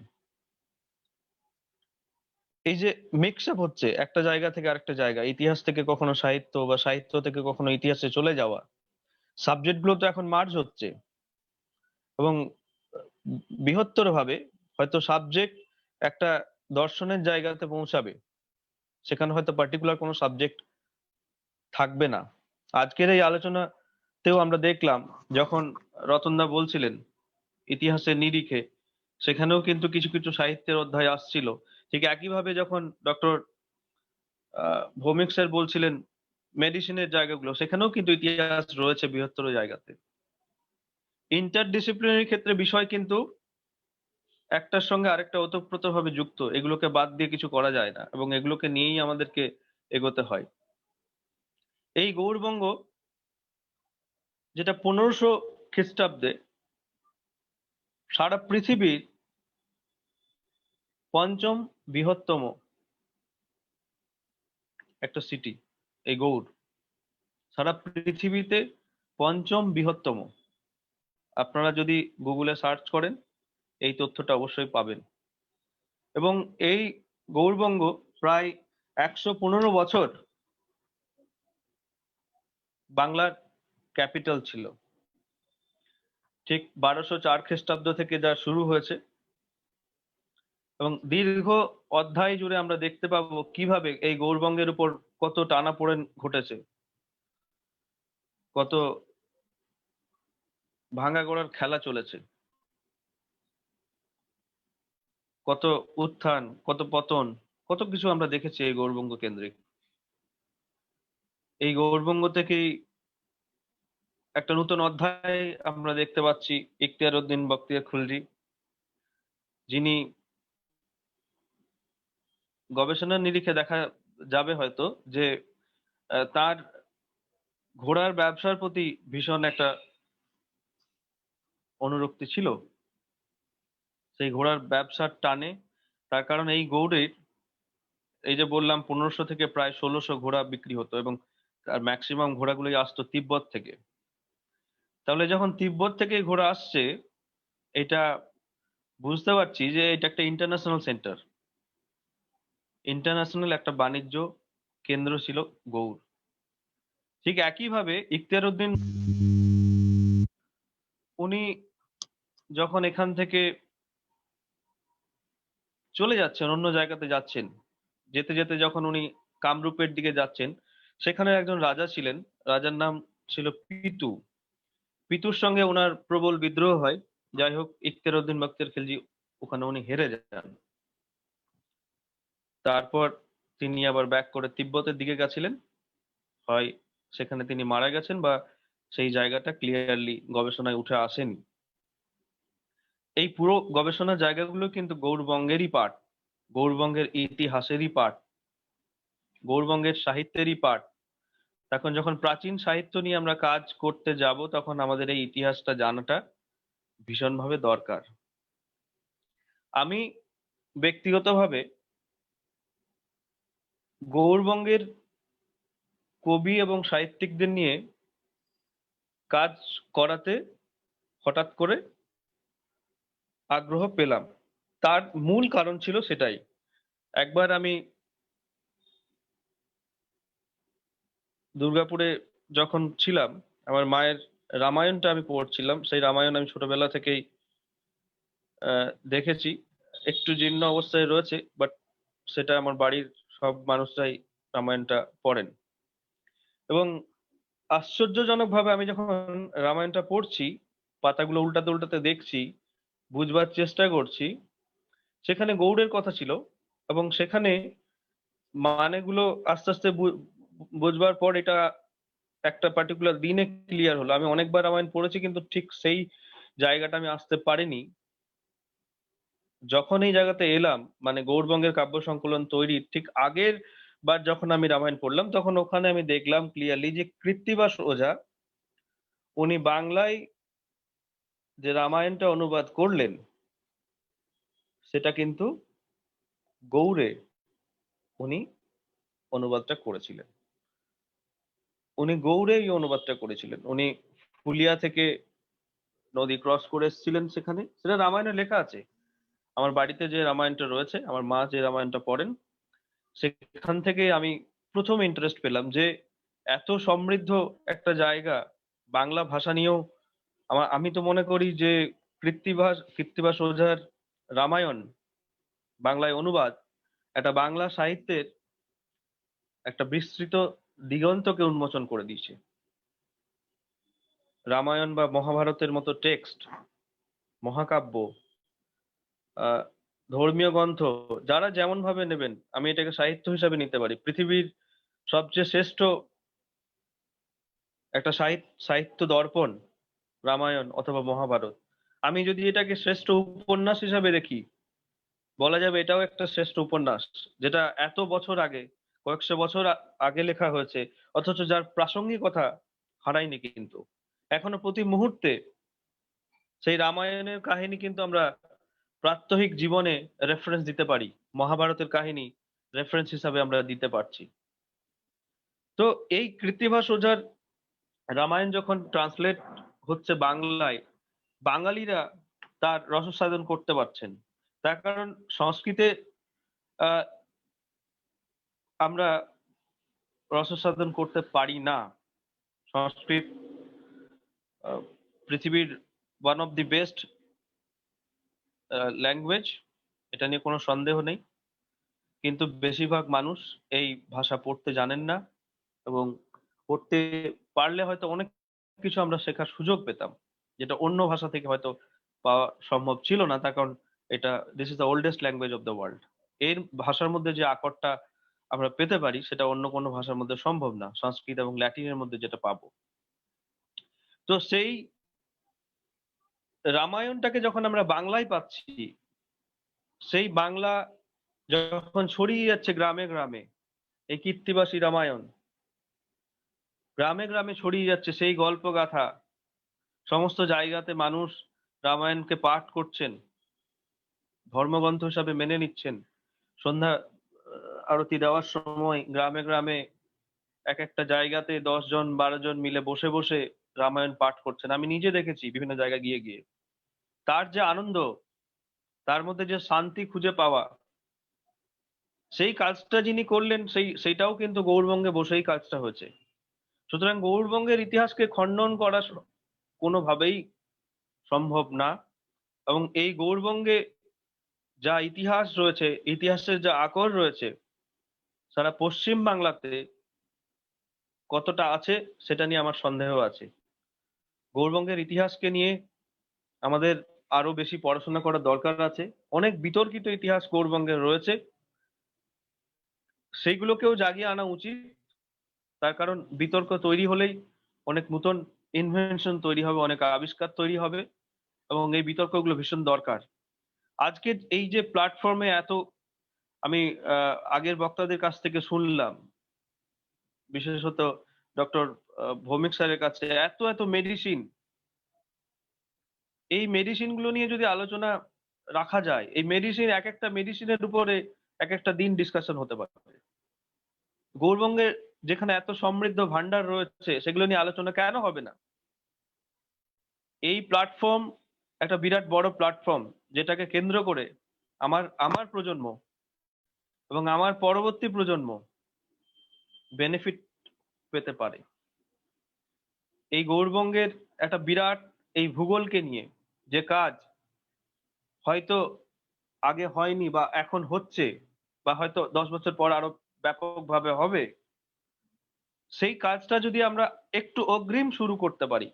Speaker 6: এই যে মিক্স আপ হচ্ছে একটা জায়গা থেকে আরেকটা জায়গা, ইতিহাস থেকে কখনো সাহিত্য বা সাহিত্য থেকে কখনো ইতিহাসে চলে যাওয়া, সাবজেক্ট গুলো তো এখন মার্জ হচ্ছে, এবং বৃহত্তর ভাবে হয়তো সাবজেক্ট একটা দর্শনের জায়গাতে পৌঁছাবে, সেখানে হয়তো পার্টিকুলার কোনো সাবজেক্ট থাকবে না। আজকের এই আলোচনাতেও আমরা দেখলাম, যখন রতনদা বলছিলেন ইতিহাসের নিরিখে, সেখানেও কিন্তু কিছু কিছু সাহিত্যের অধ্যায় আসছিল। ঠিক একইভাবে যখন ডক্টর ভৌমিক স্যার বলছিলেন মেডিসিনের জায়গাগুলো, সেখানেও কিন্তু ইতিহাস রয়েছে বৃহত্তর জায়গাতে। ইন্টারডিসিপ্লিনারি ক্ষেত্রে বিষয় কিন্তু একটার সঙ্গে আরেকটা ওতপ্রোতভাবে যুক্ত, এগুলোকে বাদ দিয়ে কিছু করা যায় না, এবং এগুলোকে নিয়েই আমাদেরকে এগোতে হয়। এই গৌড়বঙ্গ, যেটা 1500 খ্রিস্টাব্দে সারা পৃথিবীর পঞ্চম বৃহত্তম একটা সিটি, এই গৌড় সারা পৃথিবীতে পঞ্চম বৃহত্তম। আপনারা যদি গুগলে সার্চ করেন এই তথ্যটা অবশ্যই পাবেন। এবং এই গৌড়বঙ্গ প্রায় 115 বছর বাংলার ক্যাপিটাল ছিল। ঠিক 1204 খ্রিস্টাব্দ থেকে যা শুরু হয়েছে, এবং দীর্ঘ অধ্যায় জুড়ে আমরা দেখতে পাবো কিভাবে এই গৌড়বঙ্গের উপর কত টানাপোড়েন ঘটেছে, কত ভাঙা গড়ার খেলা চলেছে, কত উত্থান, কত পতন, কত কিছু আমরা দেখেছি এই গৌড়বঙ্গ কেন্দ্রিক। এই গৌড়বঙ্গ থেকেই একটা নতুন অধ্যায় আমরা দেখতে পাচ্ছি ইখতিয়ার উদ্দিন বখতিয়ার খুলজি, যিনি গবেষণার নিরিখে দেখা যাবে হয়তো যে তার ঘোড়ার ব্যবসার প্রতি ভীষণ একটা অনুরক্তি ছিল। সেই ঘোড়ার ব্যবসার টানে, তার কারণ এই গৌড়ের, এই যে বললাম 1500 থেকে প্রায় 1600 ঘোড়া বিক্রি হতো, এবং তার ম্যাক্সিমাম ঘোড়াগুলোই আসতো তিব্বত থেকে। তাহলে যখন তিব্বত থেকে ঘোড়া আসছে, এটা বুঝতে পারছি যে এটা একটা ইন্টারন্যাশনাল সেন্টার, ইন্টারন্যাশনাল একটা বাণিজ্য কেন্দ্র ছিল গৌড়। ঠিক একইভাবে ইখতিয়ার উদ্দিন, উনি যখন এখান থেকে চলে যাচ্ছেন, অন্য জায়গাতে যাচ্ছেন, যেতে যেতে যখন উনি কামরূপের দিকে যাচ্ছেন, সেখানে একজন রাজা ছিলেন, রাজার নাম ছিল পিতু। পিতুর সঙ্গে ওনার প্রবল বিদ্রোহ হয়। যাই হোক, ইখতিয়ার উদ্দিন বখতিয়ার খিলজি ওখানে উনি হেরে যান। তারপর তিনি আবার ব্যাক করে তিব্বতের দিকে গেছিলেন, হয় সেখানে তিনি মারা গেছেন বা সেই জায়গাটা ক্লিয়ারলি গবেষণায় উঠে আসেনি। এই পুরো গবেষণার জায়গাগুলো কিন্তু গৌড়বঙ্গেরই পার্ট, গৌড়বঙ্গের ইতিহাসেরই পার্ট, গৌড়বঙ্গের সাহিত্যেরই পার্ট। এখন যখন প্রাচীন সাহিত্য নিয়ে আমরা কাজ করতে যাব, তখন আমাদের এই ইতিহাসটা জানাটা ভীষণভাবে দরকার। আমি ব্যক্তিগতভাবে গৌড়বঙ্গের কবি এবং সাহিত্যিকদের নিয়ে কাজ করাতে হঠাৎ করে আগ্রহ পেলাম। তার মূল কারণ ছিল সেটাই, একবার আমি দুর্গাপুরে যখন ছিলাম, আমার মায়ের রামায়ণটা আমি পড়ছিলাম। সেই রামায়ণ আমি ছোটবেলা থেকেই দেখেছি, একটু জীর্ণ অবস্থায় রয়েছে, বাট সেটা আমার বাড়ির সব মানুষরাই রামায়ণটা পড়েন। এবং আশ্চর্যজনক ভাবে আমি যখন রামায়ণটা পড়ছি, পাতাগুলো উল্টাতে উল্টাতে দেখছি, বুঝবার চেষ্টা করছি, সেখানে গৌড়ের কথা ছিল এবং সেখানে মানেগুলো আস্তে আস্তে বুঝবার পর এটা একটা পার্টিকুলার দিনে ক্লিয়ার হলো। আমি অনেকবার রামায়ণ পড়েছি কিন্তু ঠিক সেই জায়গাটা আমি আসতে পারিনি। যখন এই জায়গাতে এলাম, মানে গৌড়বঙ্গের কাব্য সংকলন তৈরির ঠিক আগের বার যখন আমি রামায়ণ পড়লাম, তখন ওখানে আমি দেখলাম ক্লিয়ারলি যে কৃত্তিবাস ওঝা উনি বাংলায় যে রামায়ণটা অনুবাদ করলেন সেটা কিন্তু গৌড়ে উনি অনুবাদটা করেছিলেন। উনি গৌড়ে এই অনুবাদটা করেছিলেন। উনি ফুলিয়া থেকে নদী ক্রস করে এসেছিলেন সেখানে, সেটা রামায়ণে লেখা আছে। আমার বাড়িতে যে রামায়ণটা রয়েছে, আমার মা যে রামায়ণটা পড়েন, সেখান থেকে আমি প্রথম ইন্টারেস্ট পেলাম যে এত সমৃদ্ধ একটা জায়গা বাংলা ভাষা নিয়েও। আমি তো মনে করি যে কৃত্তিবাস ওঝার রামায়ণ বাংলায় অনুবাদ একটা বাংলা সাহিত্যের একটা বিস্তৃত দিগন্তকে উন্মোচন করে দিয়েছে। রামায়ণ বা মহাভারতের মতো টেক্সট, মহাকাব্য, আহ ধর্মীয় গ্রন্থ, যারা যেমন ভাবে নেবেন, আমি এটাকে সাহিত্য হিসাবে নিতে পারি। পৃথিবীর সবচেয়ে শ্রেষ্ঠ একটা সাহিত্য দর্পণ রামায়ণ অথবা মহাভারত। আমি যদি এটাকে শ্রেষ্ঠ উপন্যাস হিসাবে দেখি, বলা যাবে এটাও একটা শ্রেষ্ঠ উপন্যাস, যেটা এত বছর আগে, কয়েকশো বছর আগে লেখা হয়েছে, অথচ যার প্রাসঙ্গিকতা হারায়নি। কিন্তু এখনো প্রতি মুহূর্তে সেই রামায়ণের কাহিনী কিন্তু আমরা প্রাত্যহিক জীবনে রেফারেন্স দিতে পারি, মহাভারতের কাহিনী রেফারেন্স হিসাবে আমরা দিতে পারছি। তো এই কৃত্তিবাস ওঝার রামায়ণ যখন ট্রান্সলেট হচ্ছে বাংলায়, বাঙালিরা তার রসসাধন করতে পারছেন। তার কারণ সংস্কৃতে আহ, আমরা রসসাধন করতে পারি না। সংস্কৃত পৃথিবীর one of the best language, এটা নিয়ে কোনো সন্দেহ নেই। কিন্তু বেশিরভাগ মানুষ এই ভাষা পড়তে জানেন না, এবং পড়তে পারলে হয়তো অনেক কিছু আমরা শেখার সুযোগ পেতাম, যেটা অন্য ভাষা থেকে হয়তো পাওয়া সম্ভব ছিল না। তার কারণ এটা this is the oldest language of the world. এর ভাষার মধ্যে যে আকরটা আমরা পেতে পারি সেটা অন্য কোনো ভাষার মধ্যে সম্ভব না, সংস্কৃত এবং ল্যাটিনের মধ্যে যেটা পাবো। তো সেই রামায়ণটাকে যখন আমরা বাংলায় পাচ্ছি, সেই বাংলা যখন ছড়িয়ে যাচ্ছে গ্রামে গ্রামে, এই কীর্তিবাসী রামায়ণ গ্রামে গ্রামে ছড়িয়ে যাচ্ছে, সেই গল্প গাথা সমস্ত জায়গাতে মানুষ রামায়ণকে পাঠ করছেন, ধর্মগ্রন্থ হিসাবে মেনে নিচ্ছেন। সন্ধ্যা আরতি দেওয়ার সময় গ্রামে গ্রামে এক একটা জায়গাতে 10 জন 12 জন মিলে বসে বসে রামায়ণ পাঠ করছেন। আমি নিজে দেখেছি বিভিন্ন জায়গায় গিয়ে গিয়ে। তার যে আনন্দ, তার মধ্যে যে শান্তি খুঁজে পাওয়া, সেই কাজটা যিনি করলেন সেইটাও কিন্তু গৌড়বঙ্গে বসেই কাজটা হয়েছে। সুতরাং গৌড়বঙ্গের ইতিহাসকে খণ্ডন করা কোনোভাবেই সম্ভব না। এবং এই গৌড়বঙ্গে যা ইতিহাস রয়েছে, ইতিহাসের যা আকর রয়েছে, সারা পশ্চিম বাংলাতে কতটা আছে সেটা নিয়ে আমার সন্দেহ আছে। গৌড়বঙ্গের ইতিহাসকে নিয়ে আমাদের আরো বেশি পড়াশোনা করার দরকার আছে। অনেক বিতর্কিত ইতিহাস গৌড়বঙ্গের রয়েছে, সেইগুলোকেও জাগিয়ে আনা উচিত। তার কারণ বিতর্ক তৈরি হলেই অনেক নতুন ইনভেনশন তৈরি হবে, অনেক আবিষ্কার তৈরি হবে, এবং এই বিতর্কগুলো ভীষণ দরকার। আজকে এই যে প্ল্যাটফর্মে এত, আমি আগের বক্তাদের কাছ থেকে শুনলাম, বিশেষত ডক্টর ভৌমিক স্যারের কাছে, এত এত মেডিসিন, এই মেডিসিন গুলো নিয়ে যদি আলোচনা রাখা যায়, এই মেডিসিন, এক একটা মেডিসিনের উপরে এক একটা দিন ডিসকাশন হতে পারে। গৌড়বঙ্গের যেখানে এত সমৃদ্ধ ভান্ডার রয়েছে, সেগুলো নিয়ে আলোচনা কেন হবে না? এই প্ল্যাটফর্ম একটা বিরাট বড় প্ল্যাটফর্ম, যেটাকে কেন্দ্র করে আমার প্রজন্ম এবং আমার পরবর্তী প্রজন্ম বেনিফিট পেতে পারে। এই গৌড়বঙ্গের একটা বিরাট, এই ভূগোলকে নিয়ে যে কাজ হয়তো আগে হয়নি বা এখন হচ্ছে, বা হয়তো 10 বছর পর আরো ব্যাপকভাবে হবে, সেই কাজটা যদি আমরা একটু অগ্রিম শুরু করতে পারি,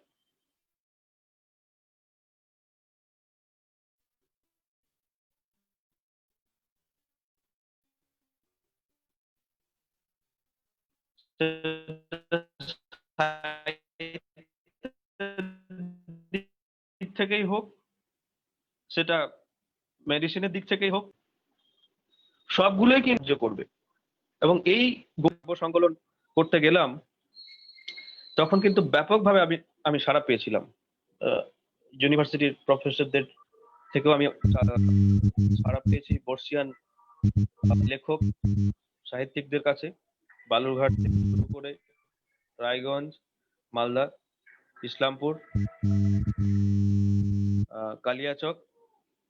Speaker 6: দিক থেকেই হোক, সেটা মেডিসিনের দিক থেকেই হোক, সবগুলোই কিন্তু সাহায্য করবে। এবং এই গল্প সংকলন করতে গেলাম তখন কিন্তু ব্যাপকভাবে আমি সাড়া পেয়েছিলাম। ইউনিভার্সিটির প্রফেসরদের থেকেও আমি সাড়া পেয়েছি, বর্ষিয়ান লেখক সাহিত্যিকদের কাছে, বালুরঘাট থেকে শুরু করে রায়গঞ্জ, মালদা, ইসলামপুর, কালিয়াচক,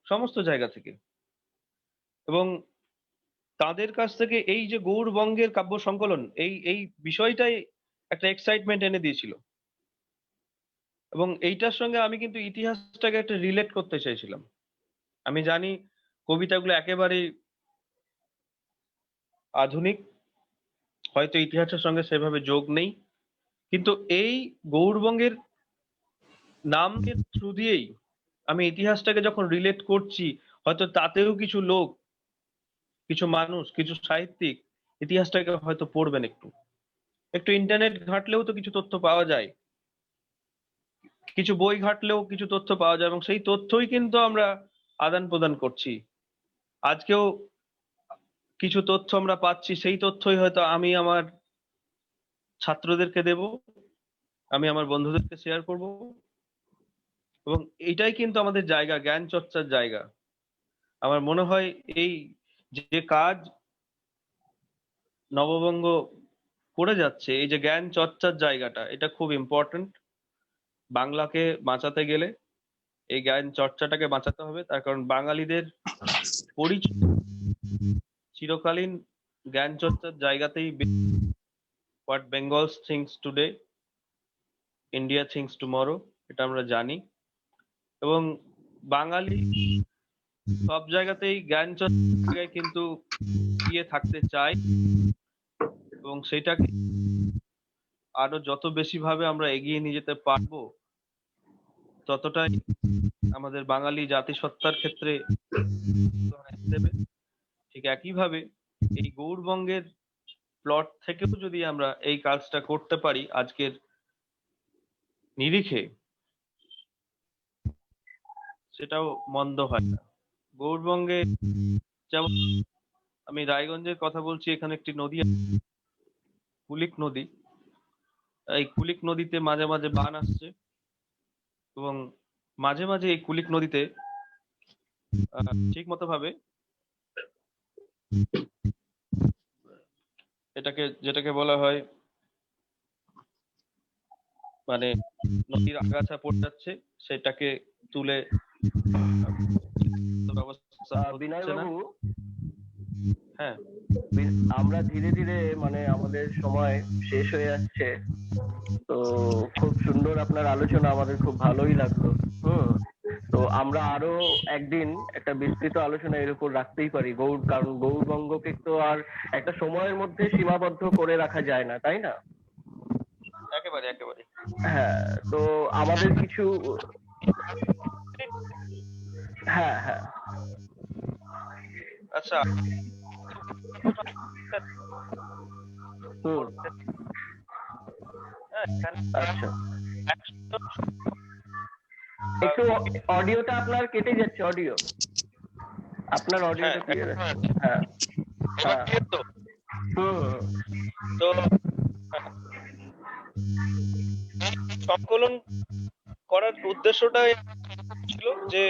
Speaker 6: সমস্ত জায়গা থেকে। এবং তাদের কাছ থেকে এই যে গৌড়বঙ্গের কাব্য সংকলন, এই বিষয়টাই একটা এক্সাইটমেন্ট এনে দিয়েছিল। এবং এইটার সঙ্গে আমি কিন্তু ইতিহাসটাকে একটা রিলেট করতে চাইছিলাম। আমি জানি কবিতাগুলো একেবারেই আধুনিক, হয়তো ইতিহাসের সঙ্গে সেভাবে যোগ নেই, কিন্তু এই গৌড়বঙ্গের নামের থ্রু দিয়েই আমি ইতিহাসটাকে যখন রিলেট করছি, হয়তো তাতেও কিছু লোক, কিছু মানুষ, কিছু সাহিত্যিক ইতিহাসটাকে হয়তো পড়বেন। একটু ইন্টারনেট ঘাঁটলেও তো কিছু তথ্য পাওয়া যায়, কিছু বই ঘাঁটলেও কিছু তথ্য পাওয়া যায়, এবং সেই তথ্যই কিন্তু আমরা আদান প্রদান করছি। আজকেও কিছু তথ্য আমরা পাচ্ছি, সেই তথ্যই হয়তো আমি আমার ছাত্রদেরকে দেব, আমি আমার বন্ধুদেরকে শেয়ার করব। এবং এইটাই কিন্তু আমাদের জায়গা, জ্ঞান চর্চার জায়গা। আমার মনে হয় এই যে কাজ নববঙ্গ করে যাচ্ছে, এই যে জ্ঞান চর্চার জায়গাটা, এটা খুব ইম্পর্টেন্ট। বাংলাকে বাঁচাতে গেলে এই জ্ঞান চর্চাটাকে বাঁচাতে হবে। তার কারণ বাঙালিদের পরিচয় চিরকালীন জ্ঞান চর্চার জায়গাতেই। What Bengal things today, India things tomorrow, এটা আমরা জানি। এবং বাঙালি সব জায়গাতেই জ্ঞান চর্চার জায়গায় কিন্তু গিয়ে থাকতে চায়, এবং সেটাকে আরো যত বেশি ভাবে আমরা এগিয়ে নিয়ে যেতে পারবো, ততটাই আমাদের বাঙালি জাতিসত্তার ক্ষেত্রে দেবে। ঠিক একইভাবে এই গৌড়বঙ্গের প্লট থেকেও যদি আমরা এই কাজটা করতে পারি আজকের নিরিখে, সেটাও মন্দ হয় না। গৌড়বঙ্গে যেমন আমি রায়গঞ্জের কথা বলছি, এখানে একটি নদী আছে, কুলিক নদী। এই কুলিক নদীতে মাঝে মাঝে বান আসছে, এবং মাঝে মাঝে এই কুলিক নদীতে ঠিক মতো ভাবে যেটাকে বলা হয়, মানে নদীর আগাছা পড়ে যাচ্ছে, সেটাকে তুলে ব্যবস্থা
Speaker 1: বিনয়
Speaker 6: হচ্ছে না।
Speaker 1: বাবু,
Speaker 6: হ্যাঁ,
Speaker 1: আমরা ধীরে ধীরে মানে আমাদের সময় শেষ হয়ে যাচ্ছে। তো খুব সুন্দর আপনার আলোচনা, আমাদের খুব ভালোই লাগলো। তো আমরা আরো একদিন একটা বিস্তৃত আলোচনা এর উপর রাখতেই পারি। কারণ গৌড়বঙ্গকে তো আর একটা সময়ের মধ্যে সীমাবদ্ধ করে রাখা যায় না, তাই না?
Speaker 6: একেবারে একেবারে।
Speaker 1: হ্যাঁ, তো আমাদের কিছু, হ্যাঁ হ্যাঁ,
Speaker 6: আচ্ছা,
Speaker 1: আচ্ছা, একটু অডিওটা আপনার কেটে যাচ্ছে, আপনার অডিওটা ক্লিয়ার আছে। হ্যাঁ হ্যাঁ,
Speaker 6: তো সংকলন করার উদ্দেশ্যটাই ছিল যে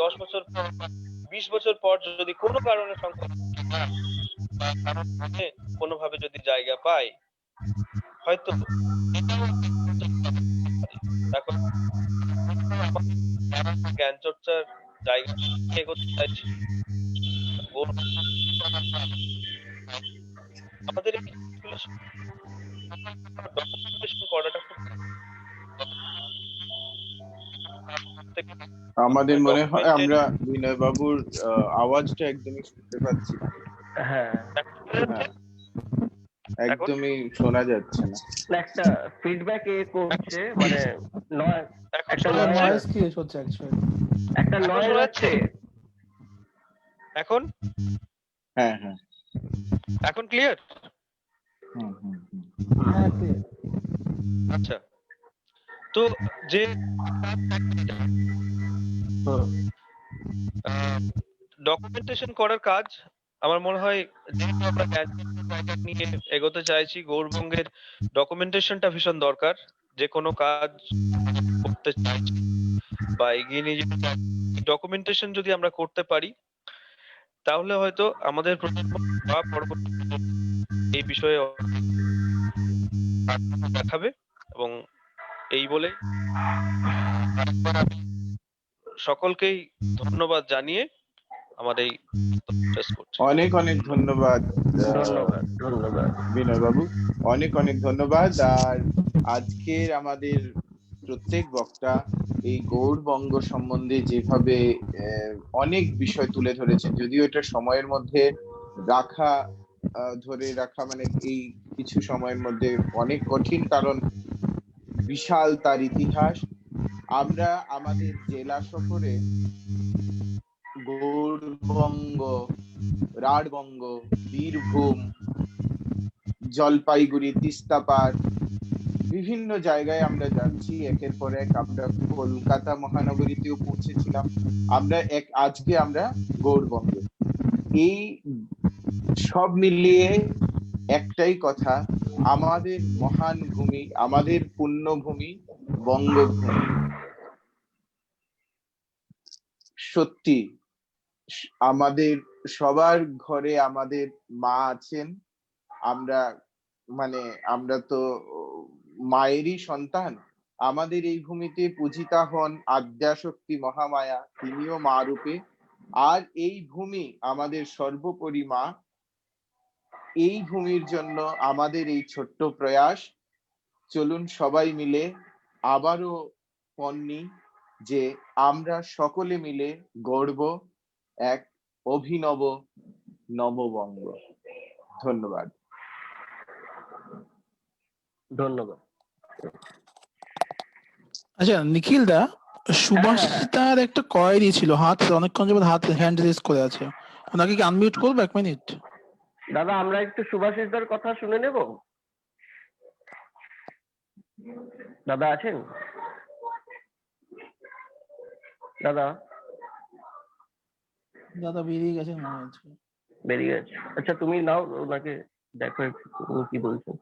Speaker 6: 10 বছর 20 বছর পর যদি কোনো কারণে কোনোভাবে যদি জায়গা পায়, হয়তো এখন জ্ঞান চর্চার জায়গা এগোতে চাইছি। আমাদের করাটা
Speaker 3: আমাদের মনে হয় আমরা বিনয় বাবুর আওয়াজটা একদমই শুনতে পাচ্ছি না।
Speaker 1: হ্যাঁ,
Speaker 3: একদমই শোনা যাচ্ছে না।
Speaker 1: একটা ফিডব্যাক করছে, মানে একটা
Speaker 2: নয়েজ ক্রিয়েট হচ্ছে অ্যাকচুয়ালি।
Speaker 1: একটা নয়েজ আছে।
Speaker 6: এখন
Speaker 3: হ্যাঁ হ্যাঁ
Speaker 6: এখন ক্লিয়ার?
Speaker 3: হুম হুম হুম।
Speaker 6: আচ্ছা, তো যে ডকুমেন্টেশন করার কাজ আমার মনে হয়, যেহেতু আমরা গ্র্যাজুয়েশন প্রজেক্ট নিয়ে এগোতে চাইছি, গৌড়বঙ্গের ডকুমেন্টেশনটা ভীষণ দরকার। যে কোনো কাজ করতে চাইছি বা এগিয়ে নিয়ে যেতে চাইছি, ডকুমেন্টেশন যদি আমরা করতে পারি তাহলে হয়তো আমাদের প্রজন্ম বা পরবর্তী প্রজন্ম এই বিষয়ে আগ্রহ দেখাবে। এবং এই বলে আরেকবার আমি সকলকেই ধন্যবাদ জানিয়ে আমার এই বক্তব্য শেষ করছি।
Speaker 3: অনেক অনেক ধন্যবাদ
Speaker 1: ধন্যবাদ ধন্যবাদ।
Speaker 3: বিনয় বাবু, অনেক অনেক ধন্যবাদ। আর আজকের আমাদের প্রত্যেক বক্তা এই গৌড়বঙ্গ সম্বন্ধে যেভাবে অনেক বিষয় তুলে ধরেছেন, যদিও এটা সময়ের মধ্যে রাখা ধরে রাখা মানে এই কিছু সময়ের মধ্যে অনেক কঠিন, কারণ বিশাল তার ইতিহাস। আমরা আমাদের জেলা সফরে গৌড়বঙ্গ, রাঢ়বঙ্গ, বীরভূম, জলপাইগুড়ি, তিস্তাপার বিভিন্ন জায়গায় আমরা যাচ্ছি একের পর এক। আমরা কলকাতা মহানগরীতেও পৌঁছেছিলাম, আজকে আমরা গৌড়বঙ্গে। এই সব মিলিয়ে একটাই কথা, আমাদের মহান ভূমি, আমাদের পুণ্যভূমি বঙ্গভূমি। সত্যি আমাদের সবার ঘরে আমাদের মা আছেন। আমরা তো মায়েরই সন্তান। আমাদের এই ভূমিতে পূজিতা হন আদ্যাশক্তি মহামায়া, তিনিও মা রূপে। আর এই ভূমি আমাদের সর্বোপরি মা। এই ভূমির জন্য আমাদের এই ছোট্ট প্রয়াস। চলুন সবাই মিলে আবারও পণ নিই যে আমরা সকলে মিলে গড়ব এক অভিনব নববঙ্গ। ধন্যবাদ।
Speaker 1: ধন্যবাদ।
Speaker 2: আচ্ছা নিখিল দা, সুভাষিতার একটা কোয়েরি ছিল, অনেকক্ষণ যাবত হ্যান্ড রেজ করে আছে, ওনাকে কি আনমিউট করবো 1 মিনিট?
Speaker 1: দাদা আমরা একটু সুভাষিসদার কথা শুনে নেব। দাদা আছেন? দাদা
Speaker 2: দাদা বেরিয়ে গেছেন মনে হচ্ছে।
Speaker 1: বেরিয়ে গেছে। আচ্ছা তুমি নাও, ওনাকে দেখো একটু উনি কি বলছেন।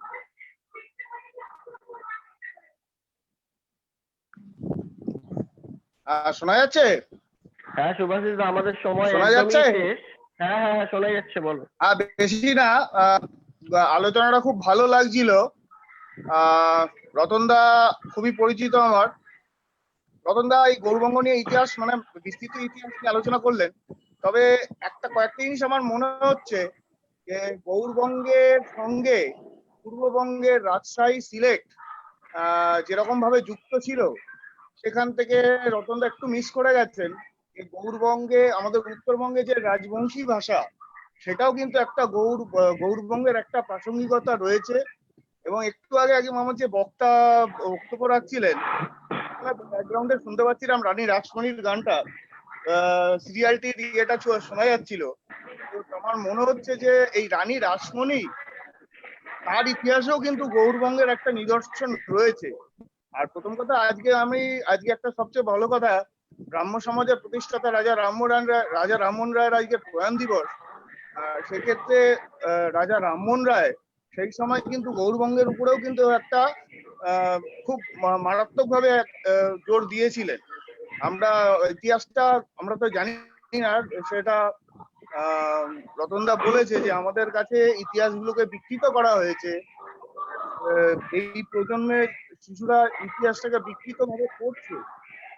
Speaker 7: শোনা যাচ্ছে?
Speaker 1: হ্যাঁ সুভাষিসদা, আমাদের সময়
Speaker 7: শোনা
Speaker 1: একদমই
Speaker 7: যাচ্ছে?
Speaker 1: শেষ। হ্যাঁ হ্যাঁ হ্যাঁ শোনা যাচ্ছে, বলো।
Speaker 7: বেশি না, আলোচনাটা খুব ভালো লাগছিল। রতনদা খুবই পরিচিত আমার। রতনদা এই গৌড়বঙ্গ নিয়ে ইতিহাস মানে বিস্তৃত ইতিহাস নিয়ে আলোচনা করলেন। তবে কয়েকটা জিনিস আমার মনে হচ্ছে যে গৌড়বঙ্গের সঙ্গে পূর্ববঙ্গের রাজশাহী, সিলেট যেরকম ভাবে যুক্ত ছিল, সেখান থেকে রতনদা একটু মিস করে গেছেন। এই গৌড়বঙ্গে আমাদের উত্তরবঙ্গে যে রাজবংশী ভাষা, সেটাও কিন্তু একটা গৌড়বঙ্গের একটা প্রাসঙ্গিকতা রয়েছে। এবং একটু আগে আমার যে বক্তব্য রাখছিলেন, ব্যাকগ্রাউন্ডে শুনতে পাচ্ছিলাম রানী রাসমণির গানটা, সিরিয়ালটির ইয়েটা শোনা যাচ্ছিল। তো আমার মনে হচ্ছে যে এই রানী রাসমণি, তার ইতিহাসেও কিন্তু গৌড়বঙ্গের একটা নিদর্শন রয়েছে। আর প্রথম কথা, আজকে একটা সবচেয়ে ভালো কথা, ব্রাহ্ম সমাজের প্রতিষ্ঠাতা রাজা রামমোহন রায়ের আজকে প্রয়াণ দিবস। সেক্ষেত্রে রাজা রামমোহন রায় সেই সময় কিন্তু গৌড়বঙ্গের উপরেও কিন্তু একটা খুব মারাত্মক ভাবে জোর দিয়েছিলেন। আমরা ইতিহাসটা আমরা তো জানি না, সেটা রতনদা বলেছে যে আমাদের কাছে ইতিহাসগুলোকে বিকৃত করা হয়েছে। এই প্রজন্মের শিশুরা ইতিহাসটাকে বিকৃত ভাবে পড়ছে,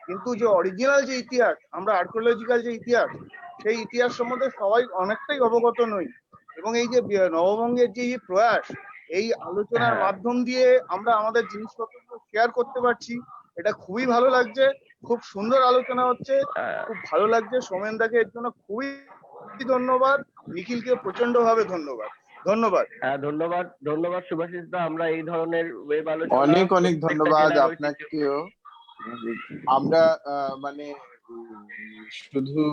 Speaker 7: কিন্তু যে অরিজিনাল যে ইতিহাস, আমরা আর্কিওলজিক্যাল যে ইতিহাস, সেই ইতিহাস সম্বন্ধে সবাই অনেকটাই অবগত নই। এবং এই যে নববঙ্গের যে প্রয়াস, এই আলোচনার মাধ্যম দিয়ে আমরা আমাদের জিনিসপত্র শেয়ার করতে পারছি, এটা খুবই ভালো লাগছে। খুব সুন্দর আলোচনা হচ্ছে, খুব ভালো লাগছে। সোমেনদাকে এর জন্য খুবই ধন্যবাদ, নিখিলকে প্রচন্ড ভাবে ধন্যবাদ।
Speaker 1: হ্যাঁ ধন্যবাদ ধন্যবাদ সুভাষিসদা। আমরা এই ধরনের ওয়েব আলোচনা
Speaker 3: অনেক অনেক
Speaker 1: প্রত্যেকটা
Speaker 3: ধন্যবাদ
Speaker 1: জেলার
Speaker 3: আপনাকেও। আমরা মানে শুধু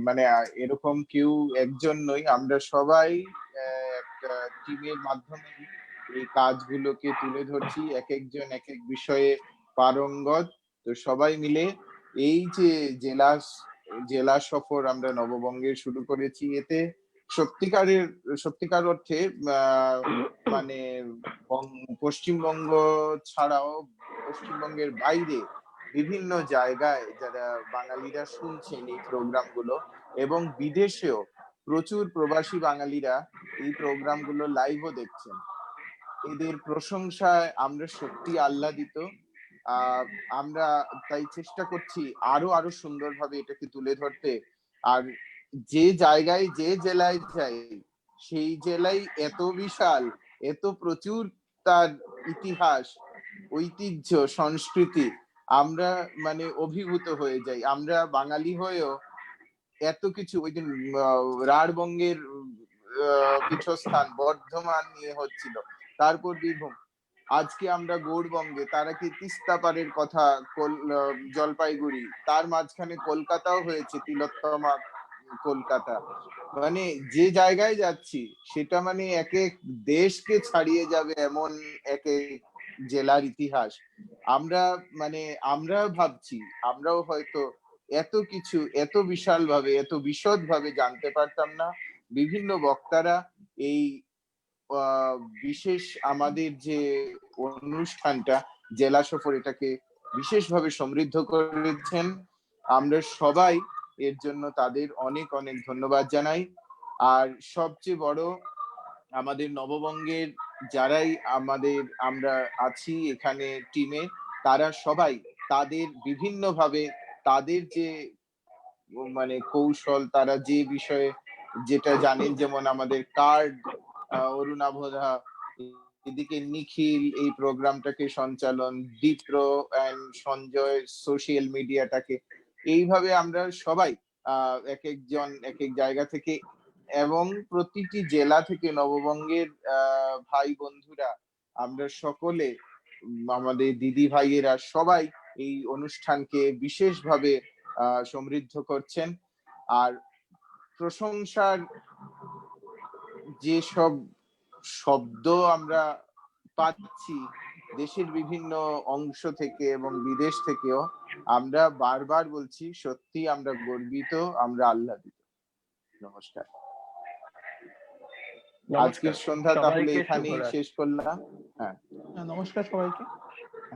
Speaker 3: মানে এরকম কেউ একজন নই, আমরা সবাই একটা টিমের মাধ্যমে এই কাজগুলোকে তুলে ধরছি, এক একজন এক এক বিষয়ে পারঙ্গত। তো সবাই মিলে এই যে জেলা সফর আমরা নববঙ্গে শুরু করেছি, এতে সত্যিকার অর্থে মানে পশ্চিমবঙ্গ ছাড়াও পশ্চিমবঙ্গের বাইরে বিভিন্ন জায়গায় যারা বাঙালিরা শুনছেন এই প্রোগ্রামগুলো, এবং বিদেশেও প্রচুর প্রবাসী বাঙালিরা এই প্রোগ্রামগুলো লাইভও দেখছেন, এদের প্রশংসায় আমরা সত্যি আহ্লাদিত। আমরা তাই চেষ্টা করছি আরো সুন্দরভাবে এটাকে তুলে ধরতে। আর যে জায়গায় যে জেলায় যাই, সেই জেলায় এত বিশাল, এত প্রচুর তার ইতিহাস, ঐতিহ্য, সংস্কৃতি, আমরা মানে অভিভূত হয়ে যাই। আমরা বাঙালি হয়েও এত কিছু, ওই দিন রাঢ়বঙ্গের পীঠস্থান বর্ধমান নিয়ে হচ্ছিল, তারপর বীরভূম, আজকে আমরা গৌড়বঙ্গে, তারা কি তিস্তা পারের কথা, জলপাইগুড়ি, তার মাঝখানে কলকাতাও হয়েছে, তিলোত্তমা কলকাতা। মানে যে জায়গায় যাচ্ছি সেটা মানে এক এক দেশকে ছাড়িয়ে যাবে এমন এক এক জেলার ইতিহাস। আমরা ভাবছি আমরাও হয়তো এত কিছু এত বিশাল ভাবে, এত বিশদ ভাবে জানতে পারতাম না। বিভিন্ন বক্তারা এই বিশেষ আমাদের যে অনুষ্ঠানটা জেলা সফর, এটাকে বিশেষভাবে সমৃদ্ধ করেছেন। আমরা সবাই এর জন্য তাদের অনেক অনেক ধন্যবাদ জানাই। আর সবচেয়ে বড়, আমাদের নববঙ্গের যারাই আমরা আছি এখানে টিমে, তারা সবাই তাদের বিভিন্নভাবে তাদের যে মানে কৌশল, তারা যে বিষয়ে যেটা জানেন, যেমন আমাদের কার্ড, অরুণাভধা, এদিকে নিখিল এই প্রোগ্রামটাকে সঞ্চালন, দীপ্র এন্ড সঞ্জয় সোশ্যাল মিডিয়াটাকে, এইভাবে আমরা সবাই এক একজন এক এক জায়গা থেকে এবং প্রতিটি জেলা থেকে নববঙ্গের ভাই বন্ধুরা, আমরা সকলে আমাদের দিদি ভাইয়েরা সবাই এই অনুষ্ঠানকে বিশেষভাবে সমৃদ্ধ করছেন। আর প্রশংসার যে সব শব্দ আমরা পাচ্ছি দেশের বিভিন্ন অংশ থেকে এবং বিদেশ থেকেও, আমরা বারবার বলছি সত্যি আমরা গর্বিত, আমরা আহ্লাদিত। নমস্কার। আজকের সন্ধ্যা তাহলে এখানেই শেষ করলাম। হ্যাঁ,
Speaker 2: নমস্কার সবাইকে।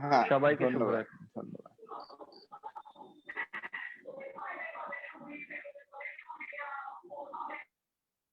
Speaker 3: হ্যাঁ,
Speaker 1: সবাইকে
Speaker 3: ধন্যবাদ।
Speaker 1: শুভরাত্রি।